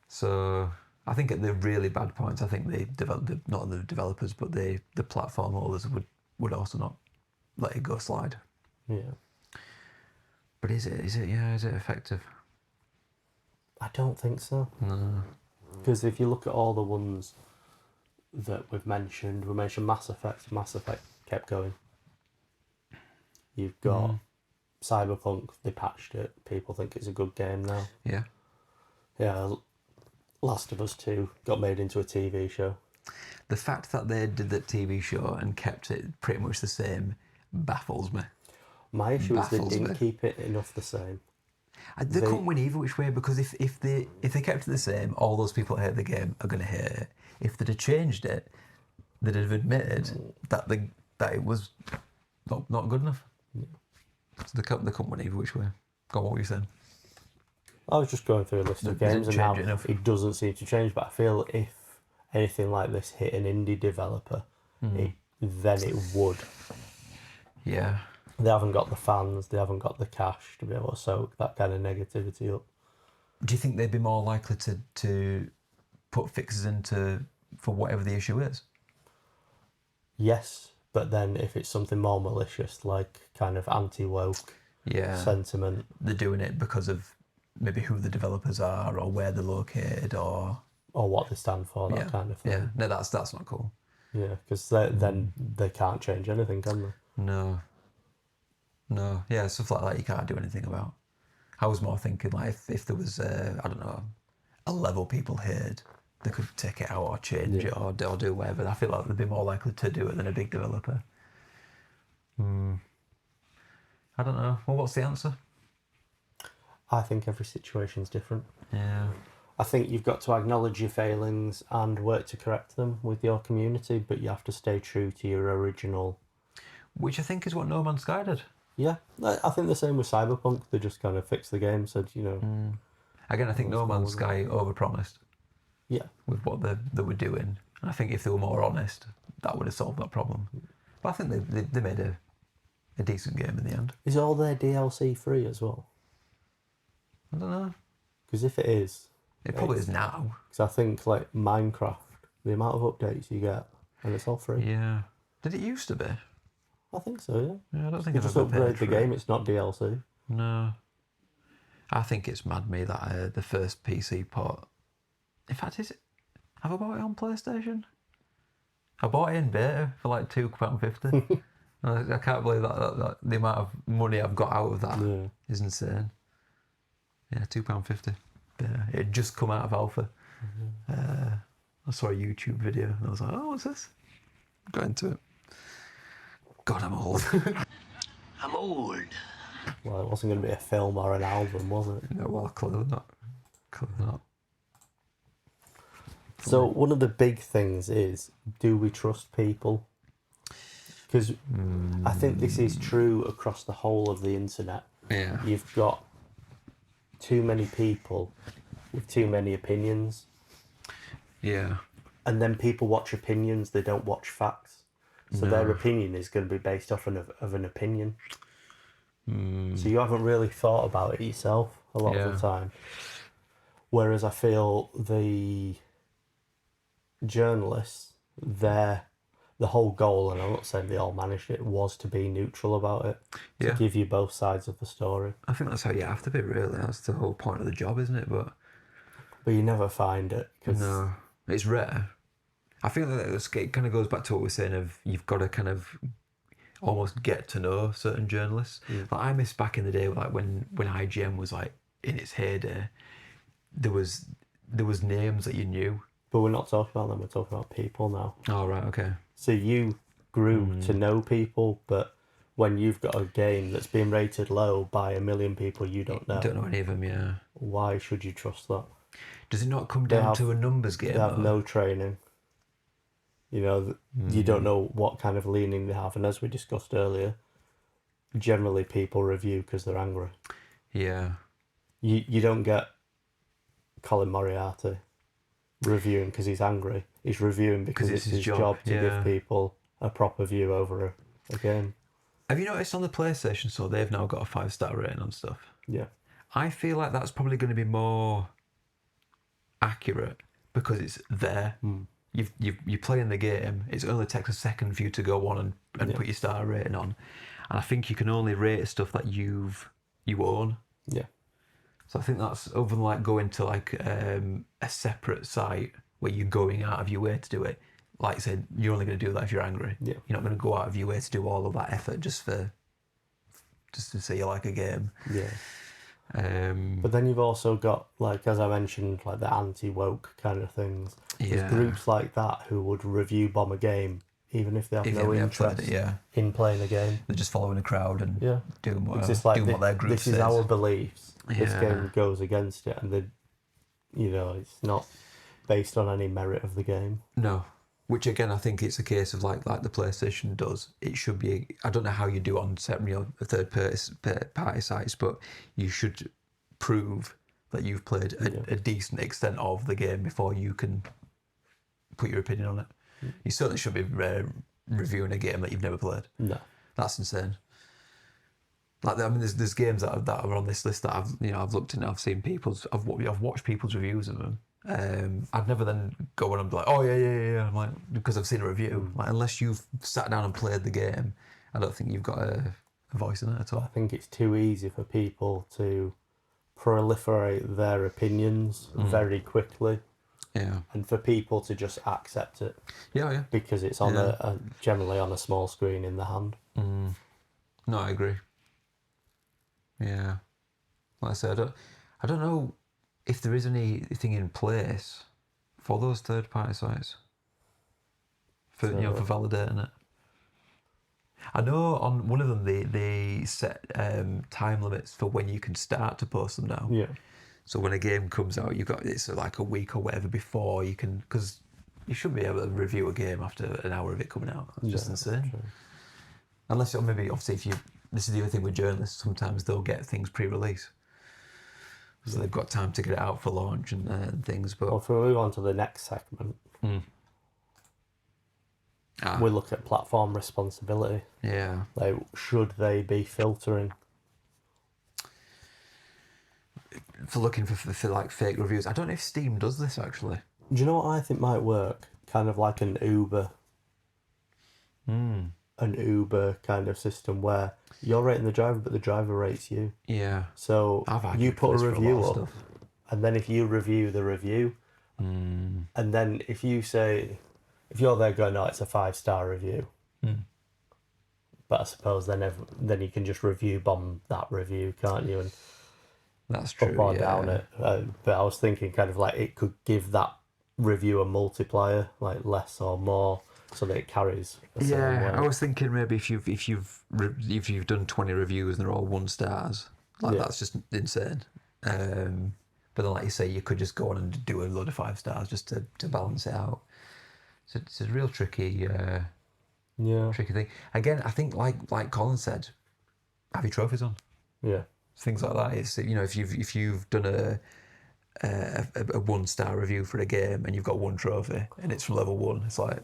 So I think at the really bad points, I think they developed, not the developers, but the platform holders would also not let it go slide.
Yeah.
But is it effective?
I don't think so.
No.
Because if you look at all the ones that we mentioned Mass Effect. Mass Effect kept going. You've got Cyberpunk, they patched it. People think it's a good game now.
Yeah.
Yeah, Last of Us 2 got made into a TV show.
The fact that they did that TV show and kept it pretty much the same baffles me.
My issue is they didn't keep it enough the same.
They couldn't win either which way, because if they kept it the same, all those people that hate the game are going to hate it. If they'd have changed it, they'd have admitted that it was not good enough. Yeah. So they couldn't win either which way. Go on, what were you saying?
I was just going through a list of games and now it doesn't seem to change, but I feel if anything like this hit an indie developer, then it would.
Yeah.
They haven't got the fans, they haven't got the cash to be able to soak that kind of negativity up.
Do you think they'd be more likely to put fixes into for whatever the issue is?
Yes, but then if it's something more malicious, like kind of anti-woke sentiment...
They're doing it because of maybe who the developers are or where they're located or
what they stand for, that kind of thing.
Yeah, no, that's not cool.
Yeah, because then they can't change anything, can they?
No, yeah, stuff like that you can't do anything about. I was more thinking like if there was a level people hated, they could take it out or change it or do whatever. I feel like they'd be more likely to do it than a big developer. I don't know. Well, what's the answer?
I think every situation's different.
Yeah.
I think you've got to acknowledge your failings and work to correct them with your community, but you have to stay true to your original...
Which I think is what No Man's Sky did.
Yeah, I think the same with Cyberpunk. They just kind of fixed the game, said,
Again, I think No Man's Sky overpromised. with what they were doing. And I think if they were more honest, that would have solved that problem. But I think they made a decent game in the end.
Is all their DLC free as well?
I don't know.
Because if it is...
It probably is now.
Because I think, like, Minecraft, the amount of updates you get, and it's all free.
Yeah. Did it used to be?
I think so, yeah.
Yeah, I don't think
you
I've
just
ever
upgrade
paid
the
for
game,
it.
it's not DLC.
No. I think it's mad me that the first PC port... In fact, have I bought it on PlayStation? I bought it in beta for like £2.50. I can't believe that the amount of money I've got out of that is insane. Yeah, £2.50. Beta. It had just come out of alpha. I saw a YouTube video and I was like, oh, what's this? Got into it. God, I'm old.
I'm old.
Well, it wasn't going to be a film or an album, was it?
No, well, clearly not. Clearly not.
So one of the big things is, do we trust people? Because I think this is true across the whole of the internet.
Yeah.
You've got too many people with too many opinions.
Yeah.
And then people watch opinions, they don't watch facts. So their opinion is going to be based off of an opinion. So you haven't really thought about it yourself a lot of the time. Whereas I feel the journalists, the whole goal, and I'm not saying they all managed it, was to be neutral about it. To give you both sides of the story.
I think that's how you have to be, really. That's the whole point of the job, isn't it? But
you never find it.
No, it's rare. I think that it kind of goes back to what we were saying of you've got to kind of almost get to know certain journalists. Like I miss back in the day, like when IGN was like in its heyday, there was names that you knew.
But we're not talking about them, we're talking about people now.
Oh, right, okay.
So you grew to know people, but when you've got a game that's been rated low by 1 million people you don't know.
You don't know any of them, yeah.
Why should you trust that?
Does it not come down to a numbers game?
They have no training. You know, you don't know what kind of leaning they have. And as we discussed earlier, generally people review because they're angry.
Yeah.
You don't get Colin Moriarty reviewing because he's angry. He's reviewing because it's his job to give people a proper view over a game.
Have you noticed on the PlayStation Store they've now got a 5-star rating on stuff?
Yeah.
I feel like that's probably going to be more accurate because it's there. You're playing the game. It only takes a second for you to go on and put your star rating on. And I think you can only rate stuff that you own.
Yeah.
So I think that's other than like going to like a separate site where you're going out of your way to do it. Like I said, you're only going to do that if you're angry.
Yeah.
You're not going to go out of your way to do all of that effort just to say you like a game.
Yeah.
But
then you've also got, like, as I mentioned, like the anti-woke kind of things. There's groups like that who would review bomb a game even if they have no interest in playing a game.
They're just following the crowd and doing what their group
this
says.
is our beliefs. This game goes against it, and it's not based on any merit of the game.
No. Which again, I think it's a case of like the PlayStation does. It should be. I don't know how you do it on third party sites, but you should prove that you've played a decent extent of the game before you can put your opinion on it. You certainly should be reviewing a game that you've never played. No, that's insane. Like I mean, there's games that are on this list that I've looked at and I've seen I've watched people's reviews of them. I'd never then go on and be like, oh yeah. I'm like, because I've seen a review. Like, unless you've sat down and played the game, I don't think you've got a voice in it at all.
I think it's too easy for people to proliferate their opinions very quickly.
Yeah.
And for people to just accept it.
Yeah.
Because it's on generally on a small screen in the hand.
No, I agree. Yeah. Like I said, I don't know if there is anything in place for those third-party sites for validating it. I know on one of them they set time limits for when you can start to post them now.
Yeah. So
when a game comes out, it's like a week or whatever before you can, because you shouldn't be able to review a game after an hour of it coming out. It's just insane. Unless maybe obviously this is the other thing with journalists. Sometimes they'll get things pre-release. So they've got time to get it out for launch and things. But
well, if we move on to the next segment, we look at platform responsibility.
Yeah.
Like, should they be filtering?
For looking for like fake reviews. I don't know if Steam does this actually.
Do you know what I think might work? Kind of like an Uber. An Uber kind of system where you're rating the driver, but the driver rates you.
Yeah.
So you put a review up, and then if you review the review, and then if you say, if you're there going, no, it's a 5-star review, but I suppose then you can just review bomb that review, can't you? And
that's true.
Up or down it. But I was thinking kind of like it could give that review a multiplier, like less or more, so that it carries.
I was thinking maybe if you've done 20 reviews and they're all 1 stars, that's just insane. But then, like you say, you could just go on and do a load of 5 stars just to balance it out. So it's a real tricky thing. Again, I think like Colin said, have your trophies on.
Yeah.
Things like that. It's, you know, if you've done a 1-star review for a game and you've got 1 trophy and it's from level 1, it's like,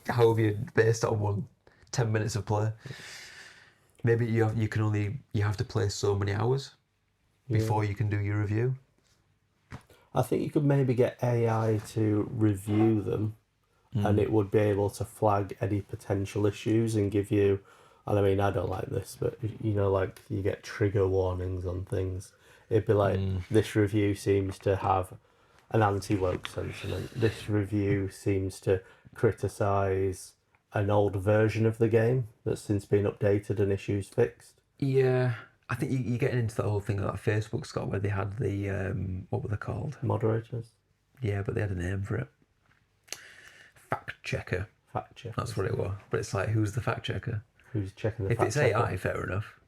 how have you based it on 10 minutes of play? Maybe you have to play so many hours before you can do your review.
I think you could maybe get AI to review them, and it would be able to flag any potential issues and give you. And I mean, I don't like this, but you know, like you get trigger warnings on things. It'd be like, this review seems to have an anti-woke sentiment. This review seems to criticise an old version of the game that's since been updated and issues fixed.
Yeah, I think you're getting into the whole thing that Facebook's got, where they had the, what were they called?
Moderators?
Yeah, but they had a name for it. Fact checker.
Fact checker.
That's what it was. But it's like, who's the fact checker?
Who's checking the
if
fact
it's
checker?
AI, fair enough.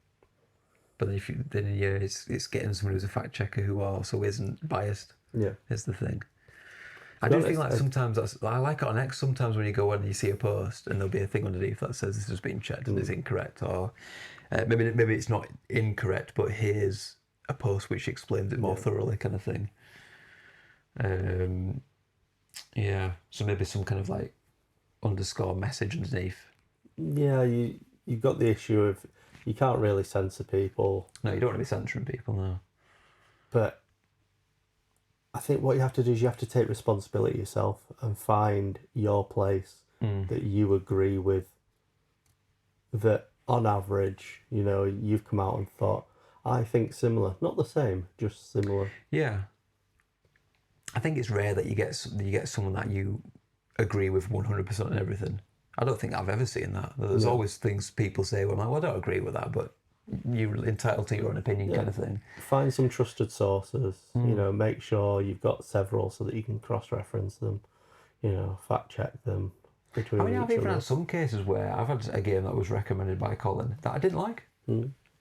But then it's getting someone who's a fact checker who also isn't biased.
Yeah,
is the thing. I do feel like sometimes I like it on X. Sometimes when you go on and you see a post and there'll be a thing underneath that says this has been checked and it's incorrect, or maybe it's not incorrect, but here's a post which explains it more thoroughly, kind of thing. So maybe some kind of like underscore message underneath.
Yeah, you've got the issue of you can't really censor people.
No, you don't want to be censoring people, no.
But I think what you have to do is you have to take responsibility yourself and find your place that you agree with, that on average, you know, you've come out and thought, I think similar. Not the same, just similar.
Yeah. I think it's rare that you get someone that you agree with 100% on everything. I don't think I've ever seen that. There's always things people say where I'm like, well, I don't agree with that, but you're entitled to your own opinion, kind of thing.
Find some trusted sources, you know, make sure you've got several so that you can cross-reference them, you know, fact-check them between each
I've even
other.
had some cases where I've had a game that was recommended by Colin that I didn't like.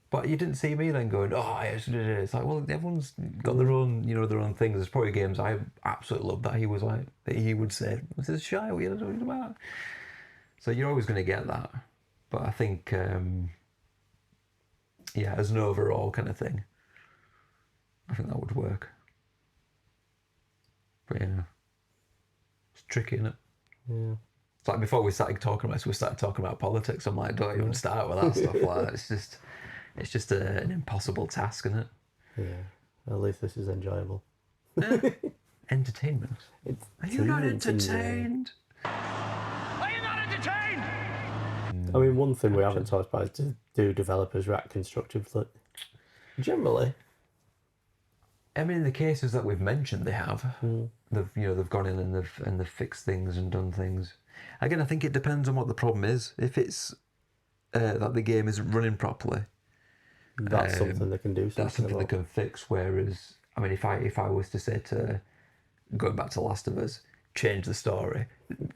But you didn't see me then going, oh, yes, it is. It's like, well, everyone's got their own, you know, their own things. There's probably games I absolutely love that he was like, that he would say, this is shy, what are you talking about? So you're always going to get that. But I think, as an overall kind of thing, I think that would work. But yeah, it's tricky, isn't it?
Yeah.
It's like before we started talking about politics, I'm like, don't even start with that stuff. Like, it's just an impossible task, isn't it?
Yeah, at least this is enjoyable.
Entertainment. Are you not entertained?
Are you not entertained?
I mean, one thing we haven't talked about is do developers react constructively? Generally.
I mean, in the cases that we've mentioned, they have. They've gone in and they've fixed things and done things. Again, I think it depends on what the problem is. If it's that the game isn't running properly,
that's something they can do.
That's something they can fix. Whereas, I mean, if I was to say going back to Last of Us, change the story,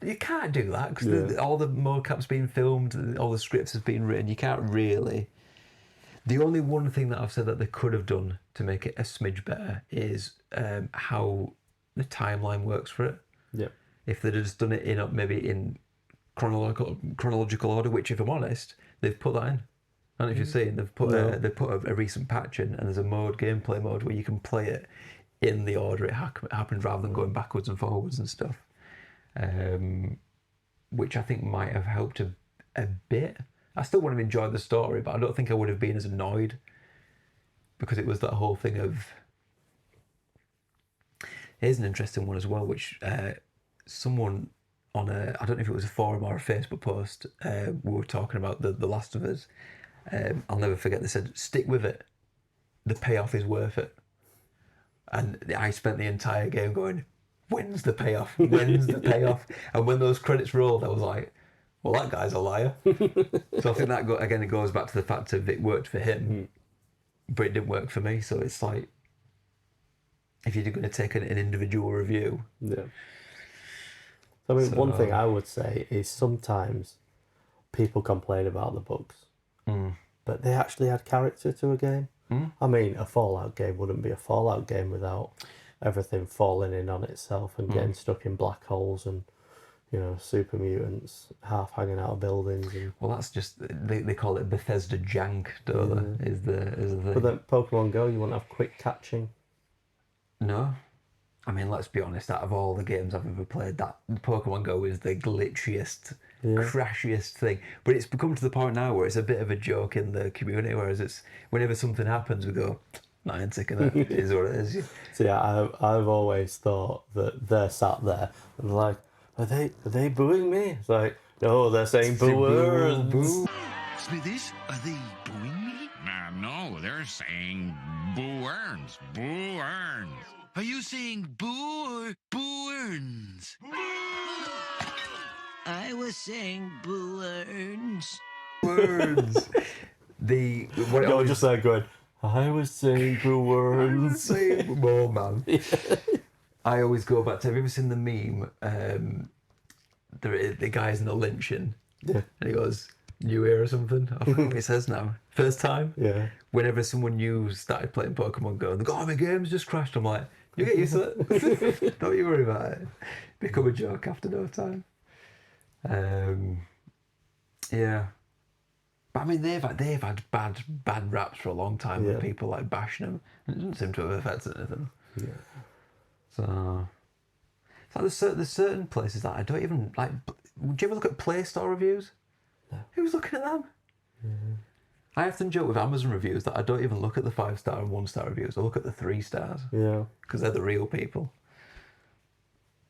you can't do that because all the mocap's been filmed, all the scripts have been written. You can't really. The only one thing that I've said that they could have done to make it a smidge better is how the timeline works for it.
Yeah.
If they'd just done it in maybe in chronological order, which, if I'm honest, they've put that in. I don't know if you've seen, they've put a recent patch in, and there's a gameplay mode where you can play it in the order it happened rather than going backwards and forwards and stuff, which I think might have helped a bit. I still would have enjoyed the story, but I don't think I would have been as annoyed, because it was that whole thing of... Here's an interesting one as well, which someone on I don't know if it was a forum or a Facebook post, we were talking about the Last of Us. I'll never forget, they said, stick with it. The payoff is worth it. And I spent the entire game going, when's the payoff? When's the payoff? And when those credits rolled, I was like, well, that guy's a liar. So I think that, again, it goes back to the fact of it worked for him, but it didn't work for me. So it's like, if you're going to take an individual review. Yeah.
I mean, one thing I would say is sometimes people complain about the bugs, but they actually add character to a game. I mean, a Fallout game wouldn't be a Fallout game without everything falling in on itself and getting stuck in black holes and, you know, super mutants half hanging out of buildings. And...
Well, that's just, they call it Bethesda jank, don't they? Is the thing.
But then Pokemon Go, you won't have quick catching.
No. I mean, let's be honest, out of all the games I've ever played, that Pokemon Go is the glitchiest, crashiest thing. But it's become to the point now where it's a bit of a joke in the community, whereas it's whenever something happens, we go, no, I ain't sick of that. It is what it is.
So yeah, I've always thought that they're sat there and like, are they booing me? It's like, no, they're saying boo.
Smithies, are they booing me?
No, they're saying boo earns. Boo earns.
Are you saying boo or boo earns? I was saying boo earns.
Words.
You're just there going, I was saying boo earns.
More, man. I always go back to, have you ever seen the meme? The guy's in the lynching. Yeah. And he goes, new year or something. I forget what he says now. First time.
Yeah.
Whenever someone new started playing Pokemon Go, they go, oh, my game's just crashed. I'm like, you get used to it. Don't you worry about it. Become a joke after no time. Yeah. But I mean, they've had bad raps for a long time with people like bashing them. And it doesn't seem to have affected anything. Yeah. So it's like there's certain places that I don't even like. Would you ever look at Play Store reviews? No. Who's looking at them? Mm-hmm. I often joke with Amazon reviews that I don't even look at the 5-star and 1-star reviews. I look at the 3 stars. Yeah. Because they're the real people.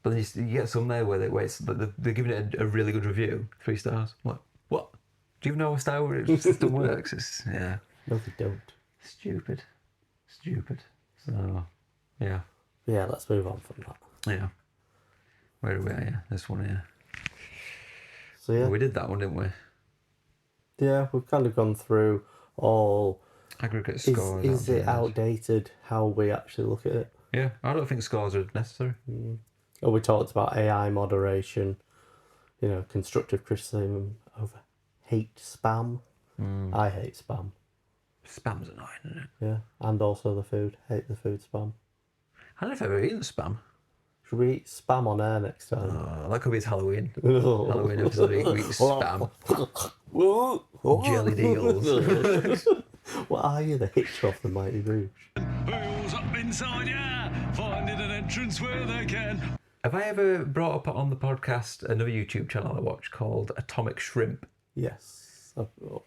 But then you get some there where they're giving it a really good review, 3 stars. I'm like, what? Do you even know how a star system works? Yeah.
No, they don't.
Stupid. So, yeah.
Yeah, let's move on from that.
Yeah. Where are we at? Yeah, this one here.
So yeah.
Well, we did that one, didn't we?
Yeah, we've kind of gone through all...
Aggregate scores.
Is it outdated how we actually look at it?
Yeah, I don't think scores are necessary.
Oh, we talked about AI moderation, you know, constructive criticism over hate spam. I hate spam.
Spam's annoying, isn't it?
Yeah, and also the food. Hate the food spam.
I don't know if I've ever eaten spam.
Should we eat spam on air next time?
That could be his Halloween. Halloween episode, we eat spam. Jellied eels.
What are you, the hitch off the Mighty Boosh?
Who's up inside ya? Finding an entrance where they can.
Have I ever brought up on the podcast another YouTube channel I watch called Atomic Shrimp?
Yes.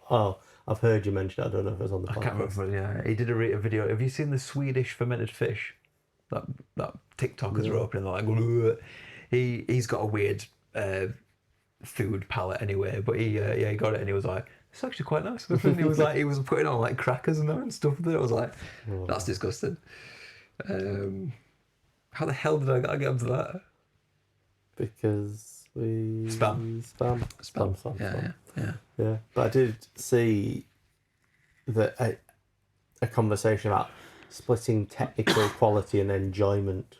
I've heard you mention it. I don't know if it was on the podcast.
I can't remember, yeah. He did a video. Have you seen the Swedish fermented fish? That TikTokers are opening, like, bleh. He's got a weird food palate anyway, but he got it and he was like, it's actually quite nice. And he was putting on like crackers and stuff with it. I was like, that's disgusting. How the hell did I get up to that?
Because we
spam.
Yeah. But I did see that a conversation about splitting technical quality and enjoyment,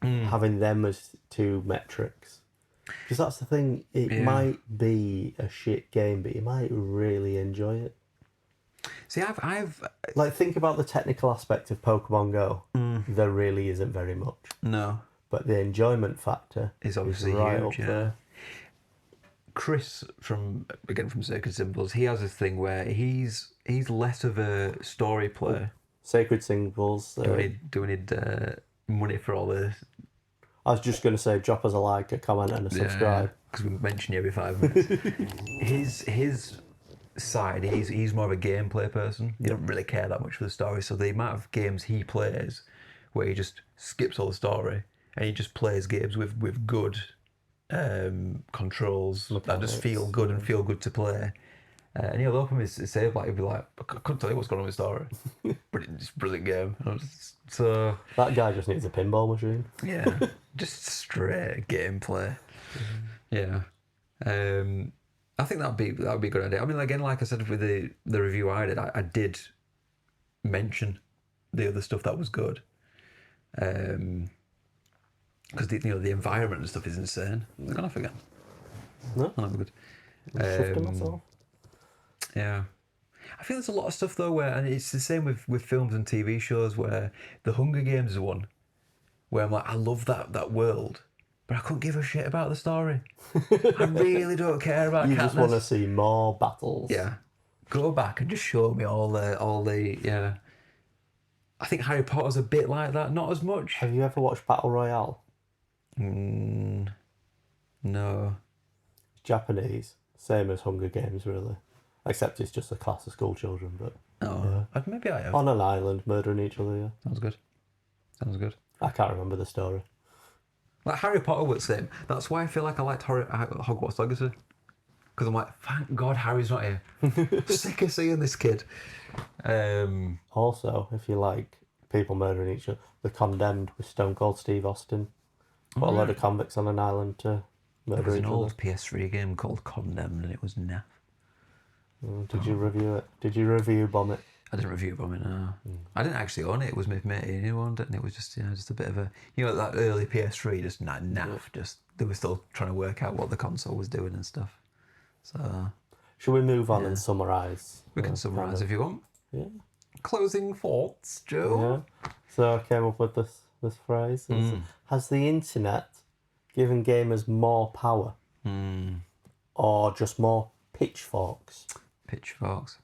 having them as 2 metrics. Because that's the thing, it might be a shit game, but you might really enjoy it.
See, I've
like, think about the technical aspect of Pokemon Go. There really isn't very much.
No.
But the enjoyment factor
is obviously
right
huge,
up there.
Chris from Sacred Symbols, he has this thing where he's less of a story player.
Sacred Symbols.
Do we need money for all this?
I was just going to say, drop us a like, a comment, and a subscribe.
Because we mention you every 5 minutes. his side, he's more of a gameplay person. He don't really care that much for the story. So the amount of games he plays, where he just skips all the story and he just plays games with good controls that just feel good and feel good to play. And he'll open his save, like he'll be like, I couldn't tell you what's going on with the story. But it's a brilliant game. So
that guy just needs a pinball machine.
Yeah, just straight gameplay. Yeah. I think that would be a good idea. I mean, again, like I said with the review I did, I did mention the other stuff that was good, because the environment and stuff is insane. I'm gonna forget.
No,
I'm good.
Myself.
Yeah, I feel there's a lot of stuff though where, and it's the same with films and TV shows, where the Hunger Games is one, where I'm like, I love that world. But I couldn't give a shit about the story. I really don't care about Katniss.
You just want to see more battles.
Yeah. Go back and just show me all the yeah. I think Harry Potter's a bit like that, not as much.
Have you ever watched Battle Royale?
No.
It's Japanese. Same as Hunger Games, really. Except it's just a class of school children, but...
Maybe I have.
On an island, murdering each other, yeah.
Sounds good.
I can't remember the story.
Like Harry Potter was the same. That's why I feel like I liked Hogwarts Legacy. Because I'm like, thank God Harry's not here. Sick of seeing this kid.
Also, if you like people murdering each other, The Condemned with Stone Cold Steve Austin. Put a load of convicts on an island to murder each other.
There was an old PS3 game called Condemned and it was naff.
Did you review it? Did you review bomb it?
I didn't review bomb it, no. I didn't actually own it. It was my mate who owned it, and it was just a bit of a that early PS3, just naff. Just they were still trying to work out what the console was doing and stuff. So,
should we move on and summarise?
We can summarise if you want.
Yeah.
Closing thoughts, Joe.
Yeah. So I came up with this phrase: has the internet given gamers more power, or just more pitchforks?
Pitchforks.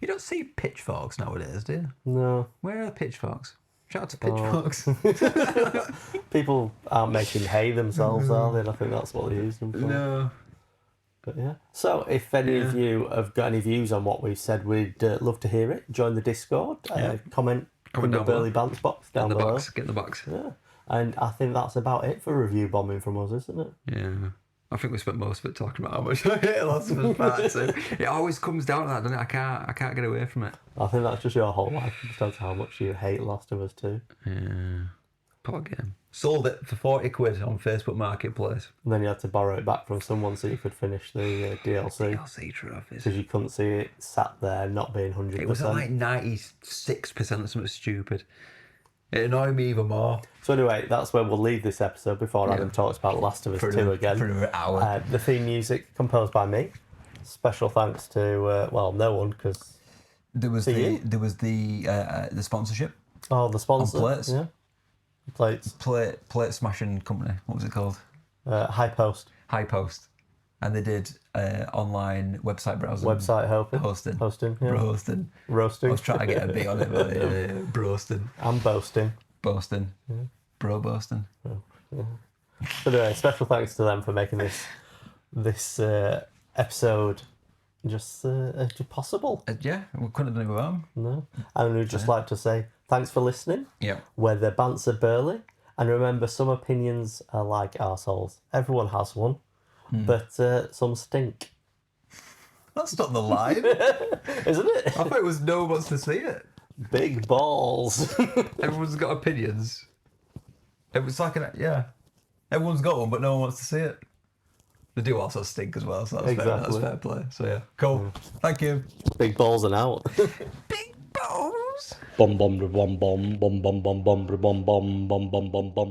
You don't see pitchforks nowadays, do you?
No.
Where are the pitchforks? Shout out to pitchforks.
People aren't making hay themselves, are they? I think that's what they use them for.
No.
But yeah. So if any of you have got any views on what we've said, we'd love to hear it. Join the Discord. Comment in the Burly Bantz box down below.
Get in the box.
Yeah. And I think that's about it for review bombing from us, isn't it?
Yeah. I think we spent most of it talking about how much I hate Last of Us Part 2. It always comes down to that, doesn't it? I can't get away from it.
I think that's just your whole life. It tells how much you hate Last of Us 2.
Yeah. Poor game. Sold it for 40 quid on Facebook Marketplace.
And then you had to borrow it back from someone so you could finish the DLC.
DLC trophies.
Because you couldn't see it sat there not being 100%.
It was at like 96% or something stupid. It annoyed me even more.
So anyway, that's where we'll leave this episode before Adam talks about Last of Us 2 again.
For another hour.
The theme music composed by me. Special thanks to no one, because
there was the sponsorship.
Oh, the sponsor.
On plates.
Yeah. Plates.
Plate smashing company. What was it called?
High Post.
High Post. And they did online website browsing.
Website
hosting.
Yeah.
Roasting.
Roasting.
I was trying to get a bit on it, but broasting.
And boasting.
Boasting. Yeah. Bro boasting.
Oh, yeah. But anyway, special thanks to them for making this episode just possible.
Yeah, we couldn't have done it without them.
No. And we'd just like to say thanks for listening.
Yeah.
Where the Bantz are burly. And remember, some opinions are like arseholes. Everyone has one. But some stink.
That's not the line.
Isn't it?
I thought it was no one wants to see it.
Big balls.
Everyone's got opinions. It was like everyone's got one, but no one wants to see it. They do also stink as well, so that's fair. That's fair play. So yeah, cool. Thank you.
Big balls and out.
Big balls.
Bum bum bum bum bum bum bum bum bum bum bum bum bum bum.